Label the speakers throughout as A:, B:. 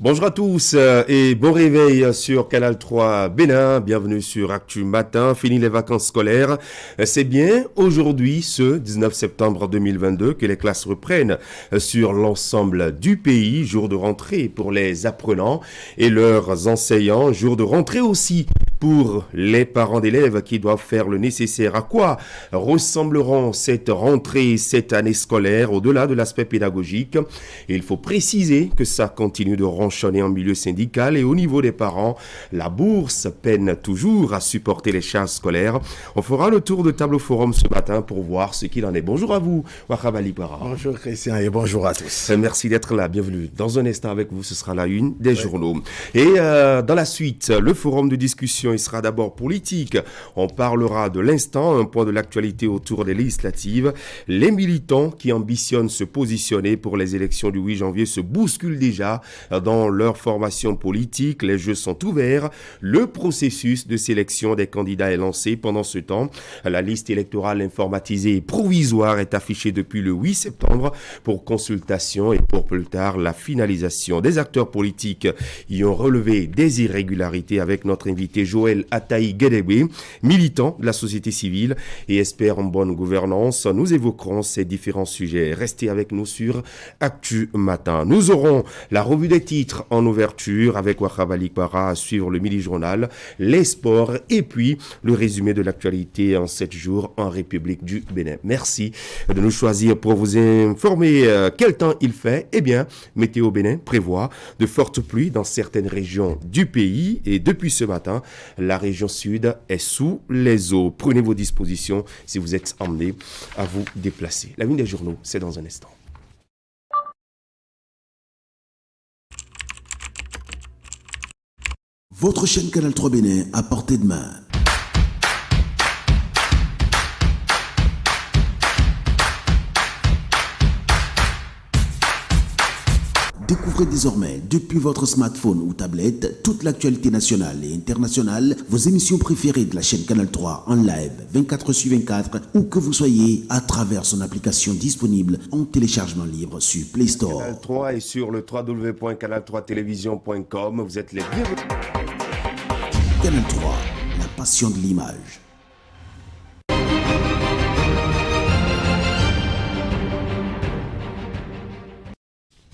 A: Bonjour à tous et bon réveil sur Canal 3 Bénin. Bienvenue sur Actu Matin. Fini les vacances scolaires. C'est bien aujourd'hui, ce 19 septembre 2022, que les classes reprennent sur l'ensemble du pays. Jour de rentrée pour les apprenants et leurs enseignants. Jour de rentrée aussi pour les parents d'élèves qui doivent faire le nécessaire. À quoi ressembleront cette rentrée, cette année scolaire au-delà de l'aspect pédagogique? Il faut préciser que ça continue de ronchonner en milieu syndical et au niveau des parents, la bourse peine toujours à supporter les charges scolaires. On fera le tour de table au forum ce matin pour voir ce qu'il en est. Bonjour à vous, Wahab Ali Para.
B: Bonjour Christian et bonjour à tous.
A: Merci d'être là, bienvenue. Dans un instant avec vous, ce sera la une des journaux. Et dans la suite, le forum de discussion, il sera d'abord politique. On parlera de l'instant, un point de l'actualité autour des législatives. Les militants qui ambitionnent se positionner pour les élections du 8 janvier se bousculent déjà dans leur formation politique. Les jeux sont ouverts. Le processus de sélection des candidats est lancé. Pendant ce temps, la liste électorale informatisée et provisoire est affichée depuis le 8 septembre pour consultation et pour plus tard la finalisation. Des acteurs politiques y ont relevé des irrégularités avec notre invité Joël Ataï Guédébé, militant de la société civile et expert en bonne gouvernance. Nous évoquerons ces différents sujets. Restez avec nous sur Actu Matin. Nous aurons la revue des titres en ouverture avec Wahab Ali Para, à suivre le midi-journal, les sports et puis le résumé de l'actualité en 7 jours en République du Bénin. Merci de nous choisir pour vous informer quel temps il fait. Eh bien, Météo Bénin prévoit de fortes pluies dans certaines régions du pays et depuis ce matin, la région sud est sous les eaux. Prenez vos dispositions si vous êtes emmené à vous déplacer. La une des journaux, c'est dans un instant.
C: Votre chaîne Canal 3 Bénin à portée de main. Découvrez désormais, depuis votre smartphone ou tablette, toute l'actualité nationale et internationale, vos émissions préférées de la chaîne Canal 3 en live 24/24, où que vous soyez, à travers son application disponible en téléchargement libre sur Play Store.
A: Canal 3 et sur le www.canal3television.com. Vous êtes les bienvenus.
C: Canal 3, la passion de l'image.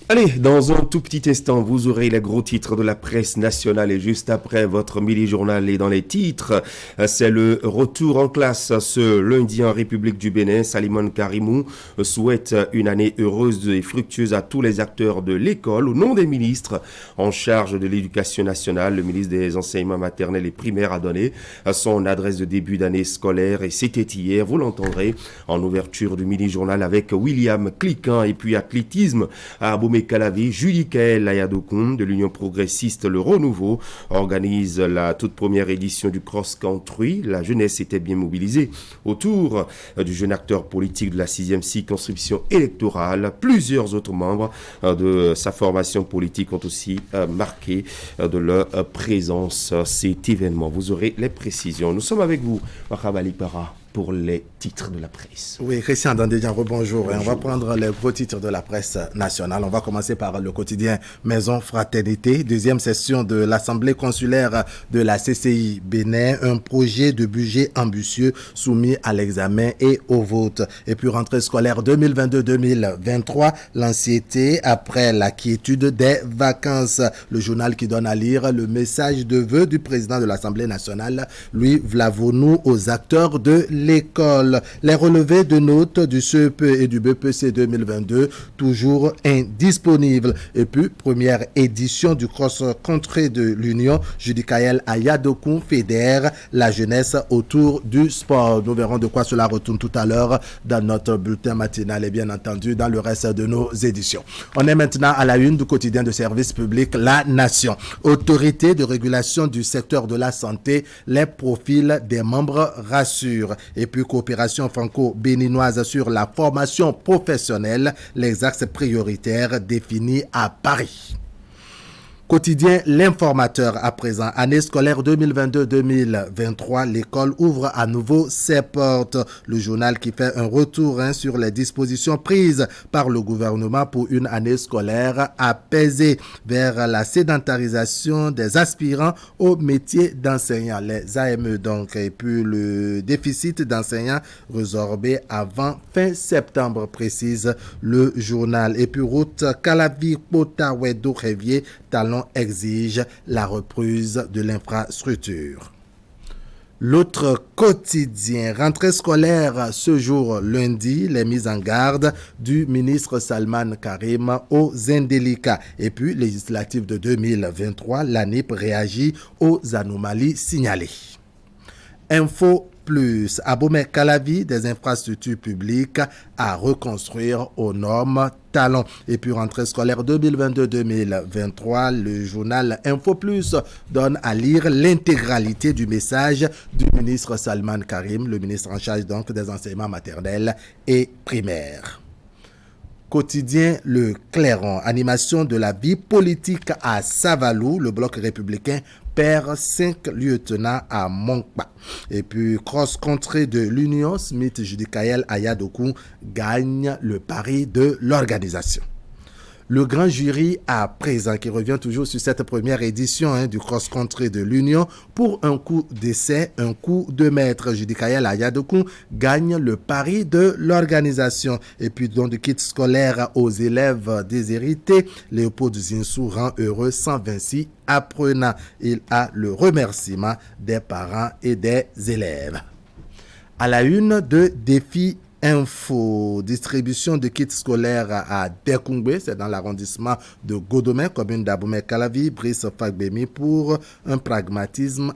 A: Allez, dans un tout petit instant, vous aurez les gros titres de la presse nationale et juste après votre midi-journal et dans les titres, c'est le retour en classe ce lundi en République du Bénin. Salimane Karimou souhaite une année heureuse et fructueuse à tous les acteurs de l'école. Au nom des ministres en charge de l'éducation nationale, le ministre des enseignements maternels et primaires a donné son adresse de début d'année scolaire et c'était hier, vous l'entendrez, en ouverture du midi-journal avec William Cliquant et puis athlétisme à Aboumé Calavi. Julie Kael Ayadokoun de l'Union progressiste Le Renouveau organise la toute première édition du cross-country. La jeunesse était bien mobilisée autour du jeune acteur politique de la 6e circonscription électorale. Plusieurs autres membres de sa formation politique ont aussi marqué de leur présence cet événement. Vous aurez les précisions. Nous sommes avec vous, Wahab Ali Para, pour les titres de la presse.
B: Oui, Christian Dandédian, rebonjour. On va prendre les gros titres de la presse nationale. On va commencer par le quotidien Maison Fraternité. Deuxième session de l'Assemblée consulaire de la CCI Bénin. Un projet de budget ambitieux soumis à l'examen et au vote. Et puis rentrée scolaire 2022-2023. L'anxiété après la quiétude des vacances. Le journal qui donne à lire le message de vœux du président de l'Assemblée nationale, Louis Vlavonou, aux acteurs de l'école. Les relevés de notes du CEP et du BPC 2022 toujours indisponibles. Et puis, première édition du cross-country de l'Union, Judy Kael Ayadokoun fédère la jeunesse autour du sport. Nous verrons de quoi cela retourne tout à l'heure dans notre bulletin matinal et bien entendu dans le reste de nos éditions. On est maintenant à la une du quotidien de service public La Nation. Autorité de régulation du secteur de la santé, les profils des membres rassurent. Et puis coopération franco-béninoise sur la formation professionnelle, les axes prioritaires définis à Paris. Quotidien L'Informateur à présent. Année scolaire 2022-2023, l'école ouvre à nouveau ses portes. Le journal qui fait un retour sur les dispositions prises par le gouvernement pour une année scolaire apaisée vers la sédentarisation des aspirants au métier d'enseignant, les AME donc, et puis le déficit d'enseignants résorbé avant fin septembre, précise le journal. Et puis route Calavi-Pota-Wedo-Révier, Talon exige la reprise de l'infrastructure. L'autre quotidien, rentrée scolaire ce jour lundi, les mises en garde du ministre Salman Karim aux indélicats. Et puis, législative de 2023, l'ANIP réagit aux anomalies signalées. Info plus, Abomey Calavi, des infrastructures publiques à reconstruire aux normes Talon. Et puis rentrée scolaire 2022-2023, le journal Info Plus donne à lire l'intégralité du message du ministre Salman Karim, le ministre en charge donc des enseignements maternels et primaires. Quotidien Le Clairon, animation de la vie politique à Savalou, le bloc républicain perd 5 lieutenants à Monkpa. Et puis, cross-country de l'Union, Smith Judicaël Ayadoku gagne le pari de l'organisation. Le grand jury à présent, qui revient toujours sur cette première édition du cross-country de l'Union, pour un coup d'essai, un coup de maître. Judicaël Ayadoku gagne le pari de l'organisation. Et puis, don de kit scolaire aux élèves déshérités, Léopold Zinsou rend heureux 126 apprenants. Il a le remerciement des parents et des élèves. À la une de Défi Info, distribution de kits scolaires à Dekungbe, c'est dans l'arrondissement de Godomé, commune d'Abomey Calavi, Brice Fagbemi pour un pragmatisme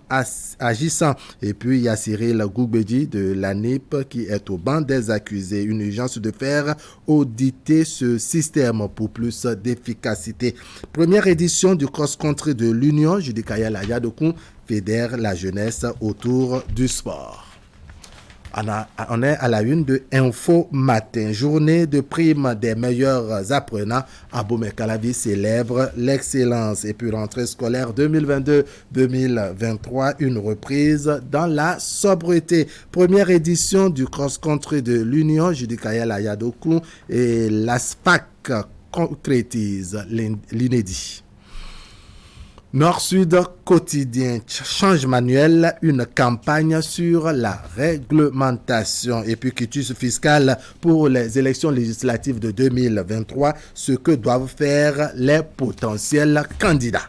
B: agissant. Et puis il y a Cyril Goubedi de l'ANIP qui est au banc des accusés. Une urgence de faire auditer ce système pour plus d'efficacité. Première édition du cross-country de l'Union, Judicaël Ayadoku fédère la jeunesse autour du sport. On est à la une de Info Matin. Journée de prime des meilleurs apprenants. Abomey Calavi célèbre l'excellence. Et puis rentrée scolaire 2022-2023, une reprise dans la sobriété. Première édition du cross-country de l'Union, Judicaël Ayadoku et l'ASPAC concrétise l'inédit. Nord-Sud quotidien, change manuel, une campagne sur la réglementation. Et puis quitus fiscal pour les élections législatives de 2023, ce que doivent faire les potentiels candidats.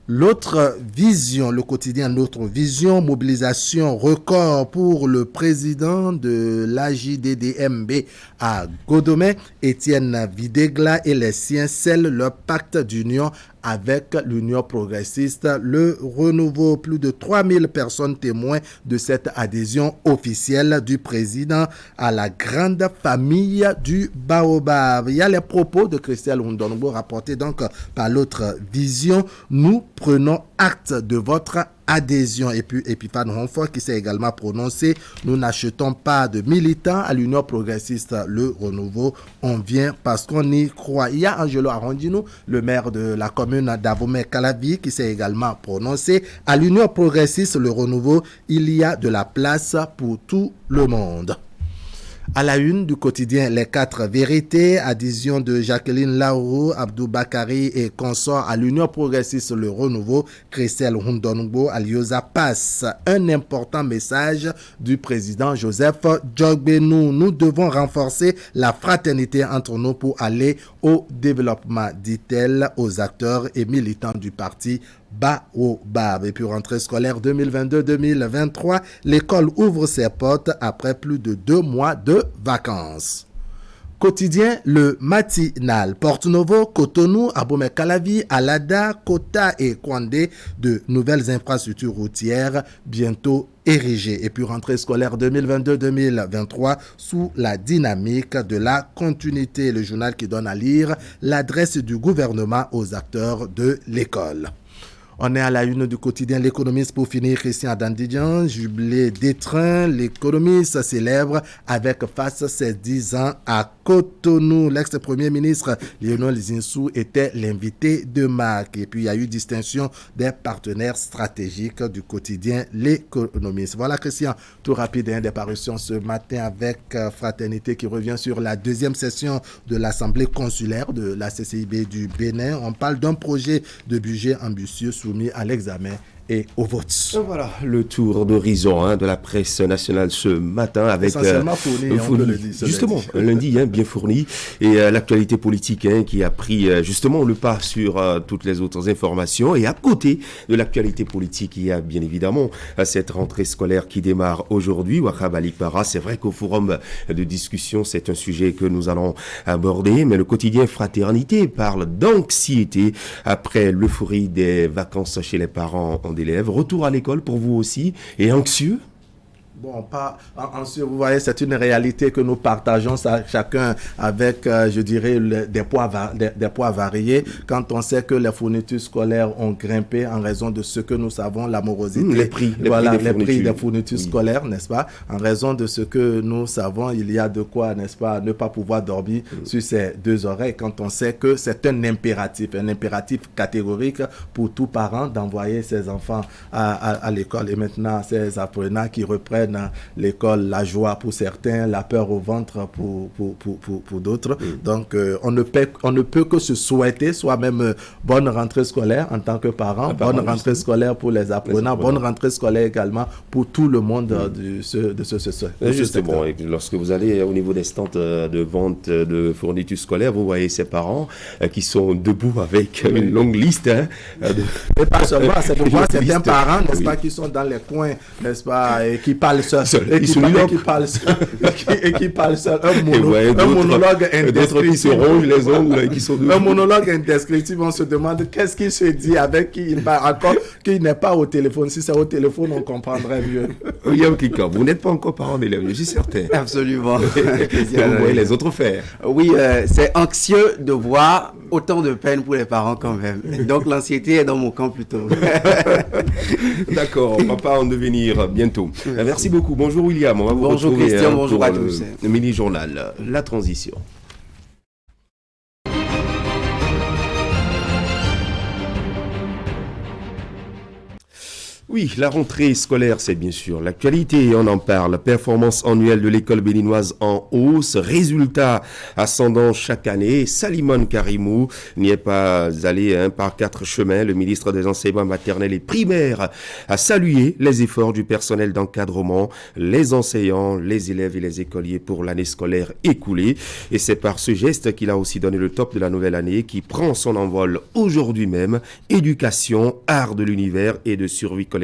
B: L'autre vision, le quotidien Notre Vision, mobilisation record pour le président de l'AJDDMB à Godomé, Étienne Videgla et les siens scellent leur pacte d'union avec l'Union progressiste, le renouveau. Plus de 3000 personnes témoins de cette adhésion officielle du président à la grande famille du Baobab. Il y a les propos de Christelle Hundongo rapportés donc par l'autre vision. Nous prenons acte de votre adhésion. Et puis Epiphane Ronfort qui s'est également prononcé. Nous n'achetons pas de militants à l'Union progressiste, le renouveau. On vient parce qu'on y croit. Il y a Angelo Arondino, le maire de la commune d'Abomey Calavi, qui s'est également prononcé. À l'Union progressiste, le renouveau, il y a de la place pour tout le monde. À la une du quotidien Les 4 vérités, adhésion de Jacqueline Laourou, Abdou Bakari et consorts à l'Union progressiste Le Renouveau, Christelle Hundongo, Aliosa passe un important message du président Joseph Djogbenou. Nous devons renforcer la fraternité entre nous pour aller au développement, dit-elle aux acteurs et militants du parti Baobab. Et puis rentrée scolaire 2022-2023, l'école ouvre ses portes après plus de 2 mois de vacances. Quotidien Le Matinal, Porto-Novo, Cotonou, Abomey Calavi, Alada, Kota et Kwandé, de nouvelles infrastructures routières bientôt érigées. Et puis rentrée scolaire 2022-2023 sous la dynamique de la continuité. Le journal qui donne à lire l'adresse du gouvernement aux acteurs de l'école. On est à la une du quotidien L'Économiste pour finir. Christian Dandidian, jubilé d'étreint, l'économiste célèbre avec face ses 10 ans à Cotonou. L'ex-premier ministre Lionel Zinsou était l'invité de marque. Et puis il y a eu distinction des partenaires stratégiques du quotidien L'Économiste. Voilà Christian, tout rapide des parutions ce matin avec Fraternité qui revient sur la deuxième session de l'Assemblée consulaire de la CCIB du Bénin. On parle d'un projet de budget ambitieux soumis à l'examen et au vote.
A: Voilà le tour d'horizon de la presse nationale ce matin avec
B: essentiellement fourni, on peut le dire,
A: justement un lundi bien fourni et l'actualité politique qui a pris justement le pas sur toutes les autres informations. Et à côté de l'actualité politique, il y a bien évidemment cette rentrée scolaire qui démarre aujourd'hui. Wahab Ali Para, c'est vrai qu'au forum de discussion, c'est un sujet que nous allons aborder, mais le quotidien Fraternité parle d'anxiété après l'euphorie des vacances chez les parents d'élèves. Retour à l'école pour vous aussi, et anxieux?
B: Bon, pas anxieux, vous voyez, c'est une réalité que nous partageons ça, chacun avec, je dirais, des poids variés. Quand on sait que les fournitures scolaires ont grimpé en raison de ce que nous savons, la morosité.
A: Les prix
B: des fournitures scolaires, n'est-ce pas? En raison de ce que nous savons, il y a de quoi, n'est-ce pas, ne pas pouvoir dormir sur ses deux oreilles quand on sait que c'est un impératif catégorique pour tout parent d'envoyer ses enfants à l'école. Et maintenant, ces apprenants qui reprennent l'école, la joie pour certains, la peur au ventre pour d'autres. Donc, on ne peut que se souhaiter soi-même bonne rentrée scolaire en tant que parent, bonne rentrée scolaire pour les apprenants, bonne rentrée scolaire également pour tout le monde de ce
A: Justement, et lorsque vous allez au niveau des stands de vente de fournitures scolaires, vous voyez ces parents qui sont debout avec une longue liste.
B: Et pas seulement, c'est de voir certains parents, n'est-ce pas, qui sont dans les coins, n'est-ce pas, et qui parlent seul. Qui parle seul. Un monologue indescriptible.
A: Les ongles qui sont
B: un monologue indescriptible. On se demande qu'est-ce qu'il se dit avec qui il parle. Encore qu'il n'est pas au téléphone. Si c'est au téléphone, on comprendrait mieux.
A: William Kika, vous n'êtes pas encore parent d'élève, je suis certain.
D: Absolument.
A: Vous voyez les autres faire.
D: Oui, c'est anxieux de voir autant de peine pour les parents quand même. Donc l'anxiété est dans mon camp plutôt.
A: D'accord, papa en devenir bientôt. Merci beaucoup. Bonjour William. On va vous
D: bonjour
A: retrouver,
D: Christian, bonjour à tous.
A: Le mini-journal, la transition. Oui, la rentrée scolaire, c'est bien sûr l'actualité et on en parle. Performance annuelle de l'école béninoise en hausse, résultats ascendants chaque année. Salimone Karimou n'y est pas allé par 4 chemins. Le ministre des Enseignements maternels et primaires a salué les efforts du personnel d'encadrement, les enseignants, les élèves et les écoliers pour l'année scolaire écoulée. Et c'est par ce geste qu'il a aussi donné le top de la nouvelle année qui prend son envol aujourd'hui même. Éducation, art de l'univers et de survie collective.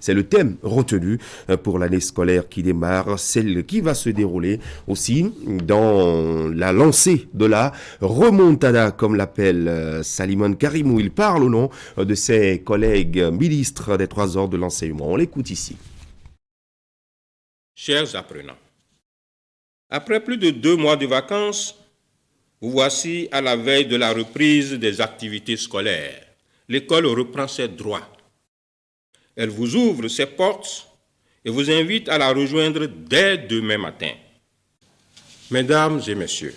A: C'est le thème retenu pour l'année scolaire qui démarre, celle qui va se dérouler aussi dans la lancée de la remontada, comme l'appelle Salimone Karimou. Il parle au nom de ses collègues ministres des 3 ordres de l'enseignement. On l'écoute ici.
E: Chers apprenants, après plus de 2 mois de vacances, vous voici à la veille de la reprise des activités scolaires. L'école reprend ses droits. Elle vous ouvre ses portes et vous invite à la rejoindre dès demain matin. Mesdames et messieurs,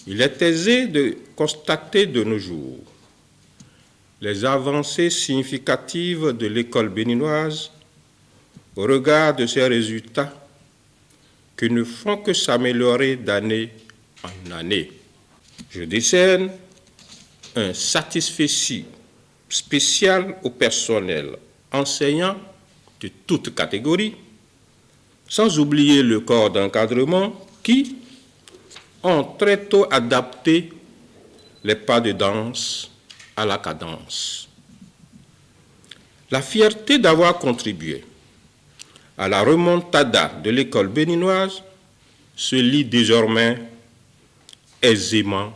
E: il est aisé de constater de nos jours les avancées significatives de l'école béninoise au regard de ses résultats qui ne font que s'améliorer d'année en année. Je décerne un satisfecit spécial au personnel enseignant de toutes catégories, sans oublier le corps d'encadrement qui ont très tôt adapté les pas de danse à la cadence. La fierté d'avoir contribué à la remontada de l'école béninoise se lit désormais aisément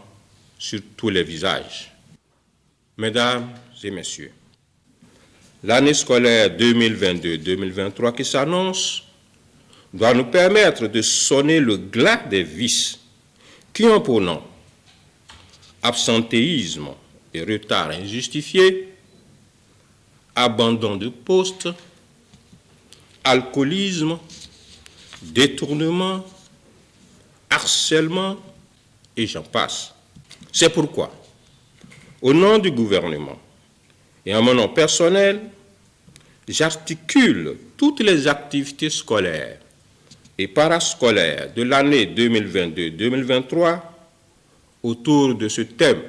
E: sur tous les visages. Mesdames et messieurs, l'année scolaire 2022-2023 qui s'annonce doit nous permettre de sonner le glas des vices qui ont pour nom absentéisme, et retards injustifiés, abandon de poste, alcoolisme, détournement, harcèlement, et j'en passe. C'est pourquoi, au nom du gouvernement et en mon nom personnel, j'articule toutes les activités scolaires et parascolaires de l'année 2022-2023 autour de ce thème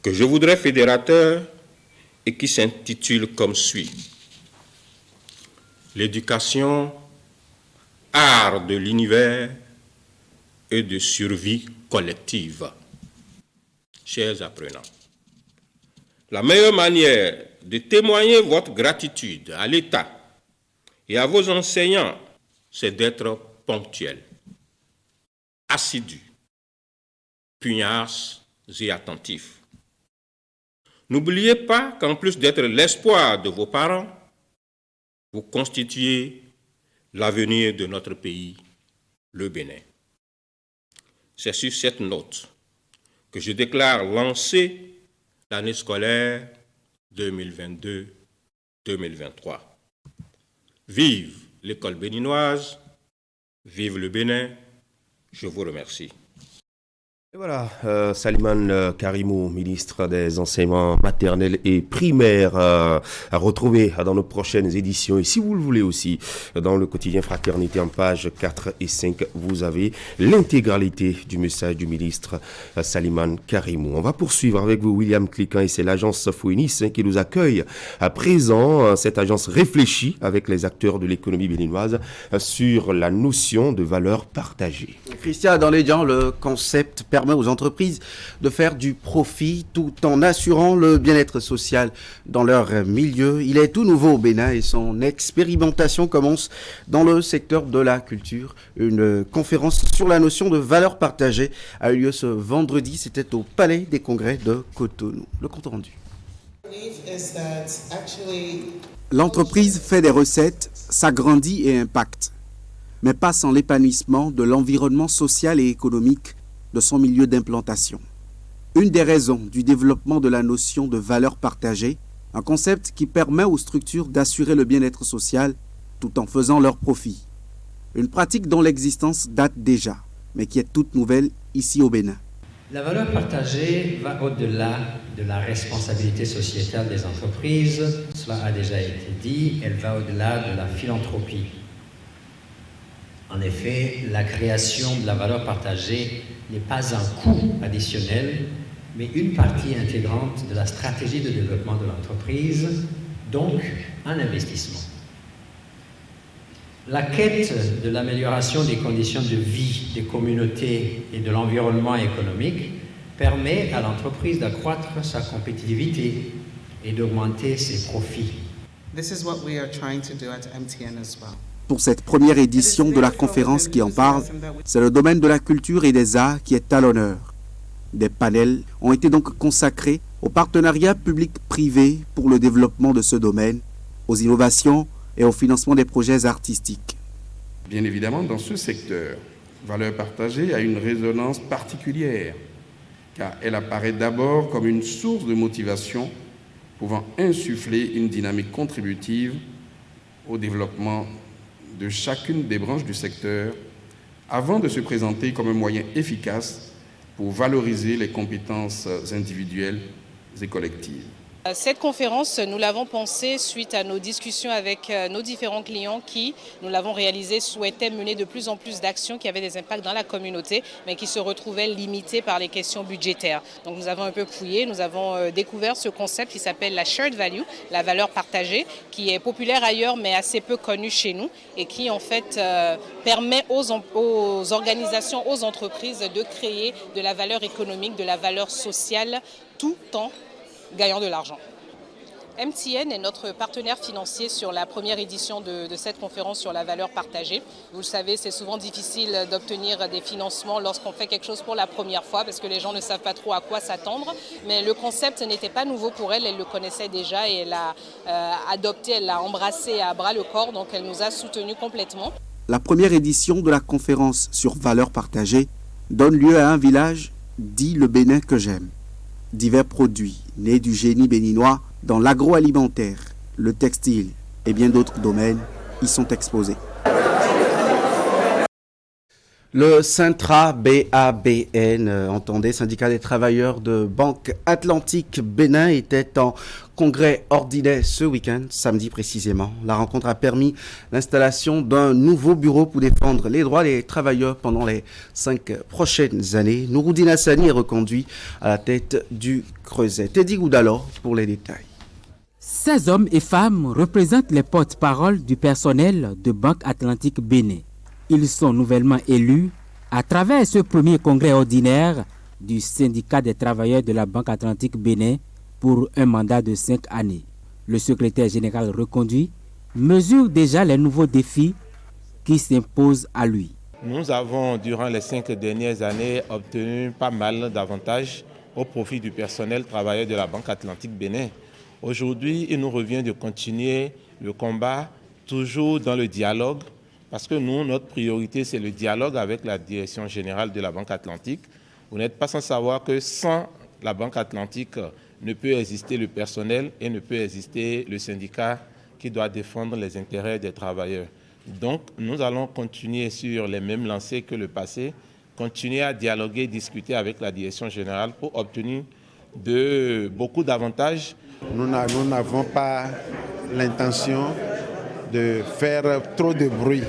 E: que je voudrais fédérateur et qui s'intitule comme suit: l'éducation, art de l'univers et de survie collective. Chers apprenants, la meilleure manière de témoigner votre gratitude à l'État et à vos enseignants, c'est d'être ponctuel, assidu, pugnace et attentif. N'oubliez pas qu'en plus d'être l'espoir de vos parents, vous constituez l'avenir de notre pays, le Bénin. C'est sur cette note que je déclare lancer l'année scolaire 2022-2023. Vive l'école béninoise, vive le Bénin, je vous remercie.
A: Et voilà, Salimane Karimou, ministre des enseignements maternels et primaires, à retrouver dans nos prochaines éditions. Et si vous le voulez aussi, dans le quotidien Fraternité en pages 4 et 5, vous avez l'intégralité du message du ministre Salimane Karimou. On va poursuivre avec vous, William Cliquant, et c'est l'agence Fouenis qui nous accueille à présent. Cette agence réfléchit avec les acteurs de l'économie béninoise sur la notion de valeur partagée.
D: Christian, dans les gens, le concept permet aux entreprises de faire du profit tout en assurant le bien-être social dans leur milieu. Il est tout nouveau au Bénin et son expérimentation commence dans le secteur de la culture. Une conférence sur la notion de valeur partagée a eu lieu ce vendredi. C'était au Palais des Congrès de Cotonou. Le compte rendu.
F: L'entreprise fait des recettes, s'agrandit et impacte, mais pas sans l'épanouissement de l'environnement social et économique de son milieu d'implantation. Une des raisons du développement de la notion de valeur partagée, un concept qui permet aux structures d'assurer le bien-être social tout en faisant leur profit. Une pratique dont l'existence date déjà, mais qui est toute nouvelle ici au Bénin.
G: La valeur partagée va au-delà de la responsabilité sociétale des entreprises, cela a déjà été dit, elle va au-delà de la philanthropie. En effet, la création de la valeur partagée n'est pas un coût additionnel, mais une partie intégrante de la stratégie de développement de l'entreprise, donc un investissement. La quête de l'amélioration des conditions de vie des communautés et de l'environnement économique permet à l'entreprise d'accroître sa compétitivité et d'augmenter ses profits.
H: This is what we are trying to do at MTN as well.
F: Pour cette première édition de la conférence qui en parle, c'est le domaine de la culture et des arts qui est à l'honneur. Des panels ont été donc consacrés au partenariat public-privé pour le développement de ce domaine, aux innovations et au financement des projets artistiques.
I: Bien évidemment, dans ce secteur, valeur partagée a une résonance particulière, car elle apparaît d'abord comme une source de motivation pouvant insuffler une dynamique contributive au développement de chacune des branches du secteur, avant de se présenter comme un moyen efficace pour valoriser les compétences individuelles et collectives.
J: Cette conférence, nous l'avons pensée suite à nos discussions avec nos différents clients qui, nous l'avons réalisé, souhaitaient mener de plus en plus d'actions qui avaient des impacts dans la communauté, mais qui se retrouvaient limitées par les questions budgétaires. Donc nous avons un peu fouillé, nous avons découvert ce concept qui s'appelle la shared value, la valeur partagée, qui est populaire ailleurs mais assez peu connue chez nous et qui en fait permet aux organisations, aux entreprises de créer de la valeur économique, de la valeur sociale tout en gagnant de l'argent. MTN est notre partenaire financier sur la première édition de cette conférence sur la valeur partagée. Vous le savez, c'est souvent difficile d'obtenir des financements lorsqu'on fait quelque chose pour la première fois parce que les gens ne savent pas trop à quoi s'attendre. Mais le concept n'était pas nouveau pour elle, elle le connaissait déjà et elle l'a adopté, elle l'a embrassé à bras le corps, donc elle nous a soutenus complètement.
F: La première édition de la conférence sur valeur partagée donne lieu à un village dit le Bénin que j'aime. divers produits nés du génie béninois dans l'agroalimentaire, le textile et bien d'autres domaines y sont exposés.
D: Le Syntra BABN, entendez, syndicat des travailleurs de Banque Atlantique Bénin, était en congrès ordinaire ce week-end, samedi précisément. La rencontre a permis l'installation d'un nouveau bureau pour défendre les droits des travailleurs pendant les 5 prochaines années. Nouroudine Hassani est reconduit à la tête du Creuset. Teddy Goudalo pour les détails.
K: Ces hommes et femmes représentent les porte-paroles du personnel de Banque Atlantique Bénin. Ils sont nouvellement élus à travers ce premier congrès ordinaire du syndicat des travailleurs de la Banque Atlantique Bénin pour un mandat de 5 années. Le secrétaire général reconduit mesure déjà les nouveaux défis qui s'imposent à lui.
L: Nous avons, durant les 5 dernières années, obtenu pas mal d'avantages au profit du personnel travailleur de la Banque Atlantique Bénin. Aujourd'hui, il nous revient de continuer le combat, toujours dans le dialogue, parce que nous, notre priorité, c'est le dialogue avec la direction générale de la Banque Atlantique. Vous n'êtes pas sans savoir que sans la Banque Atlantique ne peut exister le personnel et ne peut exister le syndicat qui doit défendre les intérêts des travailleurs. Donc, nous allons continuer sur les mêmes lancées que le passé, continuer à dialoguer, discuter avec la direction générale pour obtenir beaucoup d'avantages.
M: Nous n'avons pas l'intention de faire trop de bruit.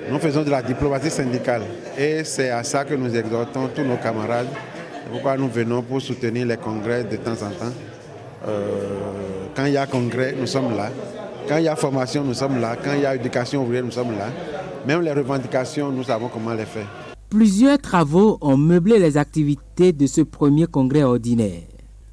M: Nous faisons de la diplomatie syndicale et c'est à ça que nous exhortons tous nos camarades. C'est pourquoi nous venons pour soutenir les congrès de temps en temps. Quand il y a congrès, nous sommes là. Quand il y a formation, nous sommes là. Quand il y a éducation ouvrière, nous sommes là. Même les revendications, nous savons comment les faire.
K: Plusieurs travaux ont meublé les activités de ce premier congrès ordinaire.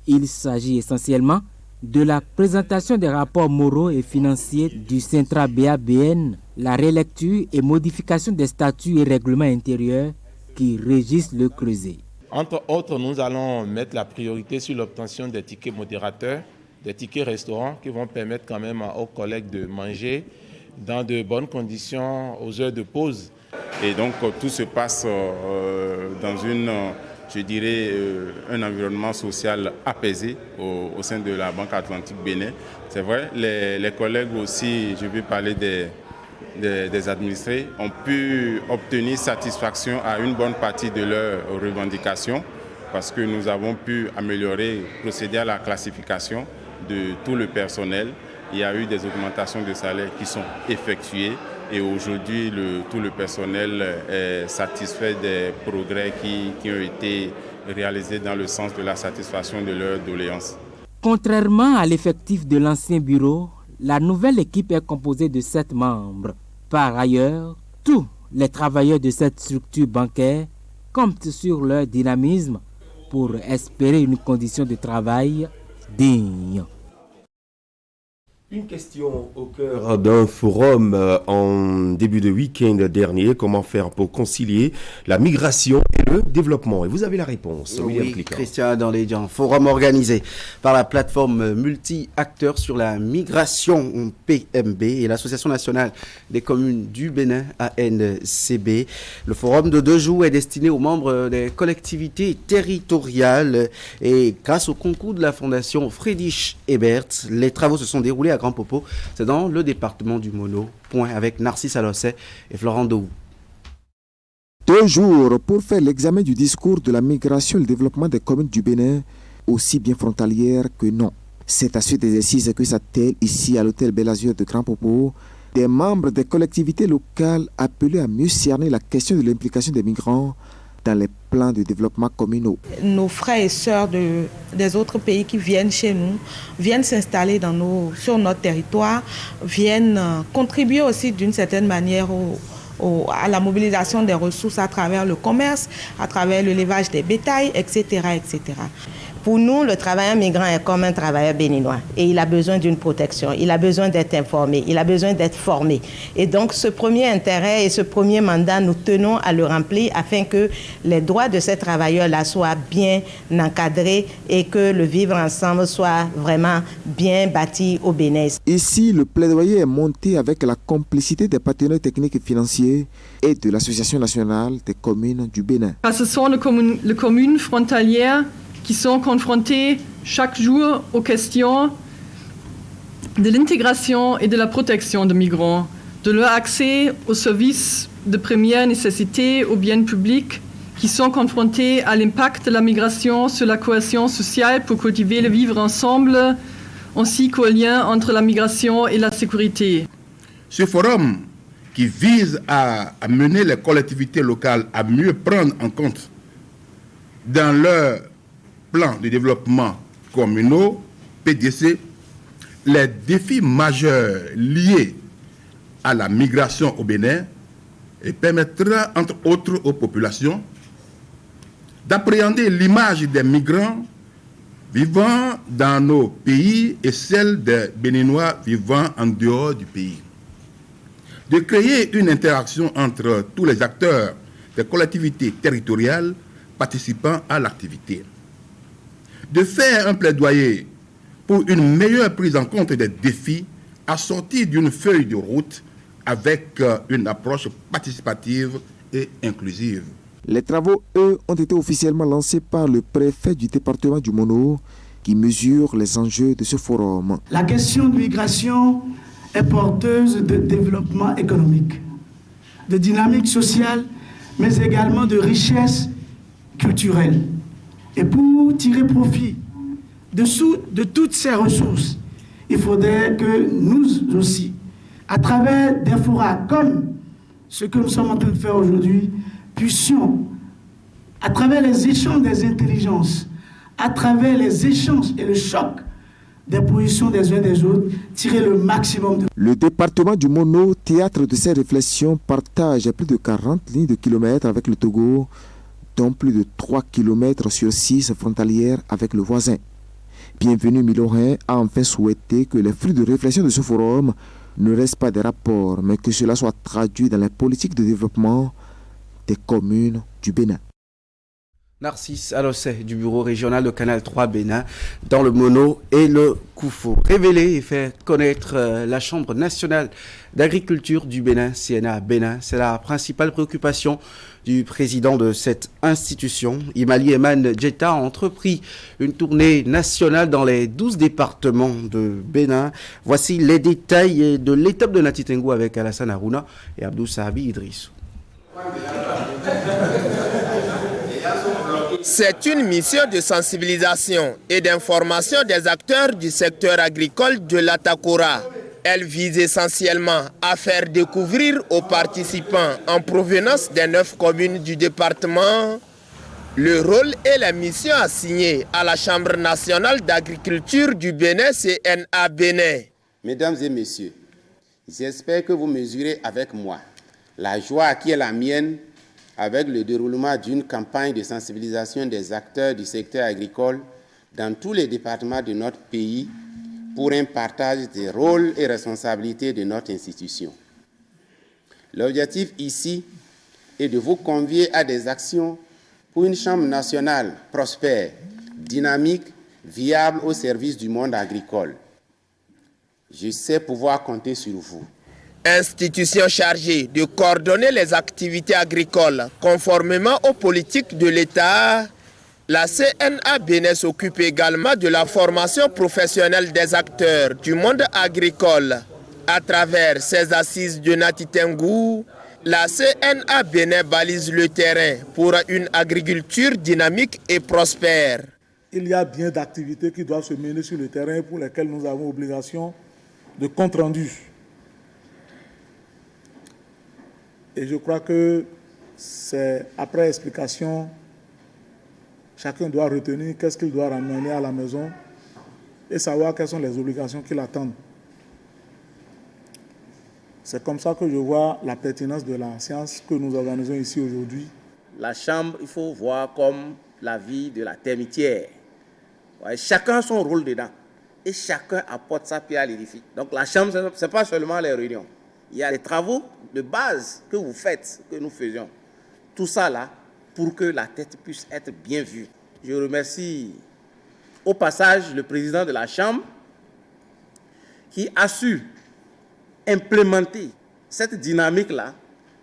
K: Il s'agit essentiellement de la présentation des rapports moraux et financiers du Syntra BABN, la relecture et modification des statuts et règlements intérieurs qui régissent le Creuset.
L: Entre autres, nous allons mettre la priorité sur l'obtention des tickets modérateurs, des tickets restaurants qui vont permettre quand même aux collègues de manger dans de bonnes conditions aux heures de pause.
N: Et donc tout se passe dans un environnement social apaisé au sein de la Banque Atlantique Bénin. C'est vrai, les collègues aussi, je vais parler des administrés, ont pu obtenir satisfaction à une bonne partie de leurs revendications parce que nous avons pu améliorer, procéder à la classification de tout le personnel. Il y a eu des augmentations de salaire qui sont effectuées. Et aujourd'hui, tout le personnel est satisfait des progrès qui ont été réalisés dans le sens de la satisfaction de leurs doléances.
K: Contrairement à l'effectif de l'ancien bureau, la nouvelle équipe est composée de 7 membres. Par ailleurs, tous les travailleurs de cette structure bancaire comptent sur leur dynamisme pour espérer une condition de travail digne.
A: Une question au cœur d'un forum en début de week-end dernier. Comment faire pour concilier la migration et le développement? Et vous avez la réponse.
D: Oui, Christian Danlédian, forum organisé par la plateforme multi-acteurs sur la migration PMB et l'Association nationale des communes du Bénin, ANCB. Le forum de 2 jours est destiné aux membres des collectivités territoriales et grâce au concours de la Fondation Friedrich Ebert, les travaux se sont déroulés à Grand Popo, c'est dans le département du Mono. Point avec Narcisse Alosset et Florent Dohou.
O: 2 jours pour faire l'examen du discours de la migration et le développement des communes du Bénin, aussi bien frontalières que non. C'est à suite d'exercices que s'attellent ici à l'hôtel Belle-Azur de Grand Popo des membres des collectivités locales appelés à mieux cerner la question de l'implication des migrants dans les plans de développement communaux.
H: Nos frères et sœurs des autres pays qui viennent chez nous, viennent s'installer sur notre territoire, viennent contribuer aussi d'une certaine manière à la mobilisation des ressources à travers le commerce, à travers le l'élevage des bétails, etc., etc.
P: Pour nous, le travailleur migrant est comme un travailleur béninois et il a besoin d'une protection, il a besoin d'être informé, il a besoin d'être formé. Et donc, ce premier intérêt et ce premier mandat, nous tenons à le remplir afin que les droits de ces travailleurs-là soient bien encadrés et que le vivre ensemble soit vraiment bien bâti au Bénin.
O: Ici, le plaidoyer est monté avec la complicité des partenaires techniques et financiers et de l'Association nationale des communes du Bénin.
Q: Ce sont les communes frontalières qui sont confrontés chaque jour aux questions de l'intégration et de la protection des migrants, de leur accès aux services de première nécessité, aux biens publics, qui sont confrontés à l'impact de la migration sur la cohésion sociale pour cultiver le vivre ensemble, ainsi qu'au lien entre la migration et la sécurité.
R: Ce forum qui vise à mener les collectivités locales à mieux prendre en compte dans leur plan de développement communaux, PDC, les défis majeurs liés à la migration au Bénin et permettra, entre autres, aux populations d'appréhender l'image des migrants vivant dans nos pays et celle des Béninois vivant en dehors du pays. De créer une interaction entre tous les acteurs des collectivités territoriales participant à l'activité. De faire un plaidoyer pour une meilleure prise en compte des défis assortis d'une feuille de route avec une approche participative et inclusive.
O: Les travaux, eux, ont été officiellement lancés par le préfet du département du Mono, qui mesure les enjeux de ce forum.
S: La question de migration est porteuse de développement économique, de dynamique sociale, mais également de richesse culturelle. Et pour tirer profit de toutes ces ressources, il faudrait que nous aussi, à travers des forats comme ce que nous sommes en train de faire aujourd'hui, puissions, à travers les échanges des intelligences, à travers les échanges et le choc des positions des uns des autres, tirer le maximum de...
O: Le département du Mono, théâtre de ces réflexions, partage plus de 40 lignes de kilomètres avec le Togo, dont plus de 3 km sur 6 frontalières avec le voisin. Bienvenue Milorin a enfin souhaité que les fruits de réflexion de ce forum ne restent pas des rapports, mais que cela soit traduit dans les politiques de développement des communes du Bénin.
D: Narcisse Alossé du bureau régional de Canal 3 Bénin dans le Mono et le Koufo. Révéler et faire connaître la Chambre nationale d'agriculture du Bénin, CNA Bénin, c'est la principale préoccupation du président de cette institution. Imali Eman Djetta a entrepris une tournée nationale dans les 12 départements de Bénin. Voici les détails de l'étape de Nati Tengu avec Alassane Harouna et Abdou Sahabi Idrissou.
T: C'est une mission de sensibilisation et d'information des acteurs du secteur agricole de l'Atakora. Elle vise essentiellement à faire découvrir aux participants en provenance des 9 communes du département le rôle et la mission assignée à la Chambre nationale d'agriculture du Bénin, CNA Bénin.
U: Mesdames et messieurs, j'espère que vous mesurez avec moi la joie qui est la mienne avec le déroulement d'une campagne de sensibilisation des acteurs du secteur agricole dans tous les départements de notre pays pour un partage des rôles et responsabilités de notre institution. L'objectif ici est de vous convier à des actions pour une Chambre nationale prospère, dynamique, viable au service du monde agricole. Je sais pouvoir compter sur vous.
T: Institution chargée de coordonner les activités agricoles conformément aux politiques de l'État, la CNA Bénin s'occupe également de la formation professionnelle des acteurs du monde agricole. À travers ses assises de Nati Tengu, la CNA Bénin balise le terrain pour une agriculture dynamique et prospère.
V: Il y a bien d'activités qui doivent se mener sur le terrain pour lesquelles nous avons obligation de compte rendu. Et je crois que c'est après explication, chacun doit retenir qu'est-ce qu'il doit ramener à la maison et savoir quelles sont les obligations qui l'attendent. C'est comme ça que je vois la pertinence de la séance que nous organisons ici aujourd'hui.
W: La Chambre, il faut voir comme la vie de la termitière. Ouais, chacun a son rôle dedans et chacun apporte sa pierre à l'édifice. Donc la Chambre, ce n'est pas seulement les réunions. Il y a des travaux de base que vous faites, que nous faisions. Tout ça là, pour que la tête puisse être bien vue. Je remercie au passage le président de la Chambre qui a su implémenter cette dynamique-là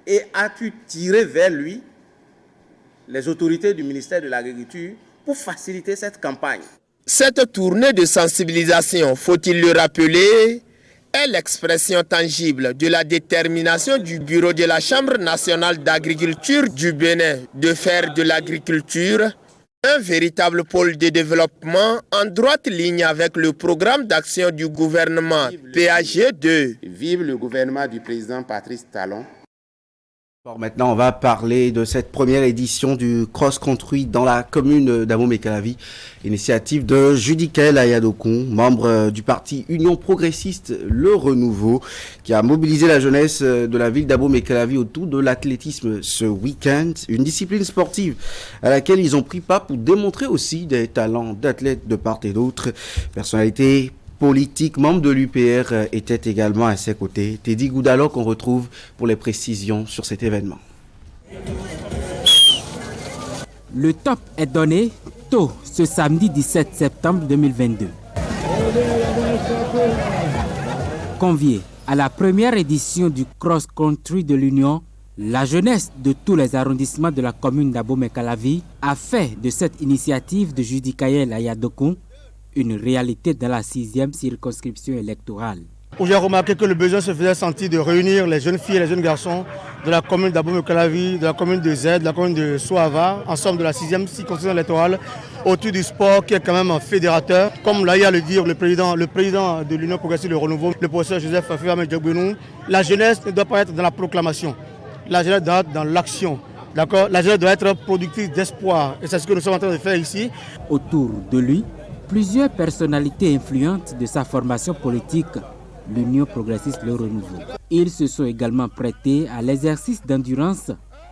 W: et a pu tirer vers lui les autorités du ministère de l'Agriculture pour faciliter cette campagne.
T: Cette tournée de sensibilisation, faut-il le rappeler, est l'expression tangible de la détermination du bureau de la Chambre nationale d'agriculture du Bénin de faire de l'agriculture un véritable pôle de développement en droite ligne avec le programme d'action du gouvernement PAG2.
U: Vive le gouvernement du président Patrice Talon.
D: Maintenant, on va parler de cette première édition du cross-country dans la commune d'Abomey-Calavi, initiative de Judikaël Ayadokun, membre du parti Union progressiste Le Renouveau, qui a mobilisé la jeunesse de la ville d'Abomey-Calavi autour de l'athlétisme ce week-end, une discipline sportive à laquelle ils ont pris part pour démontrer aussi des talents d'athlètes de part et d'autre. Personnalité politique, membre de l'UPR, était également à ses côtés. Teddy Goudalo qu'on retrouve pour les précisions sur cet événement.
K: Le top est donné tôt ce samedi 17 septembre 2022. Convié à la première édition du Cross Country de l'Union, la jeunesse de tous les arrondissements de la commune d'Abomey-Calavi a fait de cette initiative de Judikaël Ayadokun une réalité dans la 6e circonscription électorale.
B: J'ai remarqué que le besoin se faisait sentir de réunir les jeunes filles et les jeunes garçons de la commune d'Abomey-Calavi, de la commune de Z, de la commune de Soava, ensemble de la 6e circonscription électorale, autour du sport qui est quand même un fédérateur. Comme l'a eu à le dire le président de l'Union progressiste Le Renouveau, le professeur Joseph Fafé-Amedjogbenou, la jeunesse ne doit pas être dans la proclamation, la jeunesse doit être dans l'action. D'accord ? La jeunesse doit être productrice d'espoir et c'est ce que nous sommes en train de faire ici.
K: Autour de lui, plusieurs personnalités influentes de sa formation politique, l'Union progressiste Le Renouveau. Ils se sont également prêtés à l'exercice d'endurance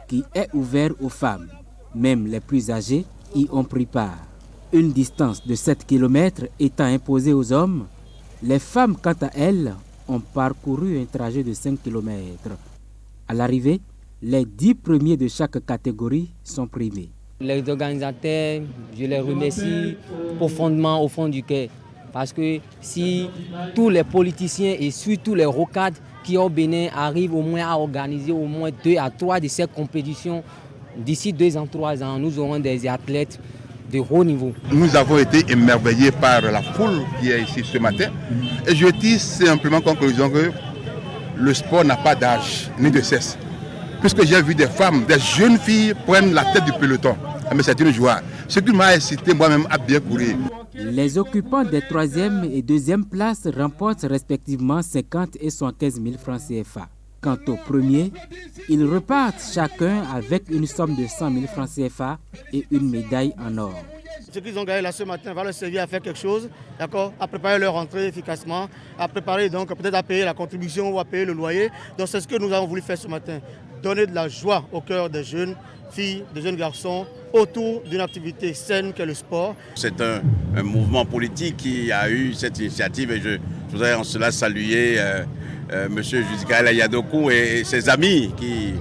K: qui est ouvert aux femmes. Même les plus âgés y ont pris part. Une distance de 7 km étant imposée aux hommes, les femmes, quant à elles, ont parcouru un trajet de 5 km. À l'arrivée, les 10 premiers de chaque catégorie sont primés.
C: Les organisateurs, je les remercie profondément au fond du cœur. Parce que si tous les politiciens et surtout les rocades qui au Bénin arrivent au moins à organiser au moins 2 à 3 de ces compétitions, d'ici 2 ans, 3 ans, nous aurons des athlètes de haut niveau.
R: Nous avons été émerveillés par la foule qui est ici ce matin. Et je dis simplement en conclusion que le sport n'a pas d'âge ni de sexe. Puisque j'ai vu des femmes, des jeunes filles prendre la tête du peloton. Mais c'est une joie. Ce qui m'a incité moi-même à bien courir.
K: Les occupants des 3e et 2e places remportent respectivement 50 et 75 000 francs CFA. Quant aux premiers, ils repartent chacun avec une somme de 100 000 francs CFA et une médaille en or.
B: Ce qu'ils ont gagné là ce matin va leur servir à faire quelque chose, d'accord, à préparer leur rentrée efficacement, à préparer donc peut-être à payer la contribution ou à payer le loyer. Donc c'est ce que nous avons voulu faire ce matin, donner de la joie au cœur des jeunes filles, des jeunes garçons, autour d'une activité saine qu'est le sport.
E: C'est un mouvement politique qui a eu cette initiative et je voudrais en cela saluer M. Judikaël Ayadokun et ses amis qui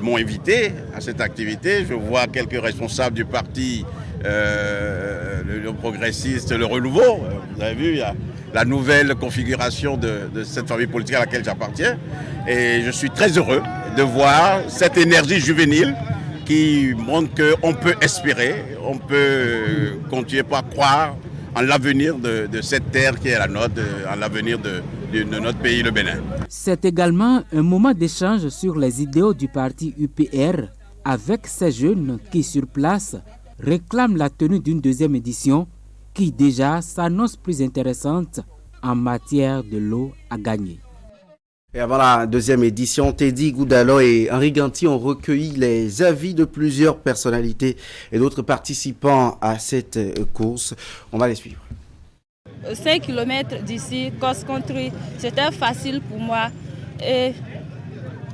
E: m'ont invité à cette activité. Je vois quelques responsables du parti le progressiste, le Renouveau. Vous avez vu, il y a la nouvelle configuration de cette famille politique à laquelle j'appartiens. Et je suis très heureux de voir cette énergie juvénile qui montre qu'on peut espérer, on peut continuer par croire en l'avenir de cette terre qui est la nôtre, en l'avenir de notre pays, le Bénin.
K: C'est également un moment d'échange sur les idéaux du parti UPR avec ces jeunes qui, sur place, réclament la tenue d'une 2e édition qui déjà s'annonce plus intéressante en matière de lot à gagner.
D: Et avant la 2e édition, Teddy Goudalo et Henri Ganti ont recueilli les avis de plusieurs personnalités et d'autres participants à cette course. On va les suivre.
X: 5 km d'ici, cross-country, c'était facile pour moi.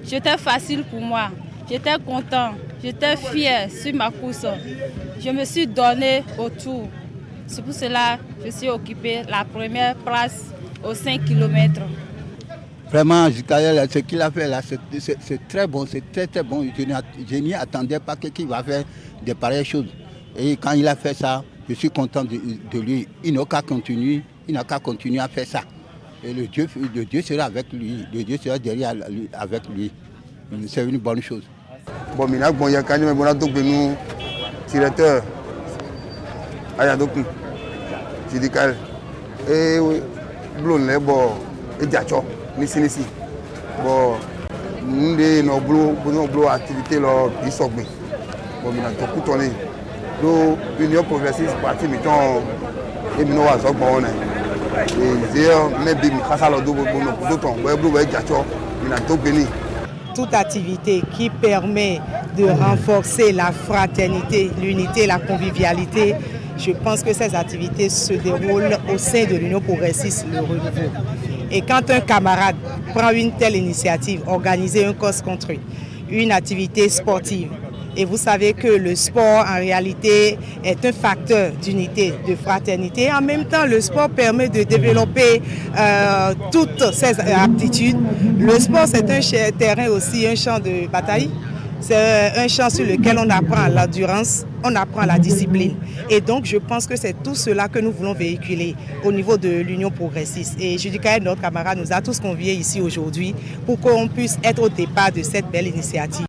X: J'étais content, j'étais fier sur ma course. Je me suis donné autour. C'est pour cela que je suis occupé la première place aux 5 km.
Y: Vraiment, ce qu'il a fait là, c'est très bon, c'est très très bon. Je n'y attendais pas qu'il va faire de pareilles choses. Et quand il a fait ça, je suis content de lui. Il n'a qu'à continuer à faire ça. Et le Dieu sera avec lui, le Dieu sera derrière lui, avec lui. C'est une bonne chose.
Z: Bon, il y a quand même un directeur.
F: Ayadoku, Judikal, et Blonde, et Diacho, Nissi. Bon, nous avons activité qui sont bien. Bon, nous avons tout tourné. L'Union progressiste partie, mettons, et nous avons bon.
P: Toute activité qui permet de renforcer la fraternité, l'unité, la convivialité, je pense que ces activités se déroulent au sein de l'Union progressiste Le Renouveau. Et quand un camarade prend une telle initiative, organiser un cross-country, une activité sportive, et vous savez que le sport, en réalité, est un facteur d'unité, de fraternité. En même temps, le sport permet de développer toutes ces aptitudes. Le sport, c'est un terrain aussi, un champ de bataille. C'est un champ sur lequel on apprend l'endurance, on apprend la discipline. Et donc, je pense que c'est tout cela que nous voulons véhiculer au niveau de l'Union progressiste. Et Judikaël, notre camarade, nous a tous conviés ici aujourd'hui pour qu'on puisse être au départ de cette belle initiative.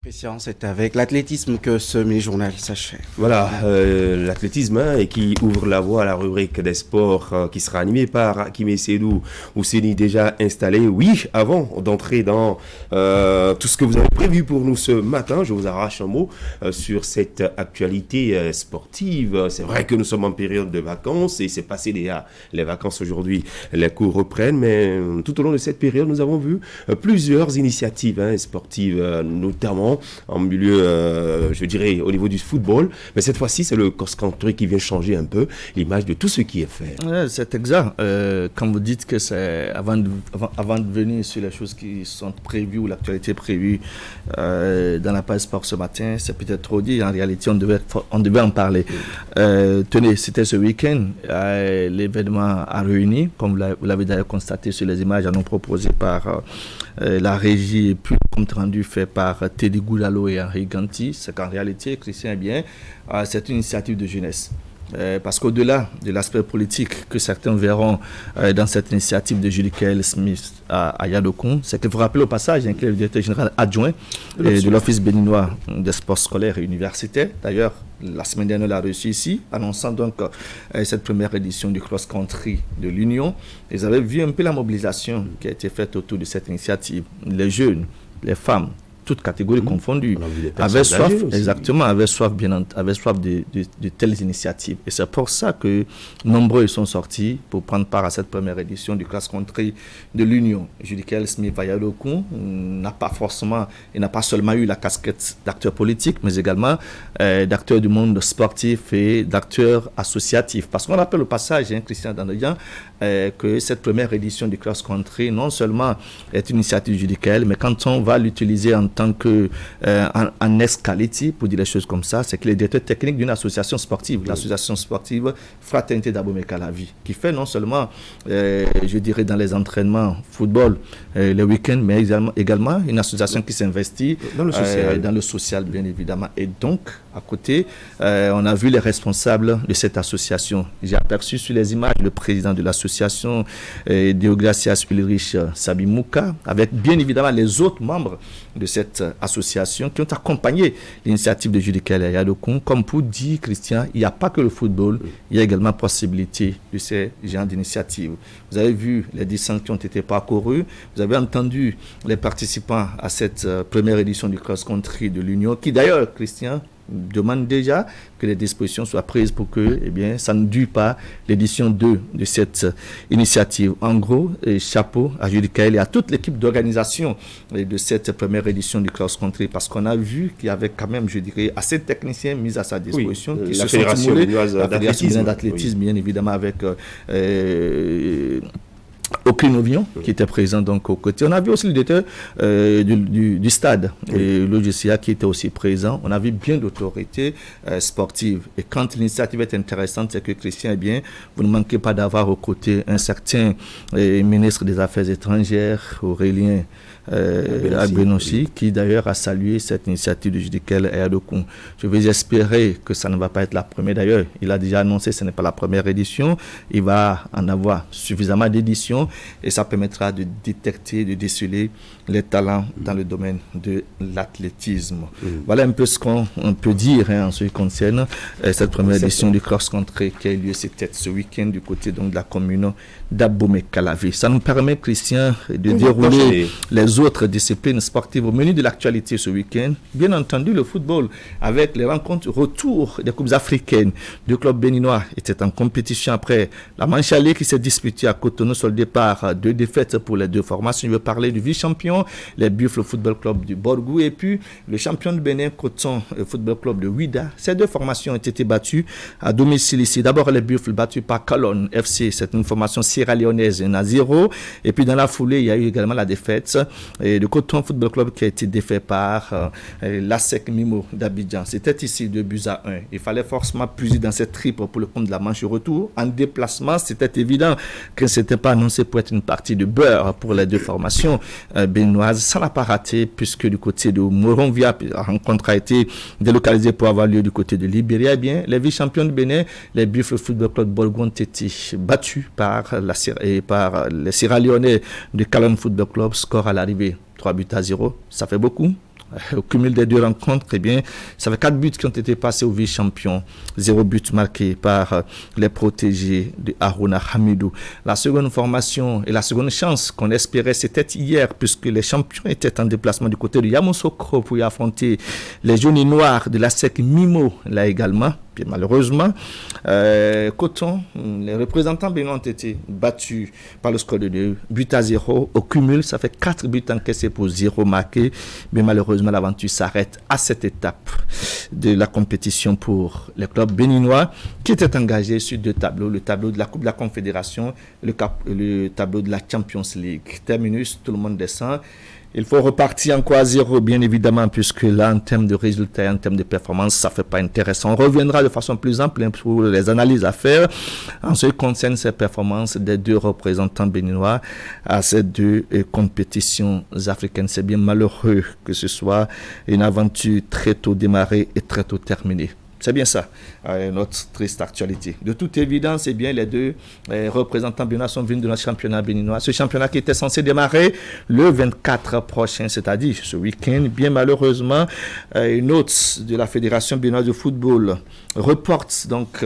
D: Christian, c'est avec l'athlétisme que ce mini-journal s'achève.
A: Voilà, l'athlétisme et qui ouvre la voie à la rubrique des sports qui sera animée par Hakim Sedou Ouseni, déjà installé. Oui, avant d'entrer dans tout ce que vous avez prévu pour nous ce matin, je vous arrache un mot sur cette actualité sportive. C'est vrai que nous sommes en période de vacances et c'est passé déjà les vacances aujourd'hui. Les cours reprennent, mais tout au long de cette période, nous avons vu plusieurs initiatives sportives, notamment en milieu, je dirais, au niveau du football. Mais cette fois-ci, c'est le cross-country qui vient changer un peu l'image de tout ce qui est fait.
G: Ouais, c'est exact. Quand vous dites que c'est avant de venir sur les choses qui sont prévues ou l'actualité prévue dans la page sport ce matin, c'est peut-être trop dit. En réalité, on devait en parler. Tenez, c'était ce week-end. L'événement a réuni, comme vous l'avez d'ailleurs constaté sur les images à nous proposées par la régie et puis le compte rendu fait par Teddy Goudalo et Henri Ganti. C'est qu'en réalité, Christian, c'est une initiative de jeunesse. Parce qu'au-delà de l'aspect politique que certains verront dans cette initiative de Judikaël Smith à Yadokoum, c'est qu'il faut rappeler au passage qu'il est le directeur général adjoint de l'Office béninois des sports scolaires et universitaires. D'ailleurs, la semaine dernière, on l'a reçu ici, annonçant donc cette première édition du cross-country de l'Union. Ils avaient vu un peu la mobilisation qui a été faite autour de cette initiative. Les jeunes, les femmes, toutes catégories confondues, avaient soif, avaient soif de telles initiatives. Et c'est pour ça que nombreux sont sortis pour prendre part à cette première édition du cross-country de l'Union. Judikaël Smith Vayadokoum n'a pas seulement eu la casquette d'acteur politique, mais également d'acteur du monde sportif et d'acteur associatif. Parce qu'on rappelle au passage, Christian Dandoyan, que cette première édition du cross-country, non seulement est une initiative Judikaël, mais quand on va l'utiliser en tant que en escality, pour dire les choses comme ça, c'est qu'il est directeur technique d'une association sportive, l'association sportive Fraternité d'Abomey-Calavi, qui fait non seulement, je dirais, dans les entraînements football, les week-ends, mais également une association qui s'investit dans le social, bien évidemment. Et donc, à côté, on a vu les responsables de cette association. J'ai aperçu sur les images le président de l'association, Deogracias Ulrich Sabimouka, avec bien évidemment les autres membres de cette association qui ont accompagné l'initiative de Judikaël Yadokoum, comme pour dire, Christian, il n'y a pas que le football, il y a également possibilité de ces genres d'initiatives. Vous avez vu les distances qui ont été parcourues, vous avez entendu les participants à cette première édition du cross-country de l'Union, qui d'ailleurs, Christian, demande déjà que les dispositions soient prises pour que ça ne dure pas l'édition 2 de cette initiative. En gros, chapeau à Judikaël et à toute l'équipe d'organisation de cette première édition du cross-country, parce qu'on a vu qu'il y avait quand même, je dirais, assez de techniciens mis à sa disposition, qui
A: la
G: se
A: Fédération
G: sont
A: béninoise
G: d'athlétisme, bien évidemment, avec Oklinovion, qui était présent donc aux côtés. On a vu aussi le directeur du stade, et l'OGCA qui était aussi présent. On a vu bien d'autorités sportives. Et quand l'initiative est intéressante, c'est que Christian, vous ne manquez pas d'avoir aux côtés un certain ministre des Affaires étrangères, Aurélien Agbenossi, qui d'ailleurs a salué cette initiative de Judikaël Yadokoum. Je vais espérer que ça ne va pas être la première. D'ailleurs, il a déjà annoncé que ce n'est pas la première édition. Il va en avoir suffisamment d'éditions. et ça permettra de détecter, de déceler les talents dans le domaine de l'athlétisme. Voilà un peu ce qu'on peut dire en ce qui concerne cette première édition du cross-country qui a eu lieu ce week-end du côté donc, de la commune d'Abomey-Calavi. Ça nous permet, Christian, de dérouler les autres disciplines sportives au menu de l'actualité ce week-end. Bien entendu, le football avec les rencontres retour des Coupes africaines. Le club béninois était en compétition après la manche allée qui s'est disputée à Cotonou sur le départ. 2 défaites pour les 2 formations. Je veux parler du vice-champion, les Buffles Football Club du Borgou, et puis le champion de Bénin, Coton Football Club de Ouida. Ces 2 formations ont été battues à domicile ici. D'abord les Buffles battus par Calonne FC, c'est une formation sierra-léonaise 1-0. Et puis dans la foulée, il y a eu également la défaite de Coton Football Club qui a été défait par l'ASEC Mimo d'Abidjan. C'était ici 2-1. Il fallait forcément puiser dans cette triple pour le compte de la manche retour. En déplacement, c'était évident que ce n'était pas annoncé pour être une partie de beurre pour les 2 formations béninoises. Ça n'a pas raté puisque du côté de Moronvia, la rencontre a été délocalisée pour avoir lieu du côté de Libéria. Eh bien, les vice-champions de Bénin, les Buffles Football Club Borgou, ont été battus par les Sierra-Léonais de Calonne Football Club. Score à l'arrivée 3-0. Ça fait beaucoup. Au cumul des 2 rencontres, eh bien, ça fait 4 buts qui ont été passés au vice-champion. 0 but marqué par les protégés de Haruna Hamidou. La seconde formation et la seconde chance qu'on espérait, c'était hier, puisque les champions étaient en déplacement du côté de Yamoussoukro pour y affronter les jaunes et noirs de la SEC Mimo, là également. Puis malheureusement, Coton, les représentants béninois ont été battus par le score de 2-0. Au cumul, ça fait 4 buts encaissés pour 0 marqués. Mais malheureusement, l'aventure s'arrête à cette étape de la compétition pour les clubs béninois qui étaient engagés sur 2 tableaux. Le tableau de la Coupe de la Confédération et le tableau de la Champions League. Terminus, tout le monde descend. Il faut repartir encore à 0, bien évidemment, puisque là, en termes de résultats, en termes de performance, ça ne fait pas intéressant. On reviendra de façon plus ample pour les analyses à faire en ce qui concerne ces performances des 2 représentants béninois à ces 2 compétitions africaines. C'est bien malheureux que ce soit une aventure très tôt démarrée et très tôt terminée. C'est bien ça, notre triste actualité. De toute évidence, eh bien, les 2 représentants béninois sont venus de notre championnat béninois. Ce championnat qui était censé démarrer le 24 prochain, c'est-à-dire ce week-end. Bien malheureusement, une hôte de la Fédération béninoise de football reporte donc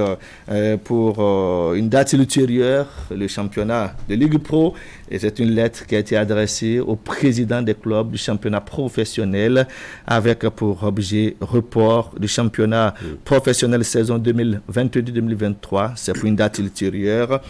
G: pour une date ultérieure le championnat de Ligue Pro. Et c'est une lettre qui a été adressée au président des clubs du championnat professionnel avec pour objet report du championnat professionnel saison 2022-2023. C'est pour une date ultérieure.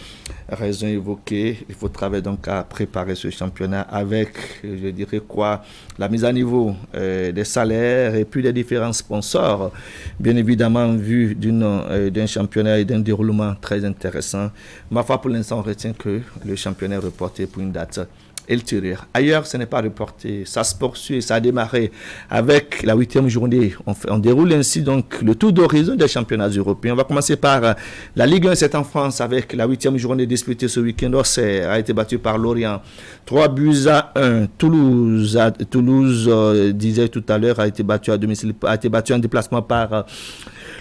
G: Raison évoquée, il faut travailler donc à préparer ce championnat avec, je dirais quoi, la mise à niveau des salaires et puis des différents sponsors. Bien évidemment, en vue d'un championnat et d'un déroulement très intéressant. Ma foi, pour l'instant, on retient que le championnat est reporté pour une date ultérieure. Ailleurs, ce n'est pas reporté. Ça se poursuit, ça a démarré avec la 8e journée. On déroule ainsi donc le tour d'horizon des championnats européens. On va commencer par la Ligue 1, c'est en France avec la 8e journée disputée ce week-end. Auxerre a été battu par Lorient. 3-1. Toulouse, disait tout à l'heure, a été battu à domicile, a été battu en déplacement par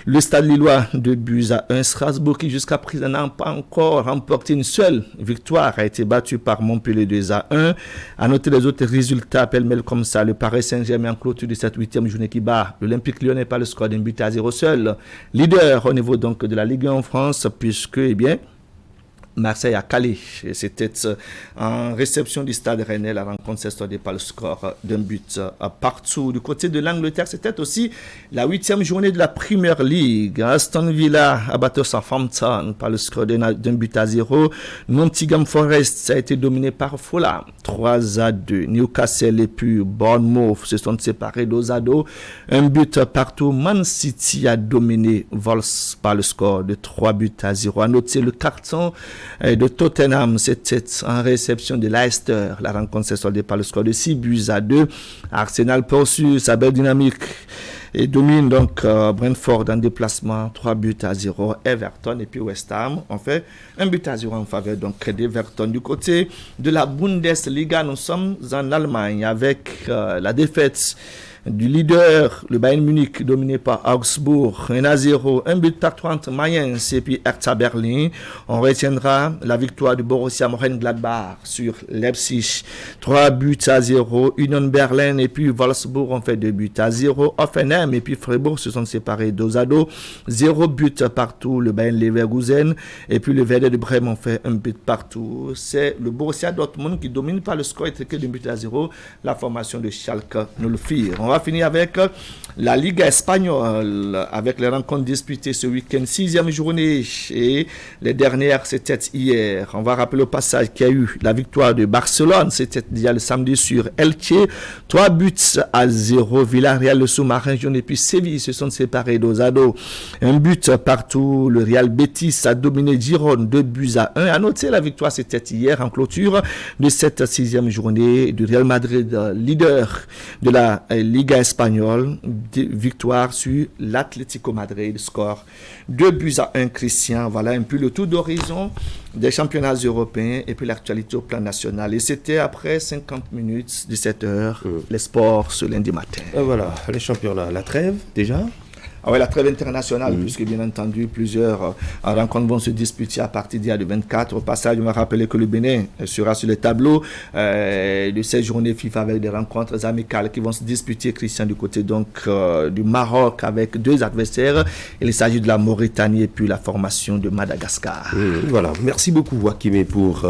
G: le Stade Lillois, 2-1. Strasbourg, qui jusqu'à présent n'a pas encore remporté une seule victoire, a été battu par Montpellier 2-1. À noter les autres résultats pêle-mêle comme ça. Le Paris Saint-Germain en clôture de cette 8e journée qui bat l'Olympique Lyonnais par le score d'1-0 seul. Leader au niveau donc de la Ligue 1 en France, puisque, eh bien, Marseille a calé. C'était en réception du Stade Rennais. La rencontre s'est soldée par le score d'1 partout. Du côté de l'Angleterre, c'était aussi la 8e journée de la Premier League. Aston Villa a battu Southampton par le score d'1-0. Nottingham Forest a été dominé par Fulham 3-2. Newcastle et puis Bournemouth se sont séparés 2-2. 1 but partout. Man City a dominé Wolves par le score de 3-0. À noter le carton de Tottenham, c'était en réception de Leicester. La rencontre s'est soldée par le score de 6-2. Arsenal poursuit sa belle dynamique et domine donc Brentford en déplacement 3-0. Everton et puis West Ham ont fait 1-0 en faveur donc d'Everton. Du côté de la Bundesliga, nous sommes en Allemagne avec la défaite du leader, le Bayern Munich, dominé par Augsbourg, 1-0, un but partout entre Mayence et puis Hertha Berlin. On retiendra la victoire du Borussia Mönchengladbach sur Leipzig, 3-0. Union Berlin et puis Wolfsburg ont fait 2-0. Hoffenheim et puis Fribourg se sont séparés 2-2. 0 but partout, le Bayern Leverkusen et puis le Werder de Brême ont fait un but partout. C'est le Borussia Dortmund qui domine par le score étriqué de 2-0. La formation de Schalke nous le fit. On va finir avec la Liga espagnole, avec les rencontres disputées ce week-end, 6e journée, et les dernières c'était hier. On va rappeler au passage qu'il y a eu la victoire de Barcelone, c'était déjà le samedi sur Elche, 3-0. Villarreal, le sous-marin jaune et puis Séville se sont séparés 2-2. Un but partout, le Real Betis a dominé Girone 2-1. À noter la victoire c'était hier en clôture de cette 6e journée du Real Madrid, leader de la Liga espagnole, victoire sur l'Atlético Madrid, score 2-1. Christian, voilà un peu le tour d'horizon des championnats européens et puis l'actualité au plan national. Et c'était après 50 minutes, 17h, les sports ce lundi matin.
A: Voilà, les championnats, la trêve déjà.
G: Ah ouais, la trêve internationale, puisque bien entendu, plusieurs rencontres vont se disputer à partir d'hier du 24. Au passage, on va rappeler que le Bénin sera sur le tableau de cette journée FIFA avec des rencontres amicales qui vont se disputer, Christian, du côté donc du Maroc avec 2 adversaires. Il s'agit de la Mauritanie et puis la formation de Madagascar.
A: Voilà, merci beaucoup Wakime pour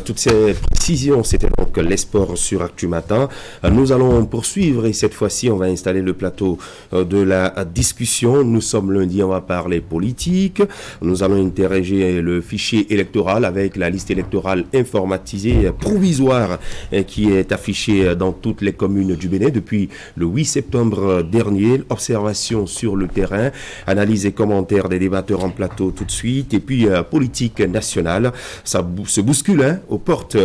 A: toutes ces précisions. C'était donc les sports sur Actu Matin. Nous allons poursuivre et cette fois-ci, on va installer le plateau de la discussion. Nous sommes lundi, on va parler politique. Nous allons interroger le fichier électoral avec la liste électorale informatisée provisoire qui est affichée dans toutes les communes du Bénin depuis le 8 septembre dernier. Observation sur le terrain, analyse et commentaires des débatteurs en plateau tout de suite. Et puis politique nationale, ça se bouscule aux portes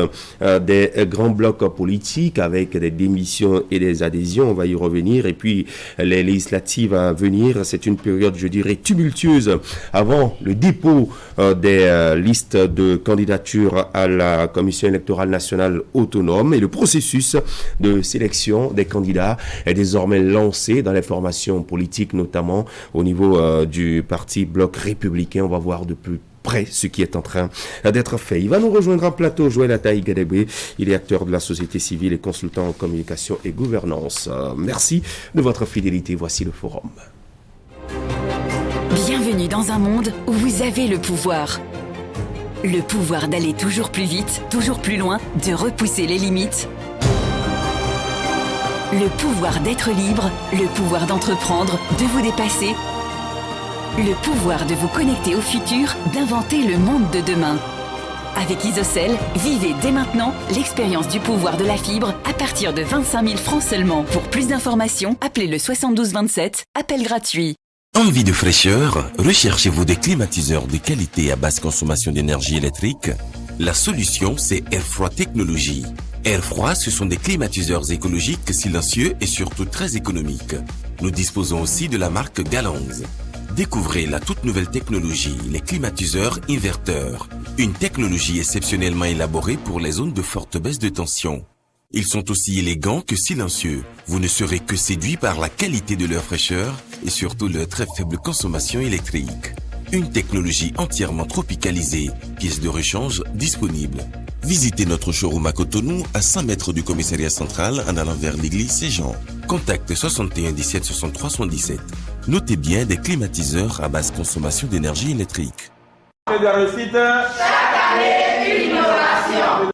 A: des grands blocs politiques avec des démissions et des adhésions. On va y revenir. Et puis les législatives à venir, c'est une période, je dirais, tumultueuse avant le dépôt des listes de candidature à la Commission électorale nationale autonome, et le processus de sélection des candidats est désormais lancé dans les formations politiques, notamment au niveau du parti Bloc républicain. On va voir de plus près ce qui est en train d'être fait. Il va nous rejoindre en plateau, Joël Ataï Gadebé. Il est acteur de la société civile et consultant en communication et gouvernance. Merci de votre fidélité. Voici le forum.
I: Bienvenue dans un monde où vous avez le pouvoir. Le pouvoir d'aller toujours plus vite, toujours plus loin, de repousser les limites. Le pouvoir d'être libre, le pouvoir d'entreprendre, de vous dépasser. Le pouvoir de vous connecter au futur, d'inventer le monde de demain. Avec Isocel, vivez dès maintenant l'expérience du pouvoir de la fibre à partir de 25 000 francs seulement. Pour plus d'informations, appelez le 72 27, appel gratuit.
J: Envie de fraîcheur? Recherchez-vous des climatiseurs de qualité à basse consommation d'énergie électrique? La solution, c'est Airfroid Technologies. Airfroid, ce sont des climatiseurs écologiques, silencieux et surtout très économiques. Nous disposons aussi de la marque Galanz. Découvrez la toute nouvelle technologie, les climatiseurs inverteurs. Une technologie exceptionnellement élaborée pour les zones de forte baisse de tension. Ils sont aussi élégants que silencieux. Vous ne serez que séduit par la qualité de leur fraîcheur et surtout leur très faible consommation électrique. Une technologie entièrement tropicalisée, pièces de rechange disponibles. Visitez notre showroom à Cotonou, à 100 mètres du commissariat central en allant vers l'église Saint-Jean. Contact 61 17 63 77. Notez bien des climatiseurs à basse consommation d'énergie électrique.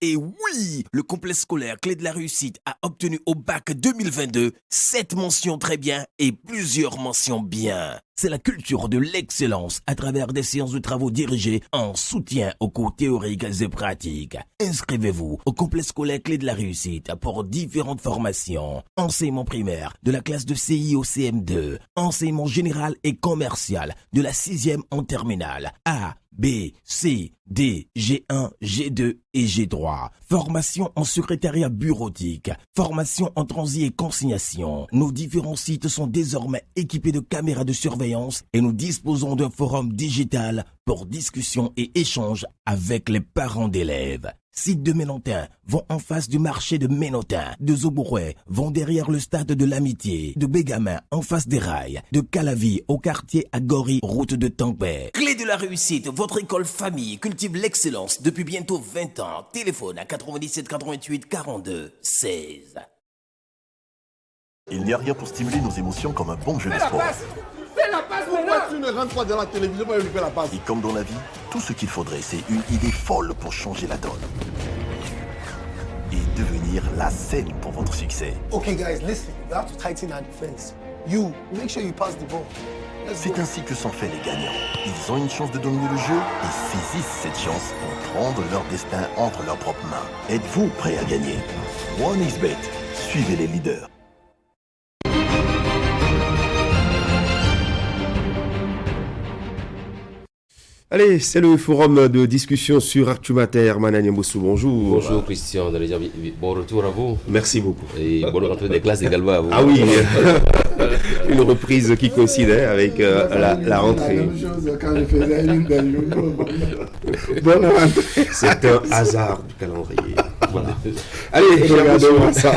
L: Et oui, le complexe scolaire Clé de la Réussite a obtenu au bac 2022 7 mentions très bien et plusieurs mentions bien. C'est la culture de l'excellence à travers des séances de travaux dirigées en soutien aux cours théoriques et pratiques. Inscrivez-vous au complexe scolaire Clé de la Réussite pour différentes formations. Enseignement primaire de la classe de CI au CM2, enseignement général et commercial de la 6e en terminale. A, B, C, D, G1, G2 et G3. Formation en secrétariat bureautique. Formation en transit et consignation. Nos différents sites sont désormais équipés de caméras de surveillance et nous disposons d'un forum digital pour discussion et échange avec les parents d'élèves. Sites de Mélentin vont en face du marché de Ménotin, de Zobouré vont derrière le stade de l'Amitié, de Bégamin en face des rails, de Calavi au quartier Agori, route de Tampere. Clé de la réussite, votre école famille cultive l'excellence depuis bientôt 20 ans. Téléphone à 97 88 42 16.
H: Il n'y a rien pour stimuler nos émotions comme un bon jeu de sport.
M: Fais la passe. Pourquoi tu ne rentres pas dans la télévision pour lui faire la passe?
H: Et comme dans la vie, tout ce qu'il faudrait, c'est une idée folle pour changer la donne. Et devenir la scène pour votre succès.
N: Okay guys, listen. You have to tighten our defense. You, make sure you pass the ball.
H: C'est ainsi que sont faits les gagnants. Ils ont une chance de dominer le jeu et saisissent cette chance pour prendre leur destin entre leurs propres mains. Êtes-vous prêts à gagner? 1xBet, suivez les leaders.
A: Allez, c'est le forum de discussion sur Actu Mater. Manani Moussou, bonjour.
Q: Bonjour Christian, bon retour à vous.
A: Merci beaucoup.
Q: Et bonne rentrée des classes également à vous.
A: Ah oui, une reprise qui coïncide avec la rentrée.
M: La même chose quand je faisais une des journaux.
A: Bonne rentrée. C'est un hasard du calendrier. Voilà. Allez, regardons ça.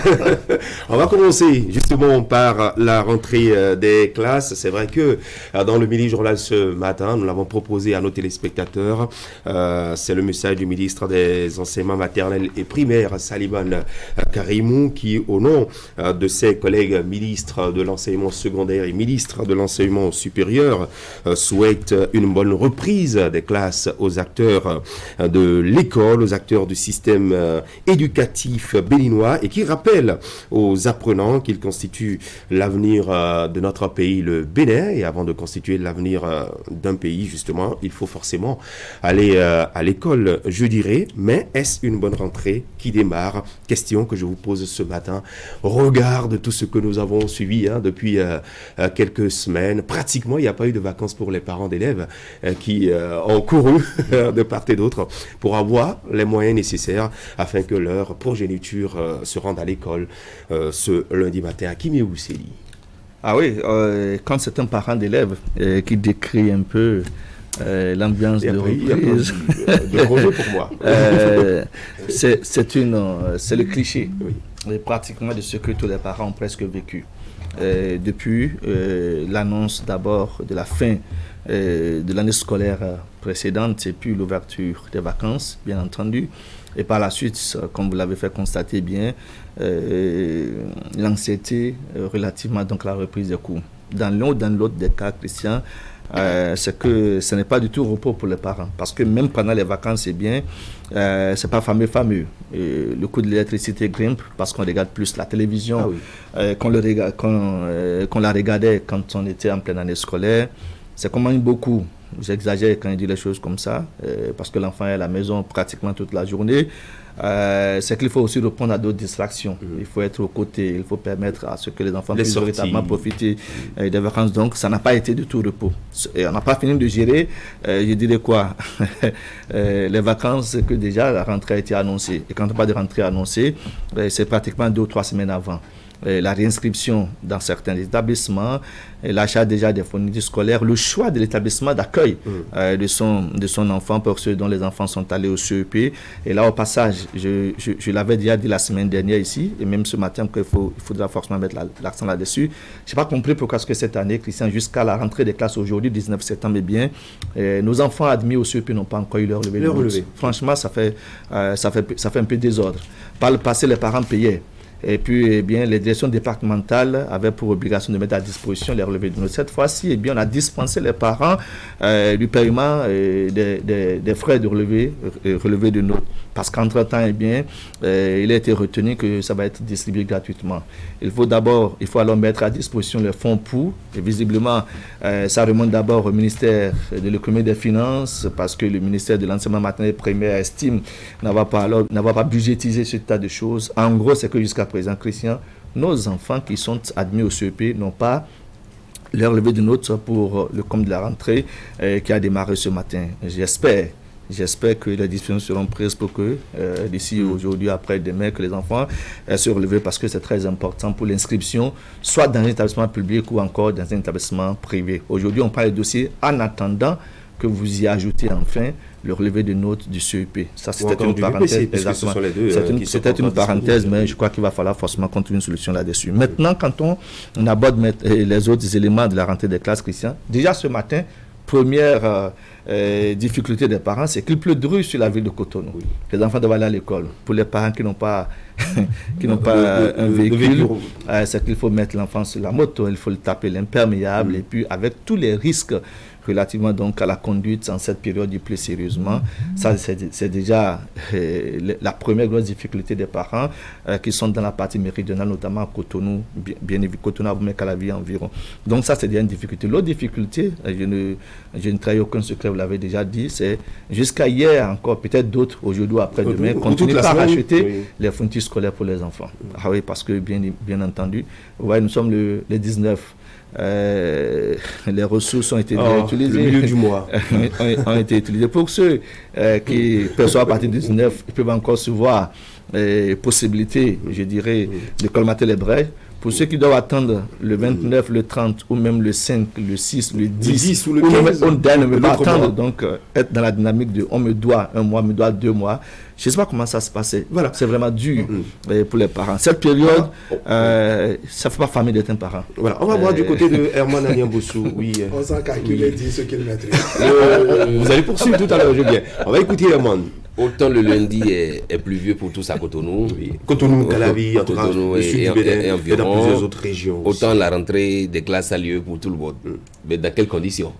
A: On va commencer justement par la rentrée des classes. C'est vrai que dans le mini journal ce matin, nous l'avons proposé à nos téléspectateurs. C'est le message du ministre des enseignements maternels et primaires, Saliman Karimou, qui, au nom de ses collègues ministres de l'enseignement secondaire et ministres de l'enseignement supérieur, souhaite une bonne reprise des classes aux acteurs de l'école, aux acteurs du système éducatif béninois, et qui rappelle aux apprenants qu'ils constituent l'avenir de notre pays, le Bénin, et avant de constituer l'avenir d'un pays, justement, il faut forcément aller à l'école, je dirais. Mais est-ce une bonne rentrée qui démarre? Question que je vous pose ce matin. Regarde tout ce que nous avons suivi depuis quelques semaines. Pratiquement, il n'y a pas eu de vacances pour les parents d'élèves qui ont couru de part et d'autre pour avoir les moyens nécessaires afin que leur progéniture se rende à l'école ce lundi matin. Kimi Ousseli.
G: Ah oui, quand c'est un parent d'élève qui décrit un peu l'ambiance de reprise,
A: de projet pour moi.
G: C'est le cliché, oui, pratiquement de ce que tous les parents ont presque vécu. Depuis l'annonce d'abord de la fin de l'année scolaire précédente et puis l'ouverture des vacances, bien entendu. Et par la suite, comme vous l'avez fait constater bien, l'anxiété relativement donc à la reprise des cours. Dans l'un ou dans l'autre des cas, Christian, c'est que ce n'est pas du tout repos pour les parents. Parce que même pendant les vacances, c'est bien, c'est pas fameux. Le coût de l'électricité grimpe parce qu'on regarde plus la télévision, qu'on la regardait quand on était en pleine année scolaire. C'est quand même beaucoup. J'exagère quand je dis les choses comme ça, parce que l'enfant est à la maison pratiquement toute la journée. C'est qu'il faut aussi répondre à d'autres distractions. Il faut être aux côtés, il faut permettre à ce que les enfants puissent véritablement profiter des vacances. Donc, ça n'a pas été du tout repos. Et on n'a pas fini de gérer, je dirais quoi, les vacances que déjà la rentrée a été annoncée. Et quand on parle de rentrée annoncée, c'est pratiquement 2 ou 3 semaines avant. La réinscription dans certains établissements, l'achat déjà des fournitures scolaires, le choix de l'établissement d'accueil de son enfant pour ceux dont les enfants sont allés au CEP. Et là, au passage, je l'avais déjà dit la semaine dernière ici, et même ce matin, qu'il faudra forcément mettre l'accent là-dessus. Je n'ai pas compris pourquoi est-ce que cette année, Christian, jusqu'à la rentrée des classes aujourd'hui, 19 septembre, nos enfants admis au CEP n'ont pas encore eu leur relevé. Franchement, ça fait un peu désordre. Par le passé, les parents payaient. Et puis, les directions départementales avaient pour obligation de mettre à disposition les relevés de notes. Cette fois-ci, on a dispensé les parents du paiement des frais de relevé de notes. Parce qu'entre-temps, il a été retenu que ça va être distribué gratuitement. Il faut alors mettre à disposition les fonds pour, et visiblement, ça remonte d'abord au ministère de l'économie et des finances, parce que le ministère de l'enseignement maternel primaire estime n'avoir pas budgétisé ce tas de choses. En gros, c'est que jusqu'à présent, Christian, nos enfants qui sont admis au CEP n'ont pas leur relevé de notes pour le compte de la rentrée qui a démarré ce matin. J'espère que les décisions seront prises pour que d'ici aujourd'hui, après-demain, que les enfants se relèvent, parce que c'est très important pour l'inscription, soit dans un établissement public ou encore dans un établissement privé. Aujourd'hui, on parle de dossier en attendant que vous y ajoutez enfin le relevé de notes du CEP. Ça, c'était une parenthèse.
A: Exactement.
G: C'était une parenthèse, mais je crois qu'il va falloir forcément qu'on trouve une solution là-dessus. Maintenant, quand on aborde les autres éléments de la rentrée des classes, Christian, déjà ce matin, première difficulté des parents, c'est qu'il pleut dru sur la ville de Cotonou. Oui. Les enfants doivent aller à l'école. Pour les parents qui n'ont pas, un véhicule, c'est qu'il faut mettre l'enfant sur la moto, il faut le taper l'imperméable, et puis avec tous les risques relativement donc à la conduite en cette période du plus sérieusement. Ça, c'est déjà la première grosse difficulté des parents qui sont dans la partie méridionale, notamment à Cotonou, bien évidemment, Cotonou, Abomey-Calavi environ. Donc ça, c'est déjà une difficulté. L'autre difficulté, je ne trahis aucun secret, vous l'avez déjà dit, c'est jusqu'à hier encore, peut-être d'autres, aujourd'hui ou après-demain, continuer par acheter les fournitures scolaires pour les enfants. Ah oui, parce que bien entendu, ouais, nous sommes le 19. Les ressources ont été utilisées.
A: Le milieu du mois.
G: ont été utilisées. Pour ceux qui perçoivent à partir du 19, ils peuvent encore se voir possibilité, je dirais, de colmater les brèches. Pour ceux qui doivent attendre le 29, le 30 ou même le 5, le 6, le 10
A: ou le 15,
G: on ne veut pas attendre, donc être dans la dynamique de on me doit 1 mois, me doit 2 mois. Je ne sais pas comment ça se passait. Voilà. C'est vraiment dur pour les parents. Cette période, ça ne fait pas famille d'être un parent.
A: Voilà. On va voir du côté de Herman Aliambossou. Oui.
N: On s'en calcule et dit ce qu'il maîtrise.
A: Vous allez poursuivre tout à l'heure, Julien. On va écouter Herman.
Q: Autant le lundi est pluvieux pour tous à Cotonou.
A: Cotonou, Calavi,
Q: Cotonou et environ.
A: Dans plusieurs autres régions.
Q: Autant la rentrée des classes a lieu pour tout le monde. Mais dans quelles conditions?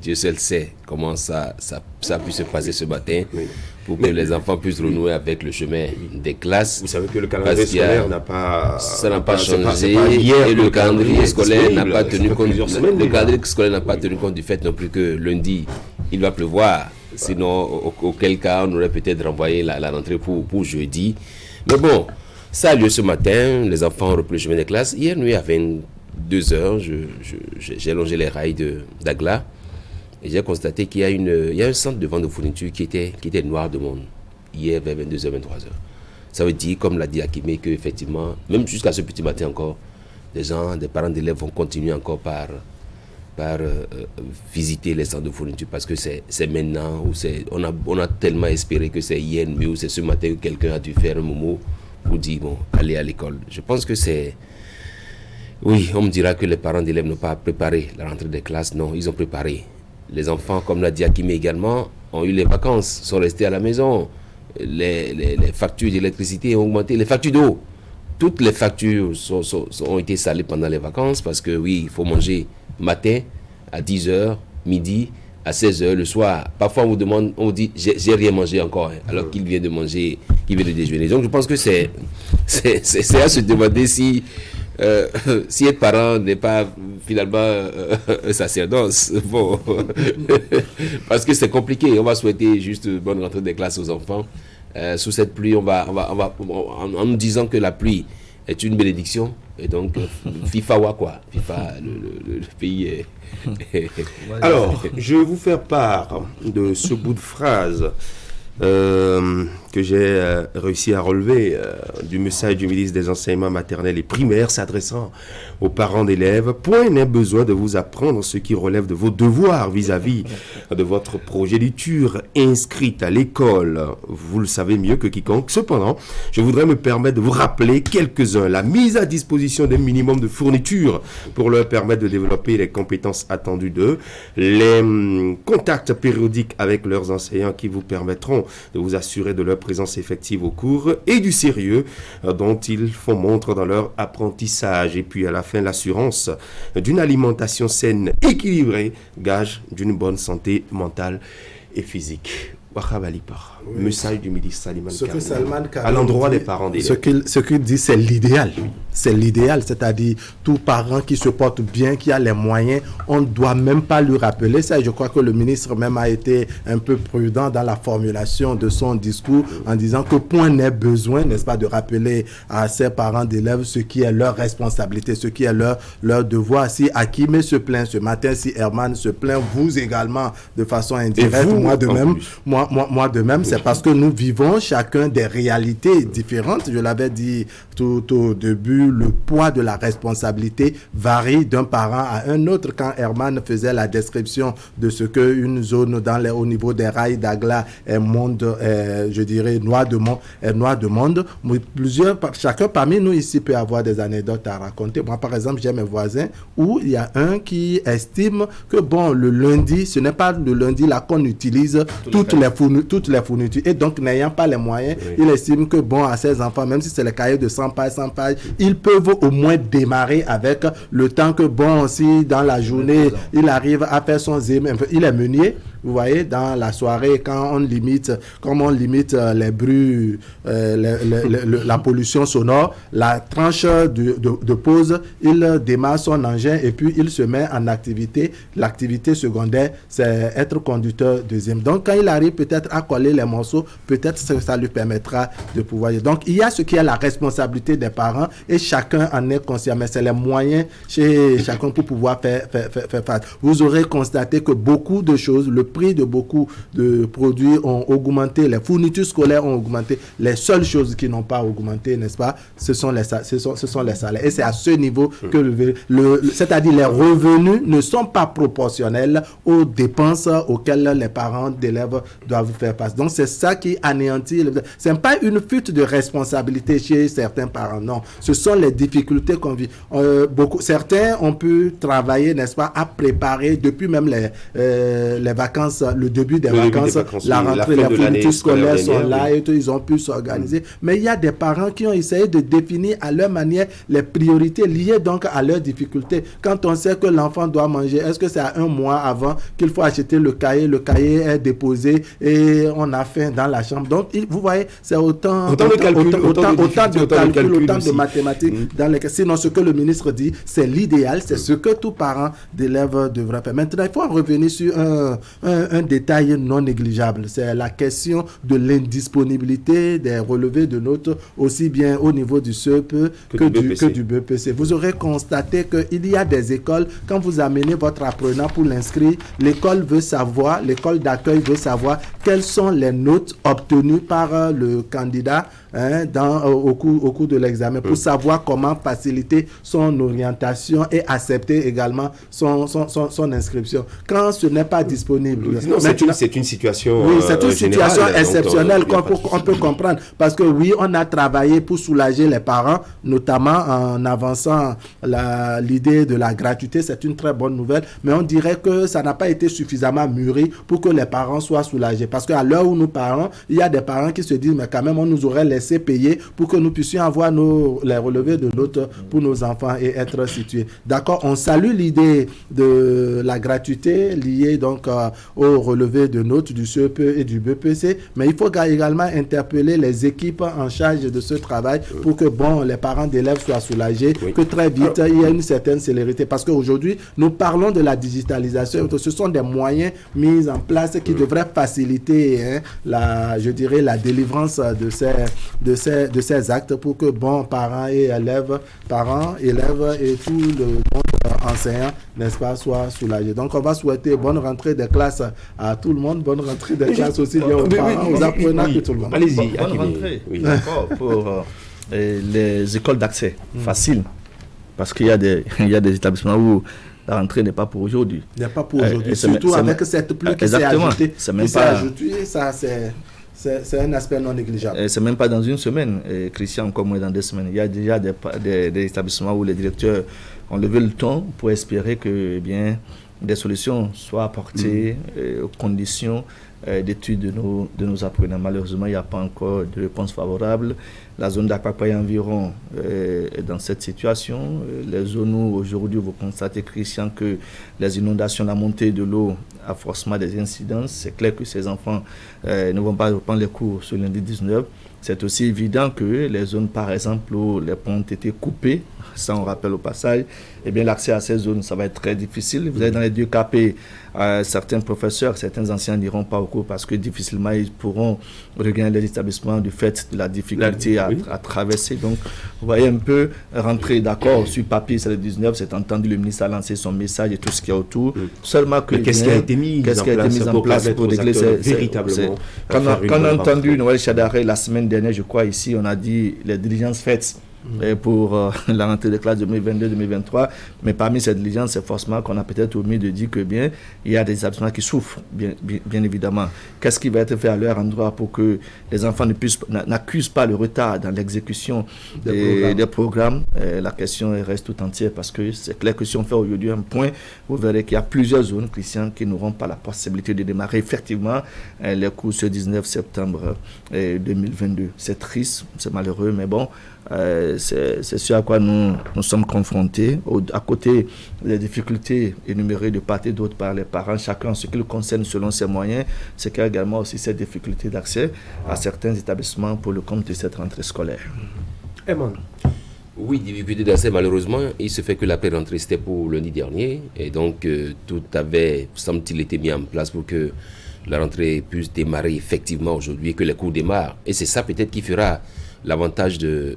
Q: Dieu seul sait comment ça a pu se passer ce matin pour que les enfants puissent renouer avec le chemin des classes.
A: Vous savez que le calendrier scolaire n'a pas
Q: changé et le calendrier scolaire n'a pas tenu compte. Le calendrier scolaire n'a pas tenu compte du fait non plus que lundi il va pleuvoir. Sinon, auquel cas, on aurait peut-être renvoyé la rentrée pour jeudi. Mais bon, ça a lieu ce matin. Les enfants ont repris le chemin des classes. Hier nuit, à 22h, j'ai longé les rails d'Agla. Et j'ai constaté qu'il y a un centre de vente de fourniture qui était noir de monde. Hier, vers 22h, 23h. Ça veut dire, comme l'a dit Akimé, qu'effectivement, même jusqu'à ce petit matin encore, des parents d'élèves vont continuer encore par visiter les centres de fourniture parce que c'est maintenant ou on a tellement espéré que c'est hier nuit ou c'est ce matin que quelqu'un a dû faire un momo pour dire bon, allez à l'école. Je pense que oui, on me dira que les parents d'élèves n'ont pas préparé la rentrée des classes. Non, ils ont préparé. Les enfants, comme l'a dit Akimé également, ont eu les vacances, sont restés à la maison. Les factures d'électricité ont augmenté, les factures d'eau. Toutes les factures ont été salées pendant les vacances parce que oui, il faut manger matin à 10h, midi, à 16h, le soir. Parfois, on vous dit, j'ai rien mangé encore, alors qu'il vient de manger, qu'il vient de déjeuner. Donc, je pense que c'est à se demander si être parent n'est pas finalement un sacerdoce. Bon, parce que c'est compliqué. On va souhaiter juste bonne rentrée des classes aux enfants. Sous cette pluie, en nous disant que la pluie est une bénédiction, et donc FIFA wa quoi, FIFA le pays est...
A: Alors, je vais vous faire part de ce bout de phrase que j'ai réussi à relever du message du ministre des Enseignements maternels et primaires s'adressant aux parents d'élèves. Point n'est besoin de vous apprendre ce qui relève de vos devoirs vis-à-vis de votre progéniture inscrite à l'école. Vous le savez mieux que quiconque. Cependant, je voudrais me permettre de vous rappeler quelques-uns. La mise à disposition d'un minimum de fournitures pour leur permettre de développer les compétences attendues d'eux. Les contacts périodiques avec leurs enseignants qui vous permettront de vous assurer de leur présence effective au cours et du sérieux dont ils font montre dans leur apprentissage. Et puis à la fin, l'assurance d'une alimentation saine, équilibrée, gage d'une bonne santé mentale et physique. Message du ministre Salman Karim à l'endroit des parents d'élèves.
N: Ce qu'il dit, c'est l'idéal. C'est l'idéal, c'est-à-dire tout parent qui se porte bien, qui a les moyens, on ne doit même pas lui rappeler ça. Et je crois que le ministre même a été un peu prudent dans la formulation de son discours en disant que point n'est besoin, n'est-ce pas, de rappeler à ces parents d'élèves ce qui est leur responsabilité, ce qui est leur devoir. Si Akimé se plaint ce matin, si Herman se plaint, vous également de façon indirecte, moi de même, moi Moi de même, c'est parce que nous vivons chacun des réalités différentes. Je l'avais dit tout au début, le poids de la responsabilité varie d'un parent à un autre. Quand Herman faisait la description de ce qu'une zone au niveau des rails d'Agla est monde, je dirais, noir de monde, chacun parmi nous ici peut avoir des anecdotes à raconter. Moi, par exemple, j'ai mes voisins où il y a un qui estime que, le lundi, ce n'est pas le lundi là qu'on utilise toutes les fournitures. Et donc, n'ayant pas les moyens, il estime que, à ses enfants, même si c'est les cahiers de 100 pages, ils peuvent au moins démarrer avec le temps que, si dans la journée, il arrive à faire son zim, il est meunier. Vous voyez, dans la soirée, quand on limite les bruits, la pollution sonore, la tranche de pause, il démarre son engin et puis il se met en activité. L'activité secondaire, c'est être conducteur deuxième. Donc, quand il arrive peut-être à coller les morceaux, peut-être ça lui permettra de pouvoir. Donc, il y a ce qui est la responsabilité des parents et chacun en est conscient. Mais c'est les moyens chez chacun pour pouvoir faire face. Vous aurez constaté que beaucoup de choses, le prix de beaucoup de produits ont augmenté, les fournitures scolaires ont augmenté. Les seules choses qui n'ont pas augmenté, n'est-ce pas, ce sont les salaires. Et c'est à ce niveau que c'est-à-dire les revenus ne sont pas proportionnels aux dépenses auxquelles les parents d'élèves doivent faire face. Donc c'est ça qui anéantit. Ce n'est pas une fuite de responsabilité chez certains parents, non. Ce sont les difficultés qu'on vit. Certains ont pu travailler, n'est-ce pas, à préparer depuis même les vacances, le début des vacances, la rentrée, les fournitures scolaires sont là et tout, ils ont pu s'organiser. Mais il y a des parents qui ont essayé de définir à leur manière les priorités liées donc à leurs difficultés. Quand on sait que l'enfant doit manger, est-ce que c'est à un mois avant qu'il faut acheter le cahier est déposé et on a faim dans la chambre. Donc, vous voyez, c'est autant de calculs, autant de mathématiques. Sinon, ce que le ministre dit, c'est l'idéal, c'est ce que tout parent d'élèves devrait faire. Maintenant, il faut en revenir sur un détail non négligeable. C'est la question de l'indisponibilité des relevés de notes, aussi bien au niveau du CEP que du BEPC. Vous aurez constaté qu'il y a des écoles, quand vous amenez votre apprenant pour l'inscrire, l'école d'accueil veut savoir quelles sont les notes obtenues par le candidat au cours de l'examen pour savoir comment faciliter son orientation et accepter également son inscription. Quand ce n'est pas disponible...
A: Non, c'est une situation
N: c'est une situation exceptionnelle qu'on peut comprendre. Parce que oui, on a travaillé pour soulager les parents, notamment en avançant l'idée de la gratuité. C'est une très bonne nouvelle. Mais on dirait que ça n'a pas été suffisamment mûri pour que les parents soient soulagés. Parce qu'à l'heure où nous parlons, il y a des parents qui se disent, mais quand même, on nous aurait laissé payer pour que nous puissions avoir les relevés de notes pour nos enfants et être situés. D'accord, on salue l'idée de la gratuité liée donc au relevé de notes du CEP et du BPC, mais il faut également interpeller les équipes en charge de ce travail pour que les parents d'élèves soient soulagés, que très vite il y ait une certaine célérité. Parce qu'aujourd'hui, nous parlons de la digitalisation, ce sont des moyens mis en place qui devraient faciliter la délivrance de ces actes pour que parents, élèves et tout le monde enseignant, n'est-ce pas, soient soulagés. Donc on va souhaiter bonne rentrée des classes à tout le monde, bonne rentrée des classes aussi bien aux parents, aux apprenants que tout le monde.
A: Allez-y.
G: Bonne rentrée. Oui. D'accord. Pour les écoles d'accès facile, parce qu'il y a des établissements où la rentrée n'est pas pour aujourd'hui.
N: N'est pas pour aujourd'hui, surtout avec cette pluie qui s'est ajoutée. C'est un aspect non négligeable.
G: C'est même pas dans une semaine, Christian, encore moins dans 2 semaines. Il y a déjà des établissements où les directeurs ont levé le ton pour espérer que des solutions soient apportées aux conditions d'études de nos apprenants. Malheureusement, il n'y a pas encore de réponse favorable. La zone d'Akpakpaye environ est dans cette situation. Les zones où aujourd'hui vous constatez, Christian, que les inondations, la montée de l'eau a forcément des incidences. C'est clair que ces enfants ne vont pas reprendre les cours ce lundi 19. C'est aussi évident que les zones, par exemple, où les ponts ont été coupés, ça on rappelle au passage, eh bien l'accès à ces zones, ça va être très difficile. Vous avez dans les deux KP, certains professeurs, certains anciens n'iront pas au cours parce que difficilement ils pourront regagner les établissements du fait de la difficulté à traverser. Donc, vous voyez un peu rentrer d'accord sur papier, c'est le 19, c'est entendu, le ministre a lancé son message et tout ce qu'il y a autour. Seulement que
A: qu'est-ce qui a été mis en place pour régler véritablement.
G: Quand on a entendu Noël Chadaré la semaine dernière, je crois ici, on a dit les diligences faites pour la rentrée des classes 2022-2023, mais parmi ces diligences, c'est forcément qu'on a peut-être omis de dire que bien, il y a des établissements qui souffrent, bien évidemment. Qu'est-ce qui va être fait à leur endroit pour que les enfants n'accusent pas le retard dans l'exécution des programmes? La question reste tout entière parce que c'est clair que si on fait aujourd'hui un point, vous verrez qu'il y a plusieurs zones, Christian, qui n'auront pas la possibilité de démarrer effectivement les cours ce 19 septembre 2022. C'est triste, c'est malheureux, mais bon, c'est ce à quoi nous sommes confrontés. À côté des difficultés énumérées de part et d'autre par les parents, chacun ce qui le concerne selon ses moyens, c'est qu'il y a également aussi cette difficulté d'accès à certains établissements pour le compte de cette rentrée scolaire.
Q: Oui, difficulté d'accès, malheureusement, il se fait que la pré-rentrée c'était pour lundi dernier et donc tout avait, semble-t-il, été mis en place pour que la rentrée puisse démarrer effectivement aujourd'hui et que les cours démarrent. Et c'est ça peut-être qui fera l'avantage de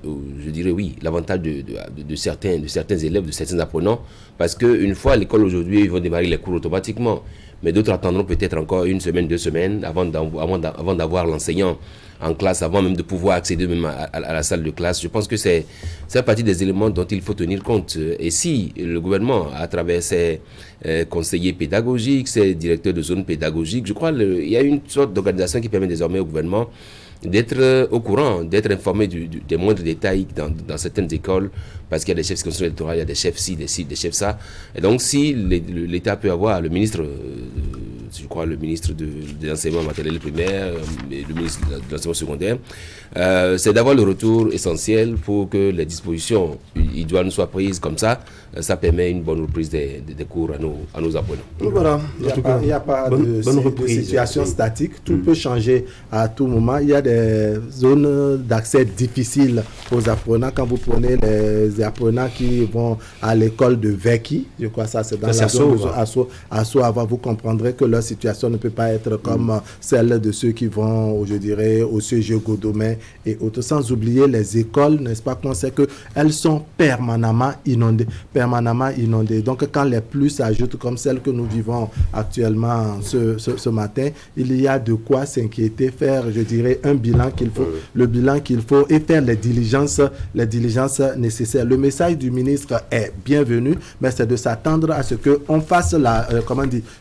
Q: certains élèves, de certains apprenants, parce qu'une fois à l'école aujourd'hui, ils vont démarrer les cours automatiquement. Mais d'autres attendront peut-être encore une semaine, 2 semaines avant d'avoir l'enseignant en classe, avant même de pouvoir accéder même à la salle de classe. Je pense que c'est partie des éléments dont il faut tenir compte. Et si le gouvernement, à travers ses conseillers pédagogiques, ses directeurs de zone pédagogique, je crois qu'il y a une sorte d'organisation qui permet désormais au gouvernement d'être au courant, d'être informé des moindres détails dans certaines écoles, parce qu'il y a des chefs de conseil électoral, il y a des chefs ci, des chefs ça. Et donc, si l'État peut avoir le ministre, je crois le ministre de l'enseignement maternel primaire, le ministre de l'enseignement secondaire, c'est d'avoir le retour essentiel pour que les dispositions idoines soient prises comme ça. Ça permet une bonne reprise des cours à nos apprenants.
N: Voilà, il n'y a pas de situation statique, tout peut changer à tout moment. Il y a des zones d'accès difficiles aux apprenants. Quand vous prenez les apprenants qui vont à l'école de Veki, je crois que ça c'est dans la zone de Soava, vous comprendrez que leur situation ne peut pas être comme celle de ceux qui vont, je dirais, au CG Godomé et autres. Sans oublier les écoles, n'est-ce pas, qu'on sait qu'elles sont permanemment inondées. Donc quand les pluies s'ajoutent comme celles que nous vivons actuellement ce matin, il y a de quoi s'inquiéter, faire, je dirais, un bilan qu'il faut, le bilan qu'il faut et faire les diligences nécessaires. Le message du ministre est bienvenu, mais c'est de s'attendre à ce qu'on fasse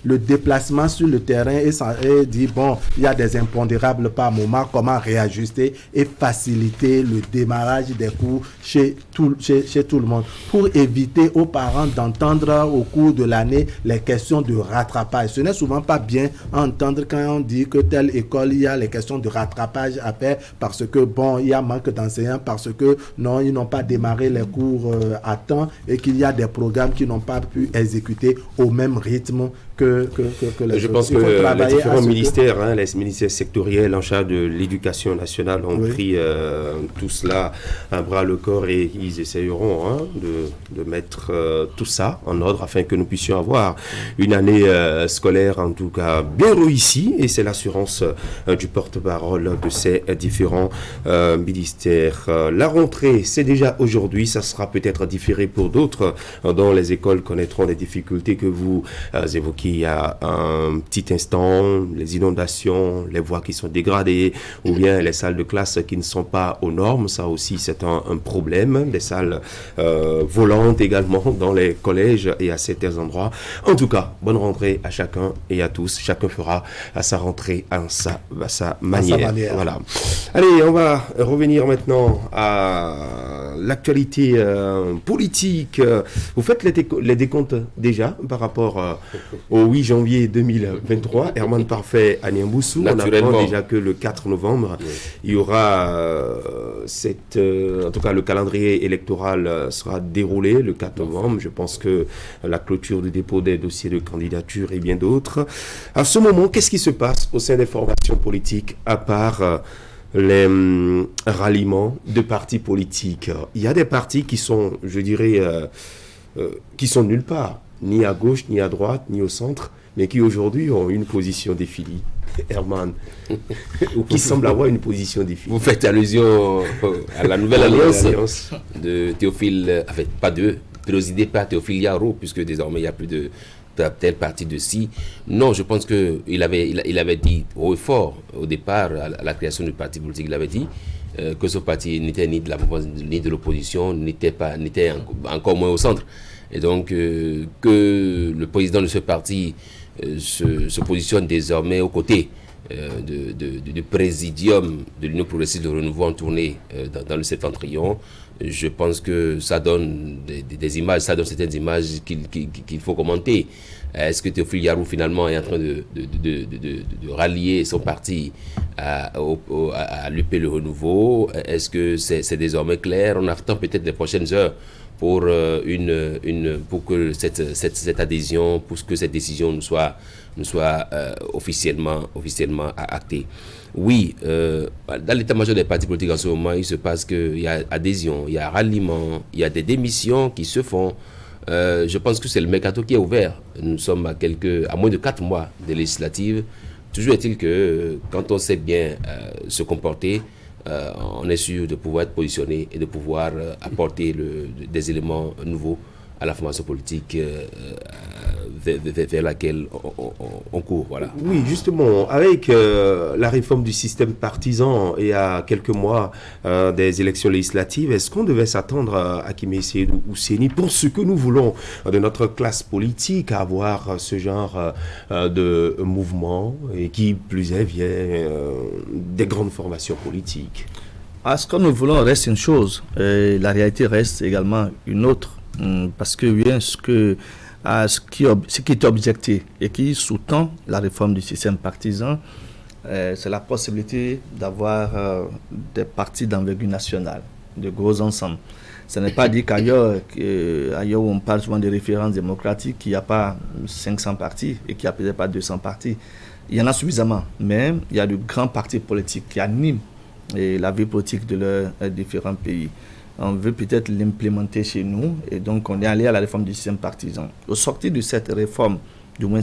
N: le déplacement sur le terrain et dire, bon, il y a des impondérables par moment, comment réajuster et faciliter le démarrage des cours chez tout le monde, pour éviter aux parents d'entendre au cours de l'année les questions de rattrapage. Ce n'est souvent pas bien à entendre quand on dit que telle école, il y a les questions de rattrapage à faire parce que, bon, il y a manque d'enseignants, parce que, non, ils n'ont pas démarré les cours à temps et qu'il y a des programmes qui n'ont pas pu exécuter au même rythme que les
A: Je pense que les différents ministères, les ministères sectoriels en charge de l'éducation nationale ont pris tout cela à bras le corps et ils essayeront de mettre tout ça en ordre afin que nous puissions avoir une année scolaire en tout cas bien réussie, et c'est l'assurance du porte-parole de ces différents ministères. La rentrée, c'est déjà aujourd'hui, ça sera peut-être différé pour d'autres dont les écoles connaîtront des difficultés que vous évoquez il y a un petit instant, les inondations, les voies qui sont dégradées ou bien les salles de classe qui ne sont pas aux normes. Ça aussi c'est un problème, des salles volantes également dans les collèges et à certains endroits. En tout cas, bonne rentrée à chacun et à tous, chacun fera à sa rentrée à sa manière. Voilà. Allez, on va revenir maintenant à l'actualité politique. Vous faites les décomptes déjà par rapport au 8 janvier 2023, Herman Parfait à Niamboussou. On apprend déjà que le 4 novembre, il y aura en tout cas le calendrier électoral sera déroulé le 4 novembre. Je pense que la clôture du dépôt des dossiers de candidature et bien d'autres. À ce moment, qu'est-ce qui se passe au sein des formations politiques à part les ralliements de partis politiques. Il y a des partis qui sont, je dirais, qui sont nulle part, ni à gauche, ni à droite, ni au centre, mais qui aujourd'hui ont une position définie. Herman, ou qui semble avoir une position définie.
Q: Vous faites allusion à la nouvelle alliance de Théophile, enfin pas de, présidée par Théophile Yaro, puisque désormais il n'y a plus de telle partie de si. Non, je pense qu'il avait dit haut et fort au départ, à la création du parti politique, il avait dit que ce parti n'était ni de la mouvance ni de l'opposition, n'était encore moins au centre. Et donc que le président de ce parti se positionne désormais aux côtés du présidium de l'Union progressiste de renouveau en tournée dans le septentrion. Je pense que ça donne des images, ça donne certaines images qu'il faut commenter. Est-ce que Théophile Yarou finalement est en train de rallier son parti à l'UP Le Renouveau? Est-ce que c'est désormais clair? On attend peut-être les prochaines heures pour que cette adhésion, pour que cette décision nous soit officiellement actée. Oui, dans l'état-major des partis politiques en ce moment, il se passe qu'il y a adhésion, il y a ralliement, il y a des démissions qui se font. Je pense que c'est le mercato qui est ouvert. Nous sommes à moins de 4 mois des législatives. Toujours est-il que quand on sait bien se comporter, on est sûr de pouvoir être positionné et de pouvoir apporter des éléments nouveaux à la formation politique vers laquelle on court. Voilà.
A: Oui, justement, avec la réforme du système partisan et à quelques mois des élections législatives, est-ce qu'on devait s'attendre à Kimé Seydou Ouseni pour ce que nous voulons de notre classe politique, à avoir ce genre de mouvement et qui plus est vient des grandes formations politiques?
G: Ce que nous voulons reste une chose, et la réalité reste également une autre. Parce que bien ce qui est objecté et qui sous-tend la réforme du système partisan, c'est la possibilité d'avoir des partis d'envergure nationale, de gros ensembles. Ce n'est pas dit qu'ailleurs où on parle souvent de références démocratiques, qu'il n'y a pas 500 partis et qu'il n'y a peut-être pas 200 partis. Il y en a suffisamment, mais il y a de grands partis politiques qui animent la vie politique de leurs différents pays. On veut peut-être l'implémenter chez nous et donc on est allé à la réforme du système partisan. Au sortir de cette réforme, du moins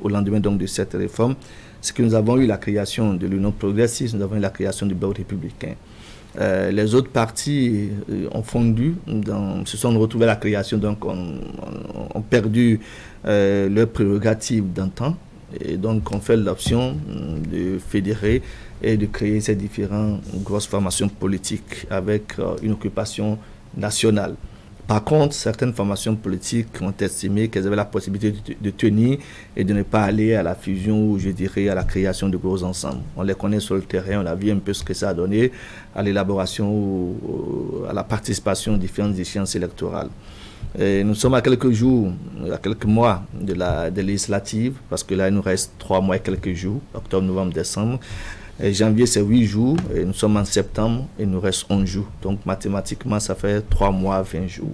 G: au lendemain donc de cette réforme, c'est que nous avons eu la création de l'Union progressiste, nous avons eu la création du Bloc républicain. Les autres partis ont fondu, se sont retrouvés à la création, donc ont perdu leurs prérogatives d'antan. Et donc on fait l'option de fédérer et de créer ces différentes grosses formations politiques avec une occupation nationale. Par contre, certaines formations politiques ont estimé qu'elles avaient la possibilité de tenir et de ne pas aller à la fusion ou je dirais à la création de gros ensembles. On les connaît sur le terrain, on a vu un peu ce que ça a donné à l'élaboration ou à la participation aux différentes échéances électorales. Et nous sommes à quelques jours, à quelques mois des législatives, parce que là il nous reste 3 mois et quelques jours, octobre, novembre, décembre. Et janvier, c'est 8 jours, et nous sommes en septembre, et il nous reste 11 jours. Donc, mathématiquement, ça fait 3 mois, 20 jours.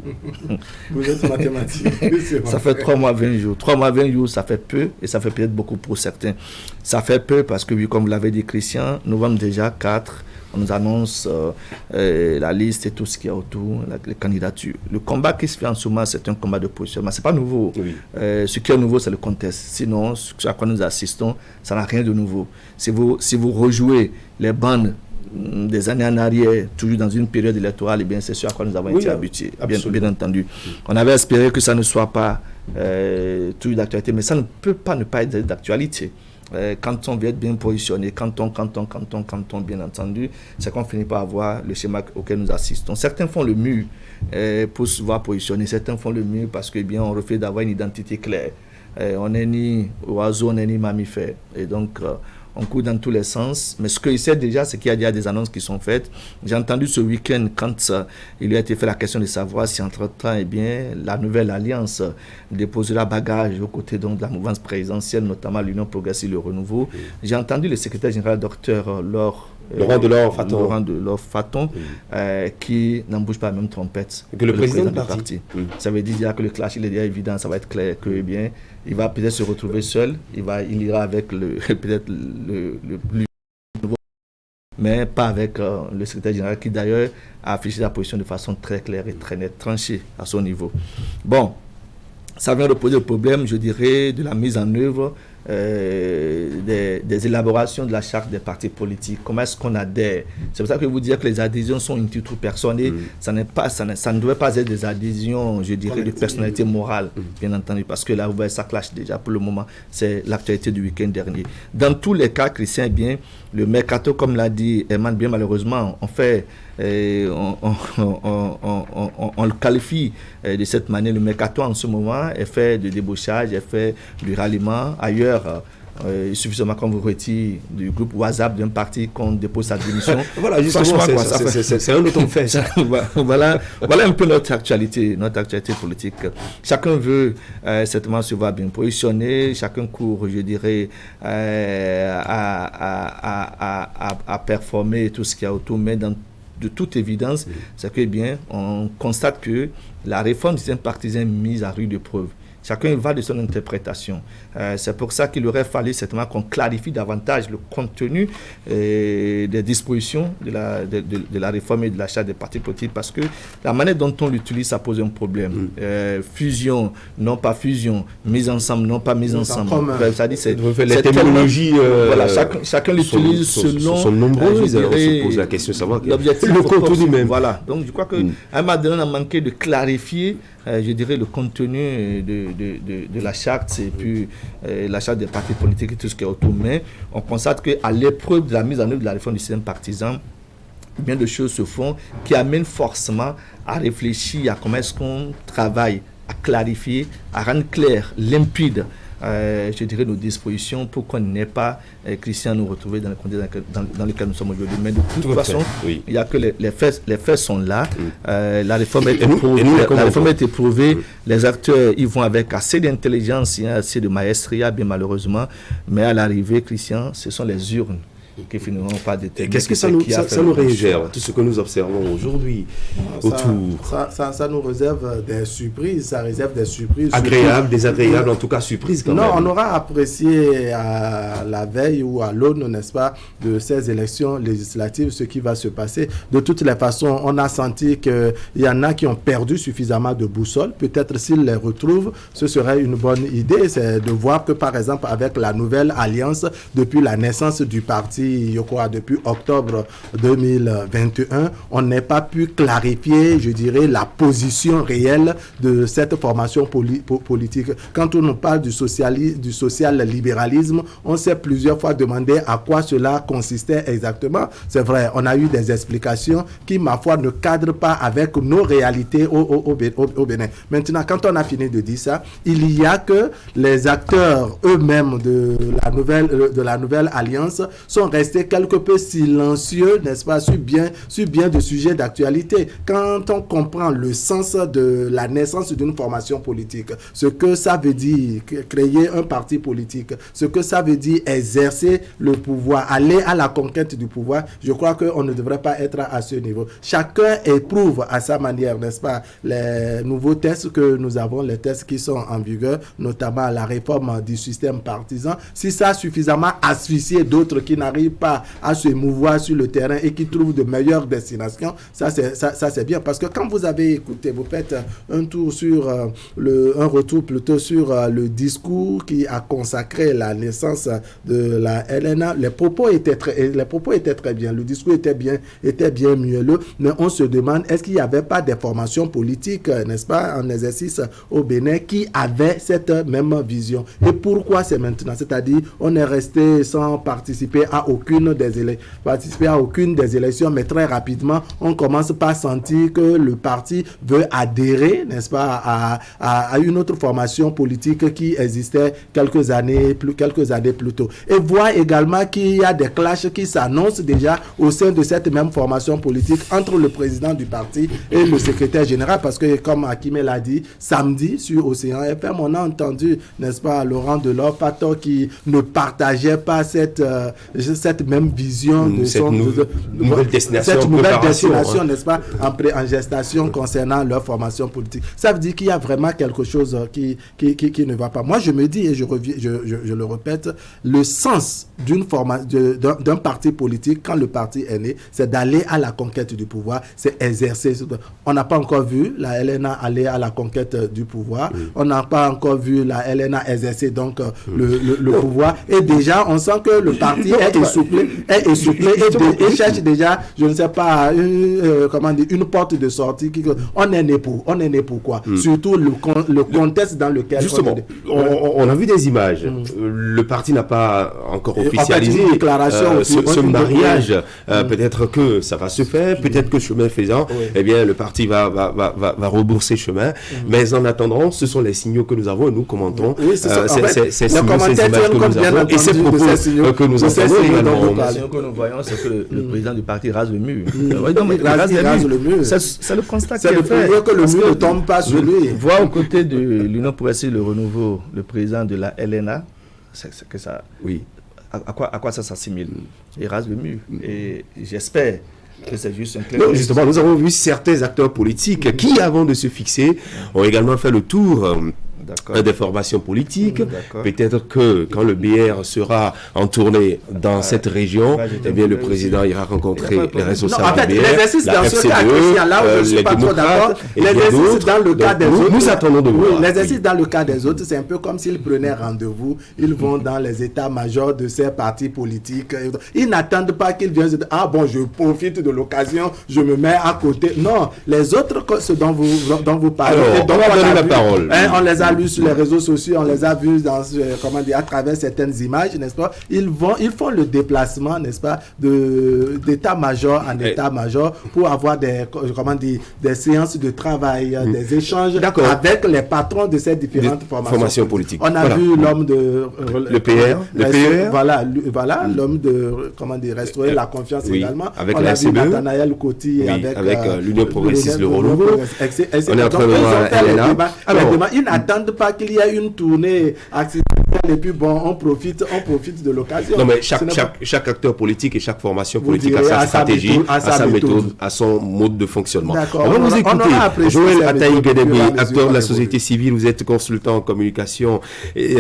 N: Vous êtes mathématique.
G: Ça fait 3 mois, 20 jours. 3 mois, 20 jours, ça fait peu, et ça fait peut-être beaucoup pour certains. Ça fait peu parce que, comme vous l'avez dit, Christian, novembre déjà, 4, on nous annonce la liste et tout ce qu'il y a autour, les candidatures. Le combat qui se fait en ce moment, c'est un combat de positionnement. Ce n'est pas nouveau. Oui. Ce qui est nouveau, c'est le contexte. Sinon, ce à quoi nous assistons, ça n'a rien de nouveau. Si vous rejouez les bandes des années en arrière, toujours dans une période électorale, eh bien, c'est ce à quoi nous avons été habitués, bien entendu. On avait espéré que ça ne soit pas toujours d'actualité, mais ça ne peut pas ne pas être d'actualité. Quand on veut être bien positionné, quand on bien entendu, c'est qu'on finit par avoir le schéma auquel nous assistons. Certains font le mieux pour se voir positionner, certains font le mieux parce que bien on refait d'avoir une identité claire. On n'est ni oiseau, on n'est ni mammifère. Et donc, on court dans tous les sens. Mais ce que je sais déjà, c'est qu'il y a déjà des annonces qui sont faites. J'ai entendu ce week-end, quand il lui a été fait la question de savoir si, entre-temps, eh bien, la nouvelle alliance déposera bagage aux côtés donc, de la mouvance présidentielle, notamment l'Union progressiste et le renouveau. J'ai entendu le secrétaire général, docteur
A: Laurent
G: Delors Faton, qui n'en bouge pas la même trompette
A: que le président du parti.
G: Ça veut dire que le clash, il est déjà évident, ça va être clair que, eh bien, il va peut-être se retrouver seul, il ira avec peut-être le plus nouveau. mais pas avec le secrétaire général qui d'ailleurs a affiché la position de façon très claire et très nette, tranchée à son niveau. Bon, ça vient de poser le problème, je dirais, de la mise en œuvre des élaborations de la charte des partis politiques. Comment est-ce qu'on adhère? C'est pour ça que vous dire que les adhésions sont in titre personnel. Ça ne devait pas être des adhésions, je dirais, de personnalité morale, bien entendu, parce que là, ça clash déjà pour le moment. C'est l'actualité du week-end dernier. Dans tous les cas, Christian, bien, le mercato, comme l'a dit Herman, bien malheureusement, on le qualifie de cette manière. Le mercato en ce moment est fait de débauchage, est fait du ralliement. Ailleurs, il suffit seulement qu'on vous retire du groupe WhatsApp d'un parti qu'on dépose sa démission.
A: Voilà, justement, c'est un autre fait.
G: Voilà un peu notre actualité politique. Chacun veut certainement se voir bien positionné, chacun court, je dirais, à performer tout ce qu'il y a autour, mais de toute évidence, c'est que bien, on constate que la réforme du système partisan est mise à rude épreuve. Chacun va de son interprétation. C'est pour ça qu'il aurait fallu certainement qu'on clarifie davantage le contenu des dispositions de la réforme et de l'achat des partis politiques, parce que la manière dont on l'utilise, ça pose un problème. Fusion, non pas fusion, mise ensemble, non pas mise ensemble. Ça dit, c'est
A: les terminologies.
G: Voilà, chacun l'utilise selon.
A: Sont nombreuses. On se pose la question de savoir
G: le contenu même. Voilà. Donc je crois qu'à un moment donné, on a manqué de clarifier, je dirais, le contenu de la charte et puis la charte des partis politiques et tout ce qui est autour. Mais on constate qu'à l'épreuve de la mise en œuvre de la réforme du système partisan, bien de choses se font qui amènent forcément à réfléchir à comment est-ce qu'on travaille, à clarifier, à rendre clair, limpide, je dirais, nos dispositions pour qu'on n'ait pas, Christian, nous retrouver dans les conditions dans lesquelles nous sommes aujourd'hui. Mais de toute façon, il n'y a que les faits sont là. La réforme a été éprouvée. Les acteurs y vont avec assez d'intelligence et assez de maestria, bien malheureusement. Mais à l'arrivée, Christian, ce sont les urnes qui finiront pas déterminer.
A: Qu'est-ce que ça nous réserve, tout ce que nous observons aujourd'hui autour?
N: Ça nous réserve des surprises, ça réserve des surprises.
A: Agréables, désagréables, en tout cas surprises quand même.
N: Non, on aura apprécié à la veille ou à l'aune, n'est-ce pas, de ces élections législatives, ce qui va se passer. De toutes les façons, on a senti qu'il y en a qui ont perdu suffisamment de boussole. Peut-être s'ils les retrouvent, ce serait une bonne idée, c'est de voir que, par exemple, avec la nouvelle alliance, depuis la naissance du parti, je crois, depuis octobre 2021, on n'a pas pu clarifier, je dirais, la position réelle de cette formation politique. Quand on nous parle du social-libéralisme, on s'est plusieurs fois demandé à quoi cela consistait exactement. C'est vrai, on a eu des explications qui, ma foi, ne cadrent pas avec nos réalités au Bénin. Maintenant, quand on a fini de dire ça, il y a que les acteurs eux-mêmes de la nouvelle alliance sont restés quelque peu silencieux, n'est-ce pas, sur bien de sujets d'actualité. Quand on comprend le sens de la naissance d'une formation politique, ce que ça veut dire créer un parti politique, ce que ça veut dire exercer le pouvoir, aller à la conquête du pouvoir, je crois qu'on ne devrait pas être à ce niveau. Chacun éprouve à sa manière, n'est-ce pas, les nouveaux tests que nous avons, les tests qui sont en vigueur, notamment la réforme du système partisan. Si ça a suffisamment asphyxié d'autres qui n'arrivent pas à se mouvoir sur le terrain et qui trouvent de meilleures destinations, ça c'est bien, parce que quand vous avez écouté, vous faites un tour sur un retour plutôt sur le discours qui a consacré la naissance de la LNA, les propos étaient très bien, le discours était bien mielleux, mais on se demande, est-ce qu'il n'y avait pas des formations politiques, n'est-ce pas, en exercice au Bénin, qui avaient cette même vision? Et pourquoi c'est maintenant? C'est-à-dire, on est resté sans participer à aucune des élections, mais très rapidement, on commence par sentir que le parti veut adhérer, n'est-ce pas, à une autre formation politique qui existait quelques années plus tôt. Et voir également qu'il y a des clashs qui s'annoncent déjà au sein de cette même formation politique entre le président du parti et le secrétaire général, parce que, comme Hakim l'a dit, samedi, sur Océan FM, on a entendu, n'est-ce pas, Laurent Delors-Pato qui ne partageait pas cette cette même vision de
A: nouvelle destination,
N: cette nouvelle destination, n'est-ce pas, en gestation concernant leur formation politique. Ça veut dire qu'il y a vraiment quelque chose qui ne va pas. Moi, je me dis, et je le répète, le sens d'un parti politique, quand le parti est né, c'est d'aller à la conquête du pouvoir, c'est exercer. On n'a pas encore vu la LNA aller à la conquête du pouvoir. On n'a pas encore vu la LNA exercer donc le pouvoir. Et déjà, on sent que le parti est essoufflé et cherche déjà, je ne sais pas, une porte de sortie. On est né pour quoi? Surtout le contexte dans lequel...
A: Justement, on a vu des images. Le parti n'a pas encore officialisé ce mariage. Peut-être que ça va se faire, peut-être que chemin faisant, eh bien, le parti va rebourser chemin. Mais en attendant, ce sont les signaux que nous avons et nous commentons. Ces images que nous avons et ces propos que nous entendons également.
G: Ce que nous voyons, c'est que le président du parti rase le mur. Il rase le mur. C'est le constat qu'il fait.
N: C'est le que le mur ne tombe pas sur lui.
G: Voir aux côtés de l'Union progressiste le renouveau, le président de la LNA, c'est que ça...
A: Oui.
G: À quoi ça s'assimile? Il rase le mur. Et j'espère que c'est juste un clair.
A: Non, justement, nous avons vu certains acteurs politiques qui, avant de se fixer, ont également fait le tour des formations politiques. Peut-être que quand le BR sera en tournée dans cette région, eh bien, le président ira rencontrer les responsables du BR,
N: l'exercice dans ce cas, là où je ne suis pas trop d'accord, l'exercice dans le cas des autres,
A: nous attendons de voir.
N: L'exercice dans le cas des autres, c'est un peu comme s'ils prenaient rendez-vous, ils vont dans les états-majors de ces partis politiques. Ils n'attendent pas qu'ils viennent se dire, ah bon, je profite de l'occasion, je me mets à côté. Non, les autres, ce dont vous parlez,
A: alors, on va donner la parole.
N: On les a lus sur les réseaux sociaux, on les a vus à travers certaines images, n'est-ce pas? Ils font le déplacement, n'est-ce pas, d'état-major en état-major pour avoir des séances de travail, des échanges avec les patrons de ces différentes formations politiques. On a vu l'homme de
A: le PR,
N: voilà, l'homme de restaurer la confiance également.
A: Avec la CBE,
N: Nathanaël Coty,
A: avec l'Union progressiste le renouveau. On est en train de voir
N: LNA. Ils n'attendent pas qu'il y ait une tournée accidentelle et puis bon, on profite de l'occasion.
A: Non, mais chaque acteur politique et chaque formation politique a sa stratégie, a sa méthode, a son mode de fonctionnement.
N: D'accord.
A: On va vous écouter. Joël Ataï-Guédébé, acteur de la société civile, vous êtes consultant en communication et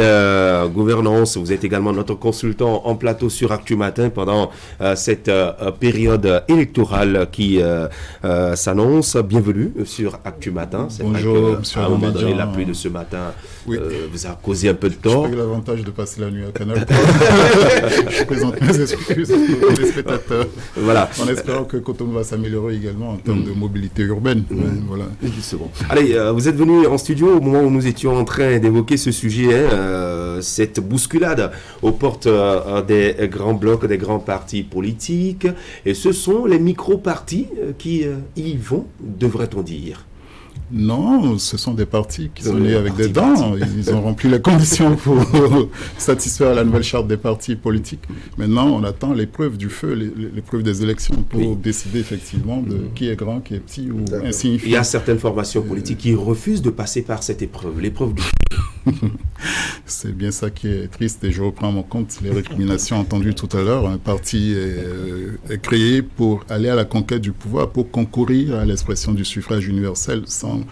A: gouvernance. Vous êtes également notre consultant en plateau sur Actu Matin pendant cette période électorale qui s'annonce. Bienvenue sur Actu Matin. C'est
O: Bonjour,
A: vrai
O: monsieur
A: qu'à un moment donné, la
O: Abidjan.
A: pluie de ce matin vous a causé un peu de tort.
O: J'ai l'avantage de passer la nuit à Canal. Je présente mes excuses aux téléspectateurs.
A: Voilà.
O: En espérant que Cotonou va s'améliorer également en termes de mobilité urbaine. Voilà.
A: Allez, vous êtes venu en studio au moment où nous étions en train d'évoquer ce sujet, cette bousculade aux portes des grands blocs, des grands partis politiques. Et ce sont les micro-partis qui y vont, devrait-on dire.
O: Non, ce sont des partis qui sont nés avec des dents. Ils ont rempli les conditions pour satisfaire la nouvelle charte des partis politiques. Maintenant, on attend l'épreuve du feu, l'épreuve des élections pour décider effectivement de qui est grand, qui est petit ou insignifiant.
A: Il y a certaines formations politiques qui refusent de passer par cette épreuve, l'épreuve du feu.
O: C'est bien ça qui est triste et je reprends à mon compte les récriminations entendues tout à l'heure. Un parti est créé pour aller à la conquête du pouvoir, pour concourir à l'expression du suffrage universel. Sans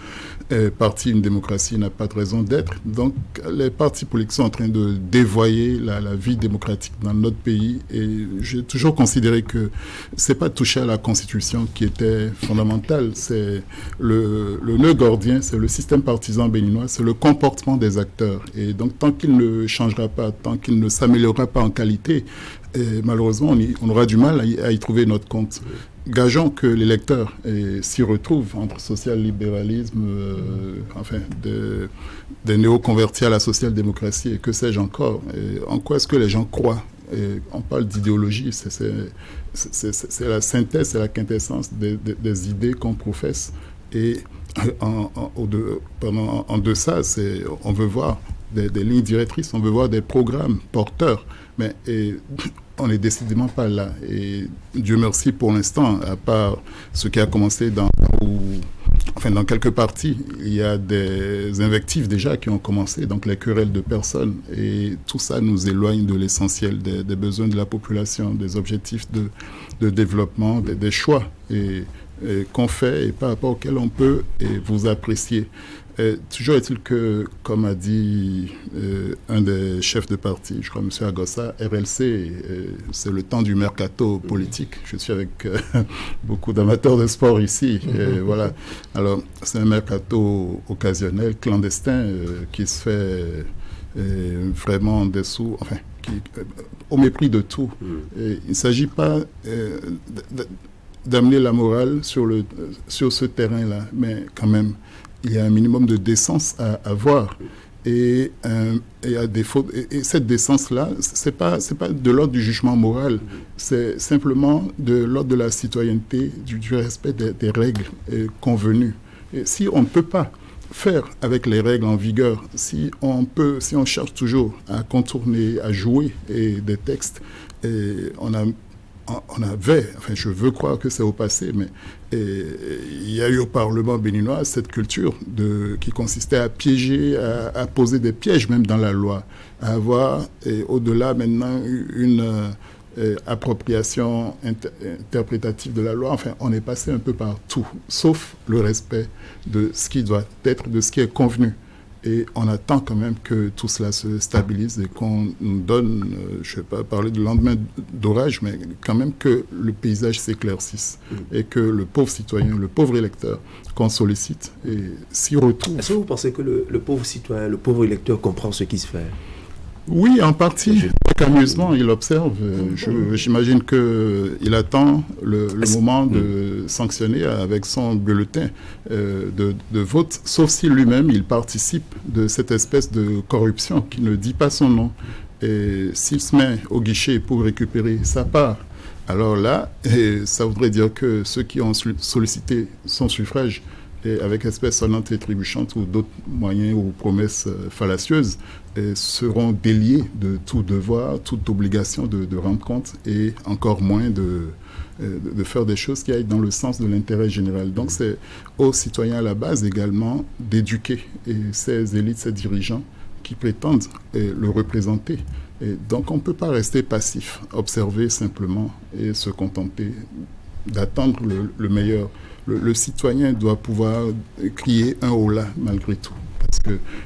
O: parti, une démocratie n'a pas de raison d'être. Donc les partis politiques sont en train de dévoyer la vie démocratique dans notre pays et j'ai toujours considéré que c'est pas toucher à la Constitution qui était fondamentale, c'est le nœud gordien, c'est le système partisan béninois, c'est le comportement des acteurs. Et donc, tant qu'il ne changera pas, tant qu'il ne s'améliorera pas en qualité, malheureusement, on aura du mal à y trouver notre compte. Gageons que l'électeur s'y retrouve entre social-libéralisme, des néo-convertis à la social-démocratie et que sais-je encore. Et en quoi est-ce que les gens croient? Et on parle d'idéologie, c'est la synthèse, c'est la quintessence des idées qu'on professe. Et en deçà, on veut voir des lignes directrices, on veut voir des programmes porteurs, mais on n'est décidément pas là. Et Dieu merci pour l'instant, à part ce qui a commencé enfin dans quelques partis, il y a des invectives déjà qui ont commencé, donc les querelles de personnes, et tout ça nous éloigne de l'essentiel des besoins de la population, des objectifs de développement, des choix et qu'on fait et par rapport auxquels on peut vous apprécier. Toujours est-il que, comme a dit un des chefs de parti, je crois M. Agossa, RLC, c'est le temps du mercato politique. Je suis avec beaucoup d'amateurs de sport ici. Voilà. Alors, c'est un mercato occasionnel, clandestin, qui se fait vraiment en dessous, enfin, au mépris de tout. Et il ne s'agit pas d'amener la morale sur ce terrain-là, mais quand même, il y a un minimum de décence à avoir. Et à défaut, et cette décence-là, c'est pas de l'ordre du jugement moral, c'est simplement de l'ordre de la citoyenneté, du respect des règles convenues. Et si on ne peut pas faire avec les règles en vigueur, si on cherche toujours à contourner, à jouer des textes, et on avait, enfin je veux croire que c'est au passé, mais il y a eu au Parlement béninois cette culture qui consistait à piéger, à poser des pièges même dans la loi, à avoir au-delà maintenant une appropriation interprétative de la loi. Enfin, on est passé un peu partout, sauf le respect de ce qui doit être, de ce qui est convenu. Et on attend quand même que tout cela se stabilise et qu'on nous donne, je ne vais pas parler de lendemain d'orage, mais quand même que le paysage s'éclaircisse et que le pauvre citoyen, le pauvre électeur qu'on sollicite et s'y retrouve.
A: Est-ce que vous pensez que le pauvre citoyen, le pauvre électeur comprend ce qui se fait ?
O: Oui, en partie. Avec amusement, il observe. J'imagine qu'il attend le moment de sanctionner avec son bulletin de vote, sauf si lui-même, il participe de cette espèce de corruption qui ne dit pas son nom. Et s'il se met au guichet pour récupérer sa part, alors là, ça voudrait dire que ceux qui ont sollicité son suffrage et avec espèce sonnante et trébuchante ou d'autres moyens ou promesses fallacieuses seront déliés de tout devoir, toute obligation de rendre compte et encore moins de faire des choses qui aillent dans le sens de l'intérêt général. Donc c'est aux citoyens à la base également d'éduquer ces élites, ces dirigeants qui prétendent le représenter. Et donc on ne peut pas rester passif, observer simplement et se contenter d'attendre le meilleur. Le citoyen doit pouvoir crier un holà malgré tout.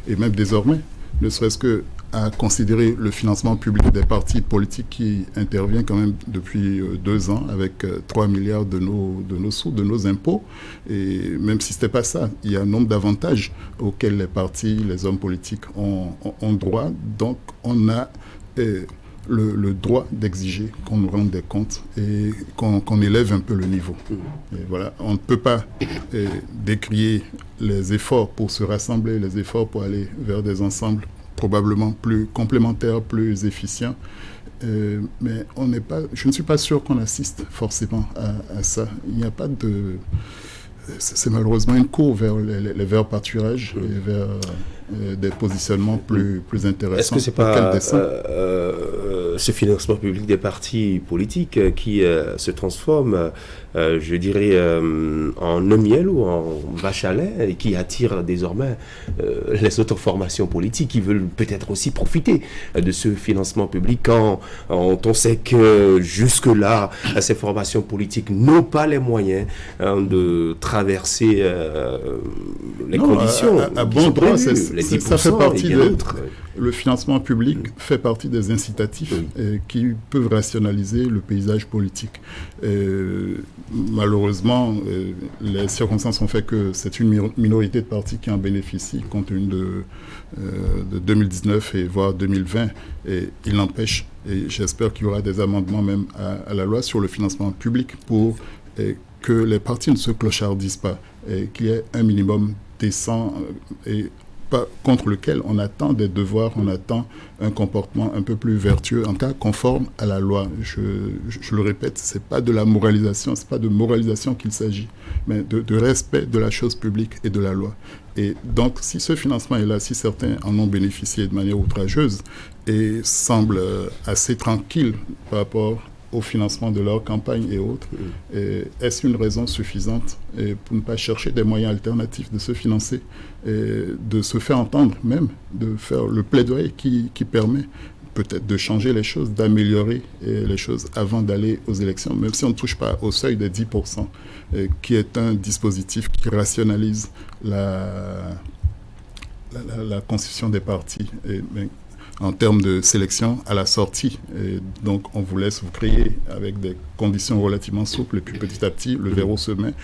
O: Et même désormais, ne serait-ce que à considérer le financement public des partis politiques qui intervient quand même depuis 2 ans avec 3 milliards de nos sous, de nos impôts. Et même si ce n'était pas ça, il y a un nombre d'avantages auxquels les partis, les hommes politiques ont droit. Donc on a le droit d'exiger qu'on nous rende des comptes et qu'on élève un peu le niveau. Et voilà, on ne peut pas décrier les efforts pour se rassembler, les efforts pour aller vers des ensembles probablement plus complémentaires, plus efficients. Mais je ne suis pas sûr qu'on assiste forcément à ça. Il n'y a pas de... C'est malheureusement une courbe vers les verts pâturages et vers des positionnements plus intéressants.
A: Est-ce que ce n'est pas ce financement public des partis politiques qui se transforme, je dirais, en eau miel ou en vache à lait et qui attire désormais les autres formations politiques qui veulent peut-être aussi profiter de ce financement public quand on sait que jusque-là, ces formations politiques n'ont pas les moyens de traverser les conditions
O: à bon droit, ça fait partie le financement public fait partie des incitatifs qui peuvent rationaliser le paysage politique. Malheureusement, les circonstances ont fait que c'est une minorité de partis qui en bénéficient compte tenu de 2019 et voire 2020. Et il n'empêche, et j'espère qu'il y aura des amendements même à la loi sur le financement public pour que les partis ne se clochardisent pas et qu'il y ait un minimum décent et contre lequel on attend des devoirs, on attend un comportement un peu plus vertueux, en cas conforme à la loi. Je le répète, c'est pas de la moralisation, c'est pas de moralisation qu'il s'agit, mais de respect de la chose publique et de la loi. Et donc, si ce financement est là, si certains en ont bénéficié de manière outrageuse et semblent assez tranquilles par rapport au financement de leur campagne et autres. Est-ce une raison suffisante pour ne pas chercher des moyens alternatifs de se financer, de se faire entendre même, de faire le plaidoyer qui permet peut-être de changer les choses, d'améliorer les choses avant d'aller aux élections, même si on ne touche pas au seuil des 10%, qui est un dispositif qui rationalise la constitution des partis en termes de sélection à la sortie. Et donc, on vous laisse vous créer avec des conditions relativement souples, et puis petit à petit, le verrou se met.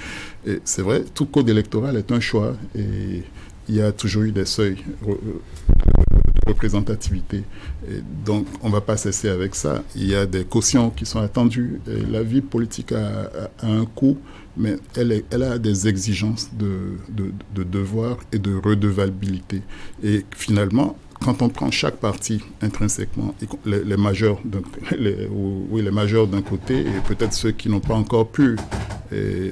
O: Et c'est vrai, tout code électoral est un choix, et il y a toujours eu des seuils de représentativité. Et donc, on ne va pas cesser avec ça. Il y a des cautions qui sont attendues. Et la vie politique a un coût, mais elle a des exigences de devoir et de redevabilité. Et finalement, quand on prend chaque parti intrinsèquement, les majeurs d'un côté et peut-être ceux qui n'ont pas encore pu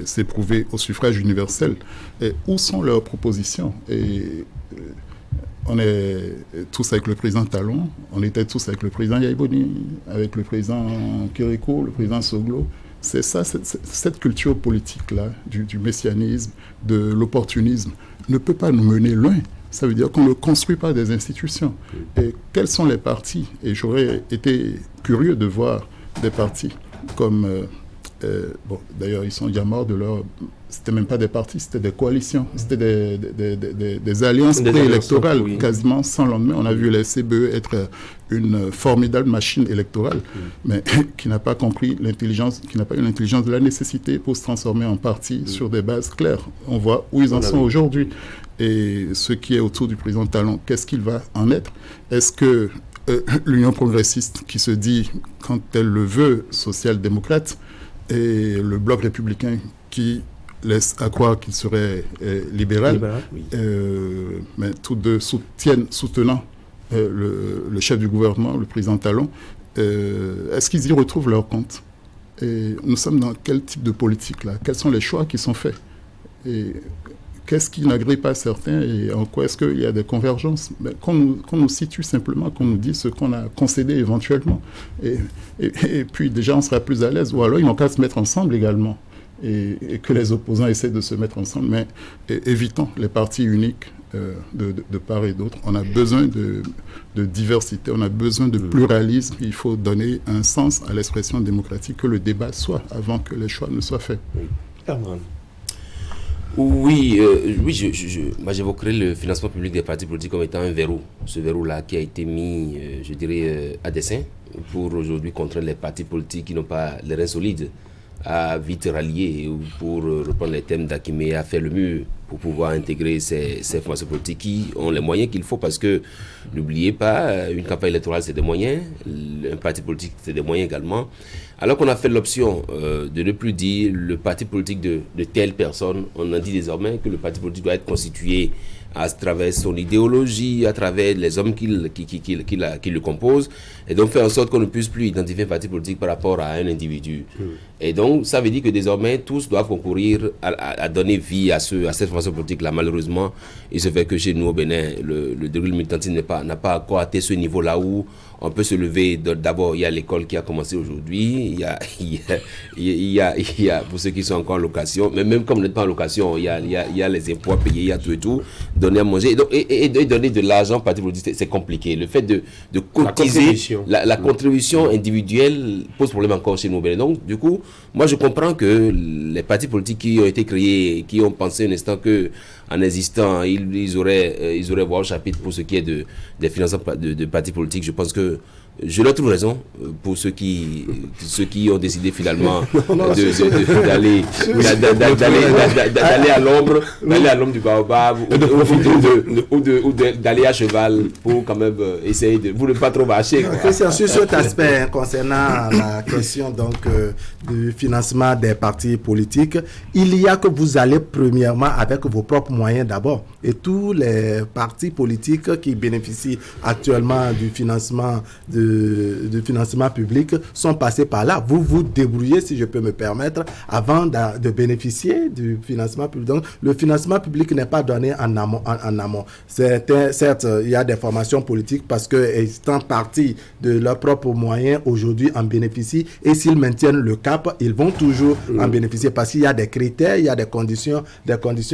O: s'éprouver au suffrage universel, et où sont leurs propositions? On est tous avec le président Talon, on était tous avec le président Yaïboni, avec le président Kérékou, le président Soglo. C'est ça, cette culture politique-là, du messianisme, de l'opportunisme, ne peut pas nous mener loin. Ça veut dire qu'on ne construit pas des institutions. Et quels sont les partis? Et j'aurais été curieux de voir des partis comme... d'ailleurs, ils sont déjà morts de leur... C'était même pas des partis, c'était des coalitions. C'était des alliances préélectorales, quasiment sans lendemain. On a vu les CBE être une formidable machine électorale, mais qui n'a pas compris l'intelligence, qui n'a pas eu l'intelligence de la nécessité pour se transformer en parti sur des bases claires. On voit où ils en sont aujourd'hui. Et ce qui est autour du président Talon, qu'est-ce qu'il va en être? Est-ce que l'Union progressiste, qui se dit, quand elle le veut, social-démocrate, et le bloc républicain qui laisse à croire qu'il serait libéral, mais tous deux soutenant le chef du gouvernement, le président Talon, est-ce qu'ils y retrouvent leur compte? Et nous sommes dans quel type de politique là? Quels sont les choix qui sont faits? Et qu'est-ce qui n'agrée pas certains et en quoi est-ce qu'il y a des convergences? Qu'on nous situe simplement, qu'on nous dise ce qu'on a concédé éventuellement. Et puis déjà, on sera plus à l'aise. Ou alors, ils n'ont qu'à se mettre ensemble également. Et que les opposants essaient de se mettre ensemble. Mais évitons les partis uniques de part et d'autre. On a besoin de diversité, on a besoin de pluralisme. Il faut donner un sens à l'expression démocratique, que le débat soit avant que les choix ne soient faits.
Q: Oui, moi j'évoquerai le financement public des partis politiques comme étant un verrou. Ce verrou-là qui a été mis, je dirais, à dessein pour aujourd'hui contraindre les partis politiques qui n'ont pas les reins solides à vite rallier, ou pour reprendre les thèmes d'Akimé, à faire le mur pour pouvoir intégrer ces formations politiques qui ont les moyens qu'il faut, parce que n'oubliez pas, une campagne électorale c'est des moyens, un parti politique c'est des moyens également. Alors qu'on a fait l'option de ne plus dire le parti politique de telle personne, on a dit désormais que le parti politique doit être constitué à travers son idéologie, à travers les hommes qui le composent, et donc faire en sorte qu'on ne puisse plus identifier un parti politique par rapport à un individu. Et donc, ça veut dire que désormais, tous doivent concourir à donner vie à cette formation politique-là. Malheureusement, il se fait que chez nous, au Bénin, le déroulé militantisme n'a pas encore atteint ce niveau-là où on peut se lever. D'abord, il y a l'école qui a commencé aujourd'hui. Il y a pour ceux qui sont encore en location, mais même comme on n'est pas en location, il y a les impôts à payer, il y a tout et tout. Donner à manger. Et donner de l'argent au parti politique, c'est compliqué. Le fait de cotiser, la contribution individuelle pose problème encore chez nous au Bénin. Donc, du coup, moi, je comprends que les partis politiques qui ont été créés, qui ont pensé un instant que en existant, ils auraient voir au chapitre pour ce qui est des financements de partis politiques. Je pense que je leur trouve raison pour ceux qui ont décidé finalement d'aller à l'ombre du baobab ou d'aller à cheval pour quand même essayer de vous ne pas trop marcher.
N: Christian, sur cet aspect concernant la question donc du financement des partis politiques, il y a que vous allez premièrement avec vos propres moyens d'abord, et tous les partis politiques qui bénéficient actuellement du financement de de financement public sont passés par là. Vous vous débrouillez, si je peux me permettre, avant de bénéficier du financement public. Donc, le financement public n'est pas donné en amont. Certes, il y a des formations politiques parce que, étant partie de leurs propres moyens, aujourd'hui en bénéficient. Et s'ils maintiennent le cap, ils vont toujours en bénéficier parce qu'il y a des critères, il y a des conditions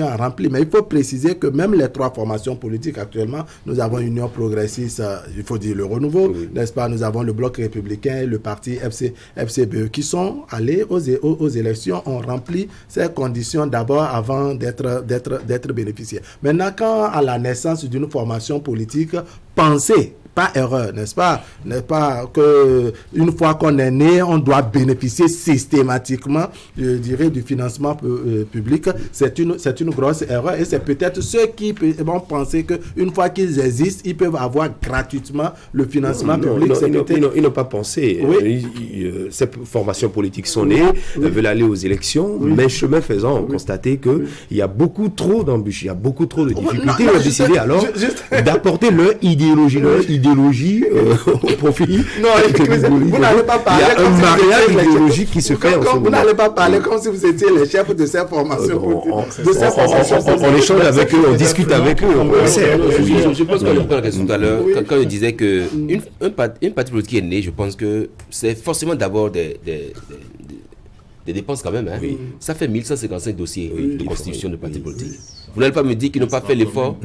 N: à remplir. Mais il faut préciser que même les 3 formations politiques actuellement, nous avons Union progressiste, il faut dire le Renouveau, n'est-ce pas? Nous avons le Bloc républicain et le parti FCBE qui sont allés aux élections, ont rempli ces conditions d'abord avant d'être bénéficiaires. Maintenant, quand à la naissance d'une formation politique, pensez, pas erreur, n'est-ce pas? N'est-ce pas que une fois qu'on est né, on doit bénéficier systématiquement, je dirais, du financement public. C'est une grosse erreur et c'est peut-être ceux qui vont penser qu'une fois qu'ils existent, ils peuvent avoir gratuitement le financement public.
A: Ils n'ont pas pensé.
N: Oui.
A: Ces formations politiques sont nées, veulent aller aux élections, mais chemin faisant, on constaté qu'il y a beaucoup trop d'embûches, il y a beaucoup trop de difficultés. Ils ont décidé alors d'apporter leur idéologie au profit.
N: Non, vous n'allez pas parler.
A: Il y a un mariage idéologique qui se fait en ce moment.
N: Vous n'allez pas parler comme si vous étiez les chefs de ces formations politiques.
A: On échange avec eux, on discute avec eux.
Q: Je pense qu'on reprend la question tout à l'heure. Quand je disais qu'une partie politique est née, je pense que c'est forcément d'abord des dépenses quand même. Ça fait 1155 dossiers de constitution de partis politiques. Vous n'allez pas me dire qu'ils n'ont pas fait l'effort,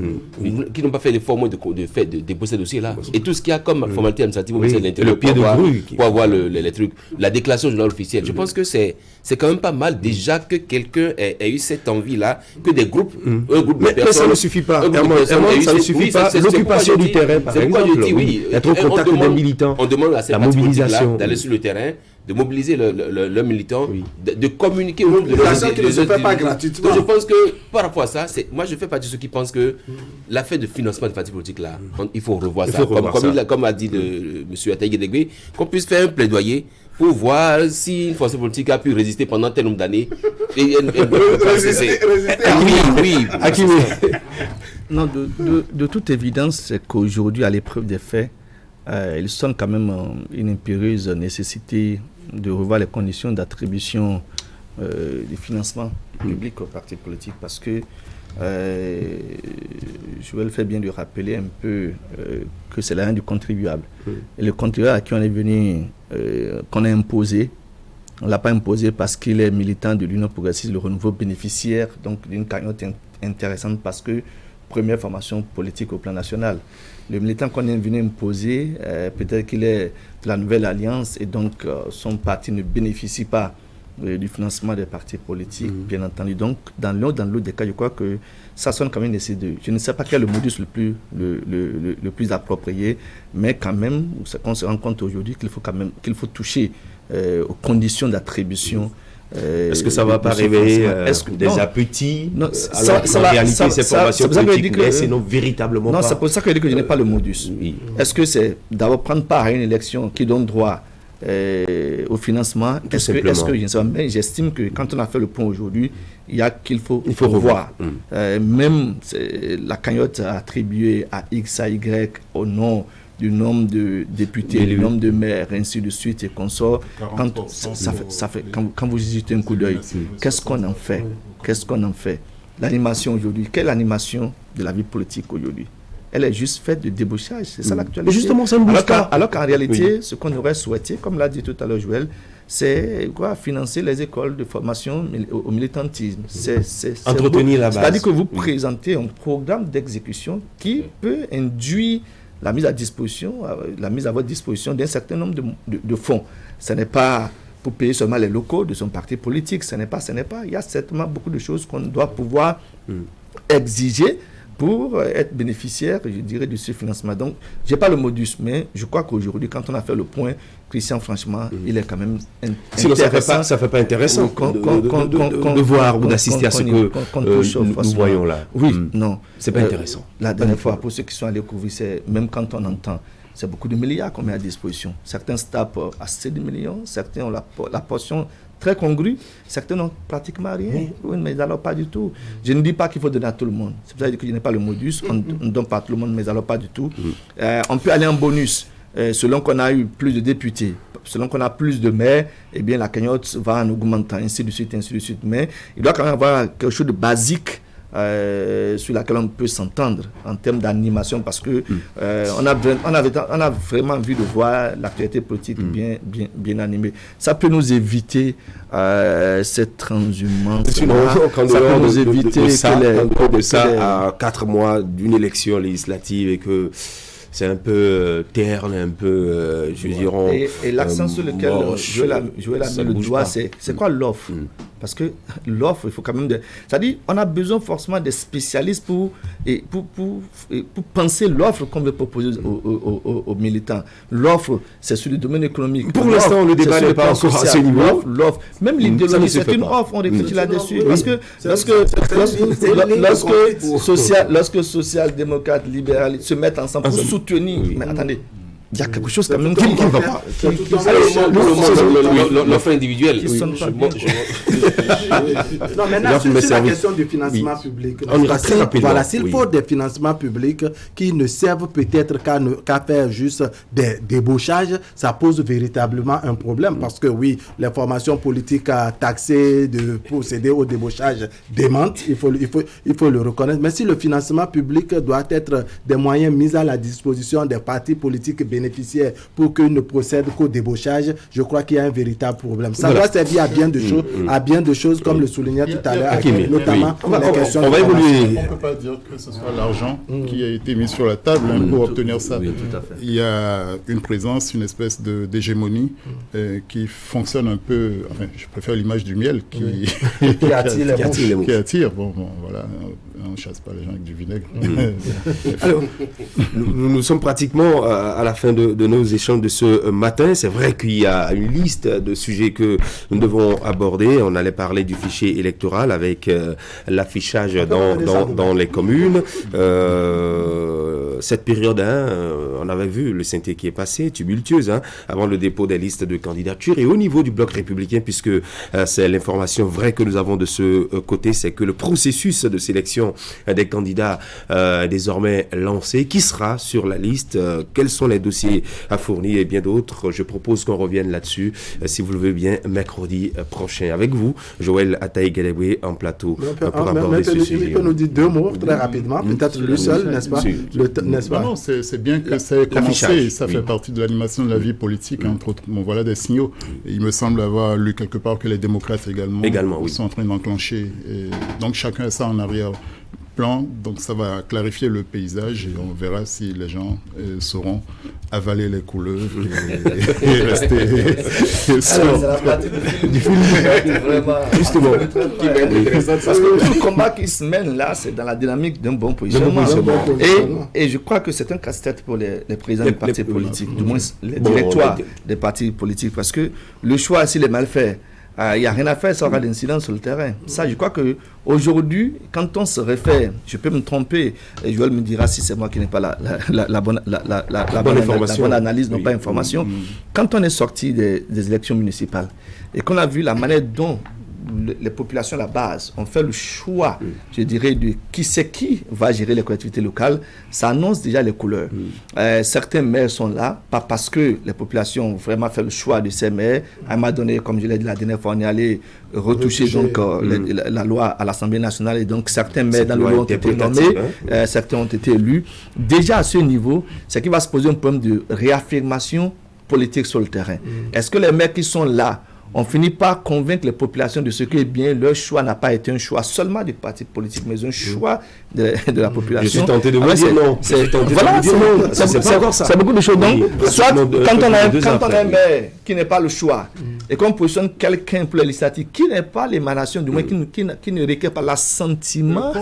Q: qu'ils n'ont pas fait l'effort de déposer ces dossiers-là. Et tout ce qu'il y a comme formalité administrative au ministère de l'Intérieur pour avoir les trucs, la déclaration du journal officiel. Je pense que c'est quand même pas mal déjà que quelqu'un ait eu cette envie-là, que des groupes, un groupe de personnes...
A: Mais ça ne suffit pas. Ça ne suffit pas. L'occupation du terrain, par exemple. Être au contact des militants.
Q: On demande à ces partis politiques-là d'aller sur le terrain, de mobiliser leurs militants, de communiquer autour de
N: leurs qui ne se fait pas gratuitement.
Q: Donc je pense que par rapport à ça, moi je fais partie de ceux qui pensent que l'affaire de financement de partis politiques là, il faut revoir ça. Comme a dit M. Ataï Guédégué, qu'on puisse faire un plaidoyer pour voir si une force politique a pu résister pendant tel nombre d'années.
G: Non, de toute évidence, c'est qu'aujourd'hui, à l'épreuve des faits, il sonne quand même une impérieuse nécessité de revoir les conditions d'attribution du financement public aux partis politiques parce que Joël fait bien de rappeler un peu que c'est l'argent du contribuable. Et le contribuable à qui on est venu, qu'on a imposé, on ne l'a pas imposé parce qu'il est militant de l'Union progressiste, le renouveau bénéficiaire donc d'une cagnotte intéressante parce que première formation politique au plan national. Le militant qu'on est venu imposer, peut-être qu'il est de la nouvelle alliance et donc son parti ne bénéficie pas du financement des partis politiques, bien entendu. Donc, dans l'autre des cas, je crois que ça sonne quand même nécessaire. Je ne sais pas quel est le modus le plus approprié, mais quand même, on se rend compte aujourd'hui qu'il faut toucher aux conditions d'attribution.
A: Est-ce que ça ne va pas réveiller des appétits alors qu'en réalité, ces formations politiques naissent et non véritablement pas.
G: Non, c'est pour ça que je dis que je n'ai pas le modus. Est-ce que c'est d'abord prendre part à une élection qui donne droit au financement? Est-ce que je ne sais pas, mais j'estime que quand on a fait le point aujourd'hui, il faut revoir. Même la cagnotte attribuée à X, à Y au nom du nombre de députés, du nombre de maires, ainsi de suite, et consorts. Quand vous jetez un coup d'œil, qu'est-ce qu'on en fait? L'animation aujourd'hui, quelle animation de la vie politique aujourd'hui? Elle est juste faite de débauchage, c'est ça l'actualité.
A: Justement, ça ne bouge pas.
G: Alors qu'en réalité, ce qu'on aurait souhaité, comme l'a dit tout à l'heure Joël, c'est financer les écoles de formation au militantisme.
A: Entretenir la base.
G: C'est-à-dire que vous présentez un programme d'exécution qui peut induire la mise à votre disposition d'un certain nombre de fonds. Ce n'est pas pour payer seulement les locaux de son parti politique. Ce n'est pas. Il y a certainement beaucoup de choses qu'on doit pouvoir exiger pour être bénéficiaire, je dirais, de ce financement. Donc, je n'ai pas le modus, mais je crois qu'aujourd'hui, quand on a fait le point, Christian, franchement, il est quand même intéressant.
A: Ça ne fait pas intéressant de voir ou d'assister à ce que nous voyons là.
G: Oui, non.
A: Ce n'est pas intéressant.
G: La dernière fois, pour ceux qui sont allés couvrir, même quand on entend, c'est beaucoup de milliards qu'on met à disposition. Certains se tapent assez de millions, certains ont la portion très congrue, certains n'ont pratiquement rien. Oui, mais alors pas du tout. Je ne dis pas qu'il faut donner à tout le monde. C'est pour ça que je n'ai pas le modus. On ne donne pas à tout le monde, mais alors pas du tout. On peut aller en bonus. selon qu'on a eu plus de députés, selon qu'on a plus de maires, eh bien la cagnotte va en augmentant, ainsi de suite. Mais il doit quand même avoir quelque chose de basique sur laquelle on peut s'entendre en termes d'animation, parce que on a vraiment envie de voir l'actualité politique bien animée. Ça peut nous éviter cette transhumance.
A: Sinon, ça peut nous éviter à 4 mois d'une élection législative et que c'est un peu terne, un peu, je dirais...
G: Et l'accent sur lequel Joël a mis le doigt, c'est quoi l'offre? Parce que l'offre, il faut quand même... C'est-à-dire, on a besoin forcément des spécialistes pour penser l'offre qu'on veut proposer aux militants. L'offre, c'est sur le domaine économique.
A: Pour l'instant, le débat n'est pas encore à ce niveau.
G: L'offre, même l'idéologie, c'est une offre, on réfléchit là-dessus. Parce que lorsque social-démocrates, libéralistes se mettent ensemble pour soutenir... Mais attendez, il y a quelque chose quand même qui ne va pas.
Q: L'offre individuelle.
N: Non, maintenant, sur la question du financement public. On ira très rapidement. Voilà, s'il faut des financements publics qui ne servent peut-être qu'à faire juste des débauchages, ça pose véritablement un problème. Parce que oui, les formations politiques à taxer de procéder au débauchage démentent, il faut le reconnaître. Mais si le financement public doit être des moyens mis à la disposition des partis politiques bénéficiaires pour qu'ils ne procèdent qu'au débauchage, je crois qu'il y a un véritable problème. Ça doit servir à bien de choses, comme le soulignait tout à l'heure, notamment les questions.
O: On va évoluer. On ne peut pas dire que ce soit l'argent qui a été mis sur la table pour obtenir ça. Il y a une présence, une espèce d'hégémonie qui fonctionne un peu. Enfin, je préfère l'image du miel qui attire. Bon, voilà. On ne chasse pas les gens avec du vinaigre.
A: Alors, nous sommes pratiquement à la fin de nos échanges de ce matin. C'est vrai qu'il y a une liste de sujets que nous devons aborder. On allait parler du fichier électoral avec l'affichage dans les communes. Cette période, on avait vu le synthé qui est passé, tumultueuse, avant le dépôt des listes de candidature. Et au niveau du bloc républicain, puisque c'est l'information vraie que nous avons de ce côté, c'est que le processus de sélection des candidats est désormais lancé. Qui sera sur la liste? Quels sont les dossiers à fournir et bien d'autres? Je propose qu'on revienne là-dessus, si vous le voulez bien, mercredi prochain. Avec vous, Joël Ataï-Galewé, en plateau pour aborder ce sujet.
N: Il peut nous dire 2 mots très rapidement, peut-être le seul, n'est-ce pas?
O: Non, c'est bien que ça ait commencé. Ça fait partie de l'animation de la vie politique, entre autres. Bon, voilà des signaux. Et il me semble avoir lu quelque part que les démocrates également sont en train d'enclencher. Donc chacun a ça en arrière-plan. Donc ça va clarifier le paysage et on verra si les gens sauront avaler les couleuvres et rester
G: c'est la partie du film vraiment justement parce que tout le combat qui se mène là, c'est dans la dynamique d'un bon positionnement. Et je crois que c'est un casse-tête pour les présidents des partis politiques, du moins les directoires des partis politiques, parce que le choix, s'il est mal fait, il n'y a rien à faire, ça aura d'incidence sur le terrain. Ça, je crois qu'aujourd'hui, quand on se réfère, je peux me tromper, et Joël me dira si c'est moi qui n'ai pas la bonne analyse, non pas information. Quand on est sorti des élections municipales et qu'on a vu la manière dont les populations à la base ont fait le choix, je dirais, de qui va gérer les collectivités locales, ça annonce déjà les couleurs. Certains maires sont là, pas parce que les populations ont vraiment fait le choix de ces maires. À un moment donné, comme je l'ai dit la dernière fois, on est allé retoucher donc, la loi à l'Assemblée nationale, et donc certains maires dans le lot ont été nommés, certains ont été élus. Déjà à ce niveau, c'est qu'il va se poser un problème de réaffirmation politique sur le terrain. Est-ce que les maires qui sont là on finit par convaincre les populations de ce qui est bien? Leur choix n'a pas été un choix seulement du parti politique, mais un choix de la population.
A: Je suis tenté de vous dire non.
G: C'est beaucoup de choses. Donc, soit quand on a un maire qui n'est pas le choix, et qu'on positionne quelqu'un pour la législative qui n'est pas l'émanation, du moins qui ne requiert pas l'assentiment.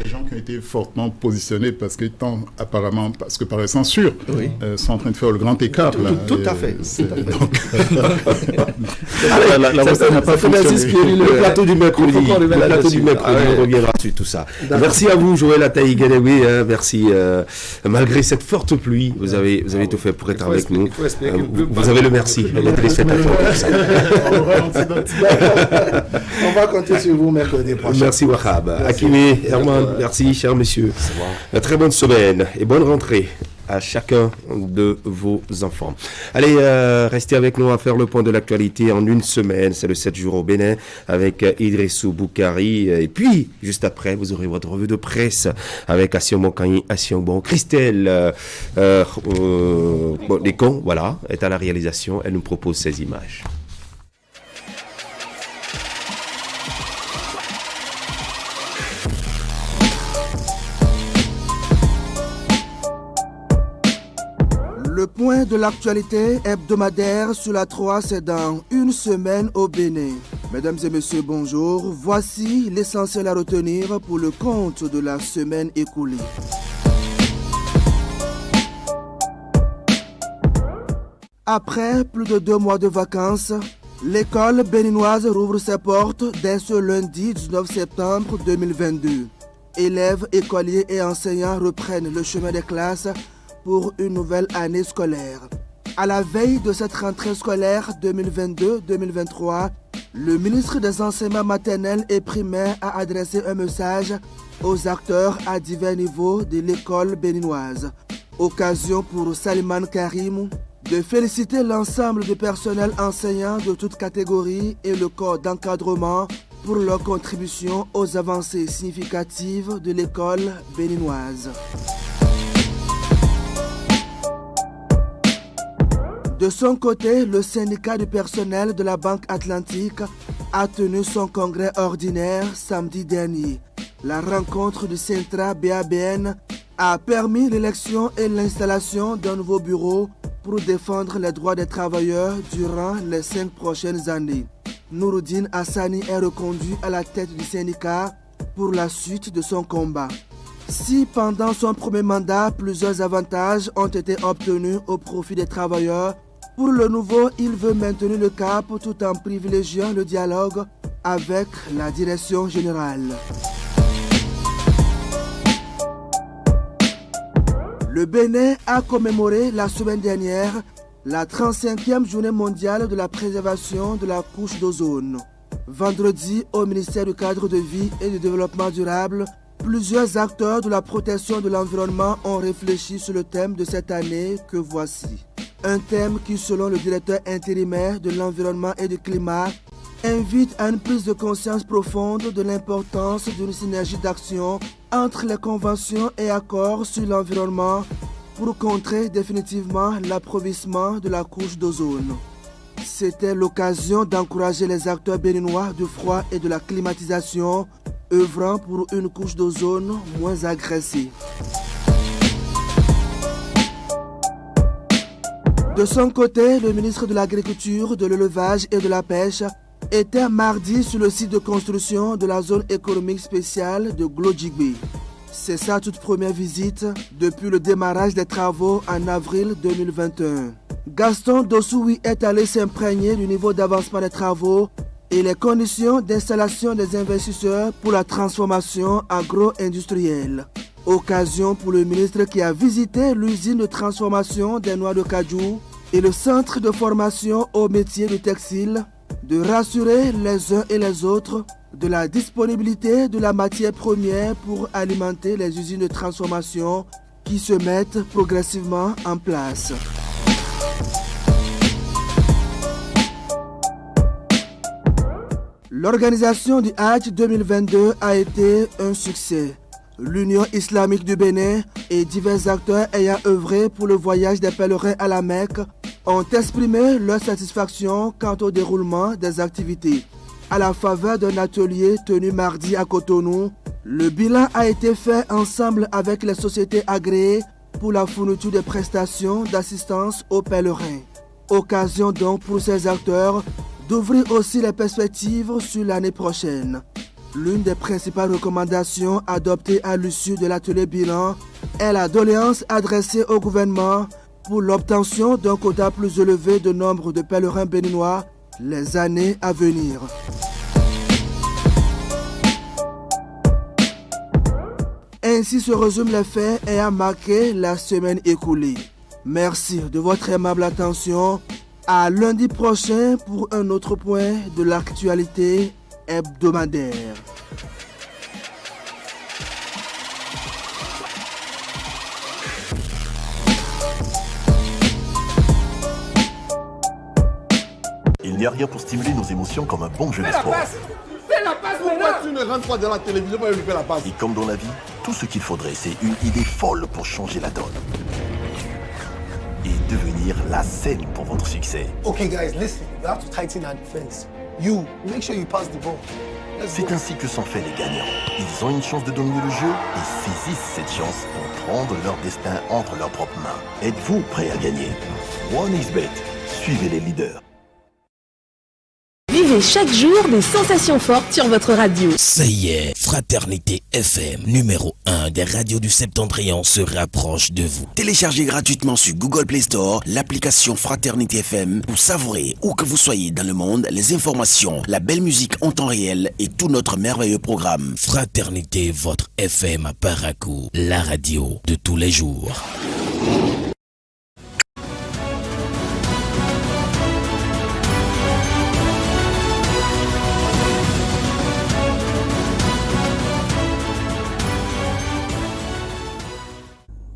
O: Les gens qui ont été fortement positionnés parce que par essence sûrs, sont en train de faire le grand écart.
G: Tout à fait.
A: La le plateau du mercredi. On reviendra sur tout ça. Merci à vous, Joël Ataï-Galewé. Merci. Malgré cette forte pluie, vous avez tout fait pour être avec nous. Vous avez le merci. Les téléspectateurs.
N: On va compter sur vous mercredi prochain.
A: Merci, Wahab. Akimé, Herman, merci, cher monsieur. Très bonne semaine et bonne rentrée. à chacun de vos enfants. Allez, restez avec nous à faire le point de l'actualité en une semaine. C'est le 7 jours au Bénin avec Idrissou Boukari. Et puis, juste après, vous aurez votre revue de presse avec Assion Monkani, Assion Bon. Christelle Descons, voilà, est à la réalisation. Elle nous propose ces images.
S: Le point de l'actualité hebdomadaire sur la 3, c'est dans une semaine au Bénin. Mesdames et messieurs, bonjour. Voici l'essentiel à retenir pour le compte de la semaine écoulée. Après plus de 2 mois de vacances, l'école béninoise rouvre ses portes dès ce lundi 19 septembre 2022. Élèves, écoliers et enseignants reprennent le chemin des classes pour une nouvelle année scolaire. À la veille de cette rentrée scolaire 2022-2023, le ministre des Enseignements maternels et primaires a adressé un message aux acteurs à divers niveaux de l'école béninoise. Occasion pour Saliman Karim de féliciter l'ensemble du personnel enseignant de toutes catégories et le corps d'encadrement pour leur contribution aux avancées significatives de l'école béninoise. De son côté, le syndicat du personnel de la Banque Atlantique a tenu son congrès ordinaire samedi dernier. La rencontre du Centra BABN a permis l'élection et l'installation d'un nouveau bureau pour défendre les droits des travailleurs durant les 5 prochaines années. Nouroudine Hassani est reconduit à la tête du syndicat pour la suite de son combat. Si pendant son premier mandat, plusieurs avantages ont été obtenus au profit des travailleurs, pour le nouveau, il veut maintenir le cap tout en privilégiant le dialogue avec la direction générale. Le Bénin a commémoré la semaine dernière la 35e journée mondiale de la préservation de la couche d'ozone. Vendredi, au ministère du Cadre de vie et du développement durable, plusieurs acteurs de la protection de l'environnement ont réfléchi sur le thème de cette année que voici. Un thème qui, selon le directeur intérimaire de l'environnement et du climat, invite à une prise de conscience profonde de l'importance d'une synergie d'action entre les conventions et accords sur l'environnement pour contrer définitivement l'appauvrissement de la couche d'ozone. C'était l'occasion d'encourager les acteurs béninois du froid et de la climatisation, œuvrant pour une couche d'ozone moins agressée. De son côté, le ministre de l'Agriculture, de l'Élevage et de la Pêche était mardi sur le site de construction de la zone économique spéciale de Glodjigbe. C'est sa toute première visite depuis le démarrage des travaux en avril 2021. Gaston Dossoui est allé s'imprégner du niveau d'avancement des travaux et les conditions d'installation des investisseurs pour la transformation agro-industrielle. Occasion pour le ministre qui a visité l'usine de transformation des noix de cajou et le centre de formation au métier du textile de rassurer les uns et les autres de la disponibilité de la matière première pour alimenter les usines de transformation qui se mettent progressivement en place. L'organisation du Hajj 2022 a été un succès. L'Union islamique du Bénin et divers acteurs ayant œuvré pour le voyage des pèlerins à la Mecque ont exprimé leur satisfaction quant au déroulement des activités. À la faveur d'un atelier tenu mardi à Cotonou, le bilan a été fait ensemble avec les sociétés agréées pour la fourniture des prestations d'assistance aux pèlerins. Occasion donc pour ces acteurs d'ouvrir aussi les perspectives sur l'année prochaine. L'une des principales recommandations adoptées à l'issue de l'atelier bilan est la doléance adressée au gouvernement pour l'obtention d'un quota plus élevé de nombre de pèlerins béninois les années à venir. Ainsi se résument les faits ayant marqué la semaine écoulée. Merci de votre aimable attention. À lundi prochain pour un autre point de l'actualité hebdomadaire.
H: Il n'y a rien pour stimuler nos émotions comme un bon jeu de sport.
M: Fais la passe. Pourquoi tu ne rentres pas dans la télévision pour lui faire la passe?
H: Et comme dans la vie, tout ce qu'il faudrait, c'est une idée folle pour changer la donne. Et devenir la scène pour votre succès.
C: Okay guys, listen. You have to tighten our defense. You, make sure you pass the ball.
H: C'est ainsi que sont faits les gagnants. Ils ont une chance de dominer le jeu et saisissent cette chance pour prendre leur destin entre leurs propres mains. Êtes-vous prêt à gagner? 1xBet, suivez les leaders.
T: Vivez chaque jour des sensations fortes sur votre radio.
L: Ça y est, Fraternité FM, numéro 1 des radios du Septentrion se rapproche de vous. Téléchargez gratuitement sur Google Play Store l'application Fraternité FM pour savourer, où que vous soyez dans le monde, les informations, la belle musique en temps réel et tout notre merveilleux programme. Fraternité, votre FM à Parakou, la radio de tous les jours.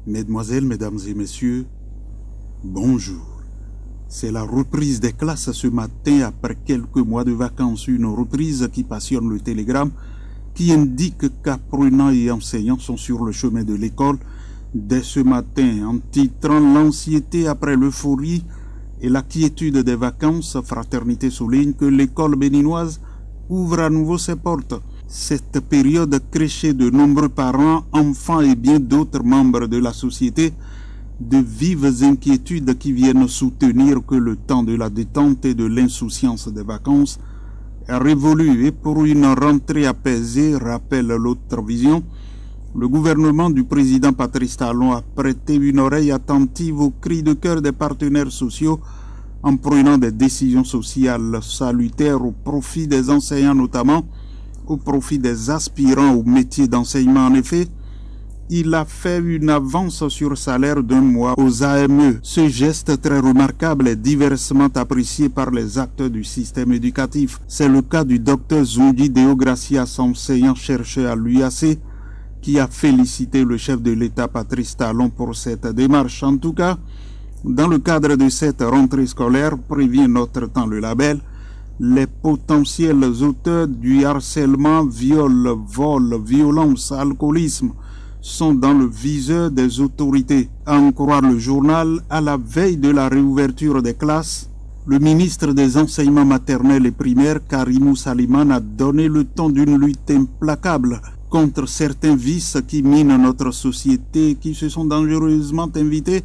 U: Mesdemoiselles, Mesdames et Messieurs, bonjour. C'est la reprise des classes ce matin après quelques mois de vacances, une reprise qui passionne le Télégramme, qui indique qu'apprenants et enseignants sont sur le chemin de l'école dès ce matin. En titrant l'anxiété après l'euphorie et la quiétude des vacances, Fraternité souligne que l'école béninoise ouvre à nouveau ses portes. Cette période créchée de nombreux parents, enfants et bien d'autres membres de la société, de vives inquiétudes qui viennent soutenir que le temps de la détente et de l'insouciance des vacances est révolu. Et pour une rentrée apaisée, rappelle l'autre vision, le gouvernement du président Patrice Talon a prêté une oreille attentive aux cris de cœur des partenaires sociaux en prenant des décisions sociales salutaires au profit des enseignants notamment, au profit des aspirants au métier d'enseignement. En effet, il a fait une avance sur salaire d'un mois aux AME. Ce geste très remarquable est diversement apprécié par les acteurs du système éducatif. C'est le cas du docteur Zungi Deogracias, enseignant-chercheur à l'UAC, qui a félicité le chef de l'État Patrice Talon pour cette démarche. En tout cas, dans le cadre de cette rentrée scolaire, prévient Notre Temps le label, les potentiels auteurs du harcèlement, viol, vol, violence, alcoolisme sont dans le viseur des autorités. À en croire le journal, à la veille de la réouverture des classes, le ministre des Enseignements maternels et primaires, Karimou Saliman, a donné le ton d'une lutte implacable contre certains vices qui minent notre société et qui se sont dangereusement invités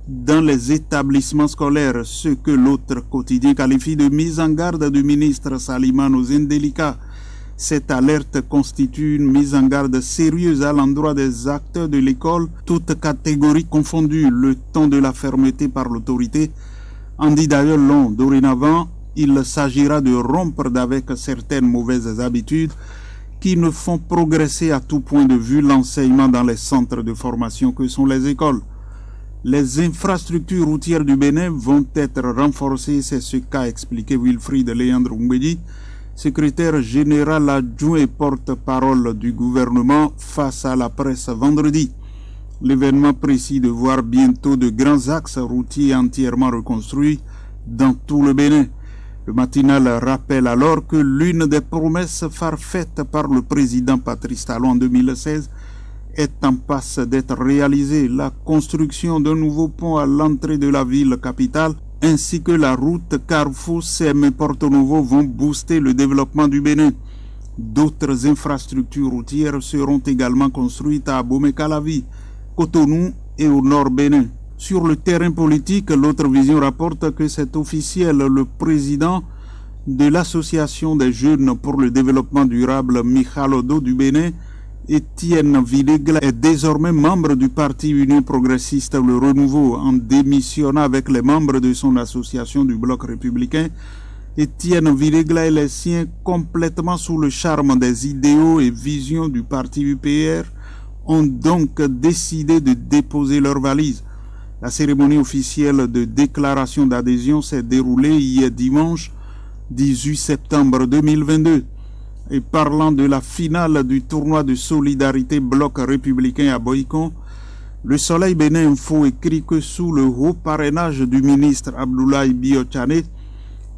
U: dans les établissements scolaires, ce que l'autre quotidien qualifie de mise en garde du ministre Saliman aux indélicats. Cette alerte constitue une mise en garde sérieuse à l'endroit des acteurs de l'école, toutes catégories confondues. Le ton de la fermeté par l'autorité en dit d'ailleurs long. Dorénavant, il s'agira de rompre avec certaines mauvaises habitudes qui ne font progresser à tout point de vue l'enseignement dans les centres de formation que sont les écoles. Les infrastructures routières du Bénin vont être renforcées, c'est ce qu'a expliqué Wilfried Léandre Mbedi, secrétaire général adjoint et porte-parole du gouvernement face à la presse vendredi. L'événement précis de voir bientôt de grands axes routiers entièrement reconstruits dans tout le Bénin. Le matinal rappelle alors que l'une des promesses phares faites par le président Patrice Talon en 2016 est en passe d'être réalisée. La construction d'un nouveau pont à l'entrée de la ville capitale ainsi que la route Carrefour-Sem-Porto Novo vont booster le développement du Bénin. D'autres infrastructures routières seront également construites à Abomey-Calavi, Cotonou et au Nord Bénin. Sur le terrain politique, l'autre vision rapporte que c'est officiel. Le président de l'Association des jeunes pour le développement durable Michalodo du Bénin, Étienne Villegla, est désormais membre du parti Union progressiste Le Renouveau. En démissionnant avec les membres de son association du Bloc républicain, Étienne Villegla et les siens, complètement sous le charme des idéaux et visions du parti UPR, ont donc décidé de déposer leurs valises. La cérémonie officielle de déclaration d'adhésion s'est déroulée hier dimanche 18 septembre 2022. Et parlant de la finale du tournoi de solidarité Bloc républicain à Boïcon, le Soleil Bénin Info écrit que sous le haut parrainage du ministre Abdoulaye Biotchane,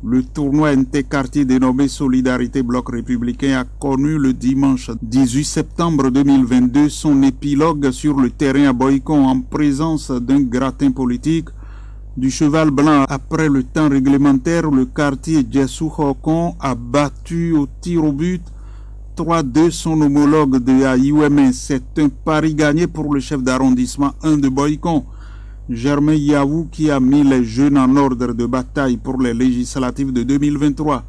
U: Le tournoi interquartier dénommé Solidarité Bloc Républicain a connu le dimanche 18 septembre 2022 son épilogue sur le terrain à Boycon en présence d'un gratin politique, du cheval blanc. Après le temps réglementaire, le quartier Djessou Hokon a battu au tir au but 3-2 son homologue de AIUMS. C'est un pari gagné pour le chef d'arrondissement 1 de Boycon, Germain Yaou, qui a mis les jeunes en ordre de bataille pour les législatives de 2023.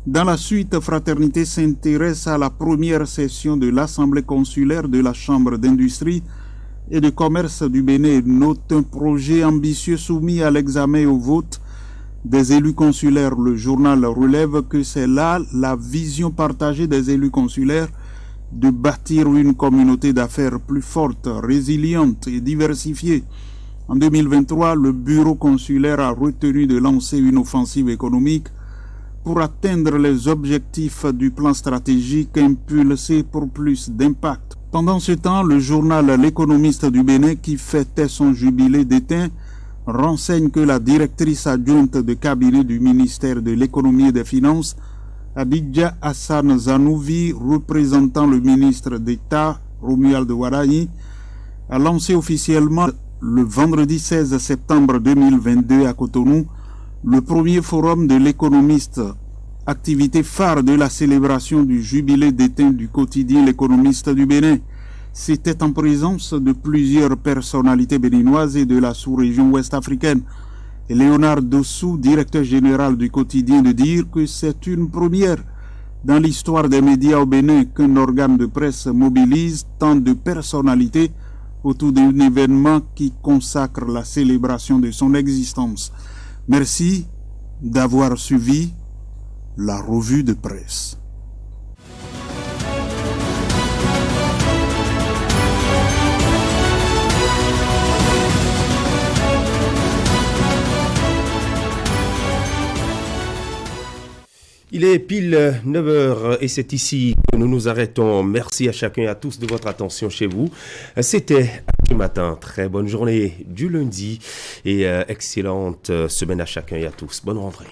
U: Dans la suite, Fraternité s'intéresse à la première session de l'Assemblée consulaire de la Chambre d'industrie et de commerce du Bénin et note un projet ambitieux soumis à l'examen et au vote des élus consulaires. Le journal relève que c'est là la vision partagée des élus consulaires de bâtir une communauté d'affaires plus forte, résiliente et diversifiée. En 2023, le bureau consulaire a retenu de lancer une offensive économique pour atteindre les objectifs du plan stratégique impulsé pour plus d'impact. Pendant ce temps, le journal L'Économiste du Bénin, qui fêtait son jubilé d'étain, renseigne que la directrice adjointe de cabinet du ministère de l'Économie et des Finances, Abidja Hassan Zanouvi, représentant le ministre d'État Romuald Warahi, a lancé officiellement le vendredi 16 septembre 2022 à Cotonou le premier forum de l'économiste, activité phare de la célébration du jubilé d'étain du quotidien L'Économiste du Bénin. C'était en présence de plusieurs personnalités béninoises et de la sous-région ouest-africaine. Et Léonard Dossou, directeur général du quotidien, de dire que c'est une première dans l'histoire des médias au Bénin qu'un organe de presse mobilise tant de personnalités autour d'un événement qui consacre la célébration de son existence. Merci d'avoir suivi la revue de presse.
A: Il est pile 9h et c'est ici que nous nous arrêtons. Merci à chacun et à tous de votre attention chez vous. C'était ce matin. Très bonne journée du lundi et excellente semaine à chacun et à tous. Bonne rentrée.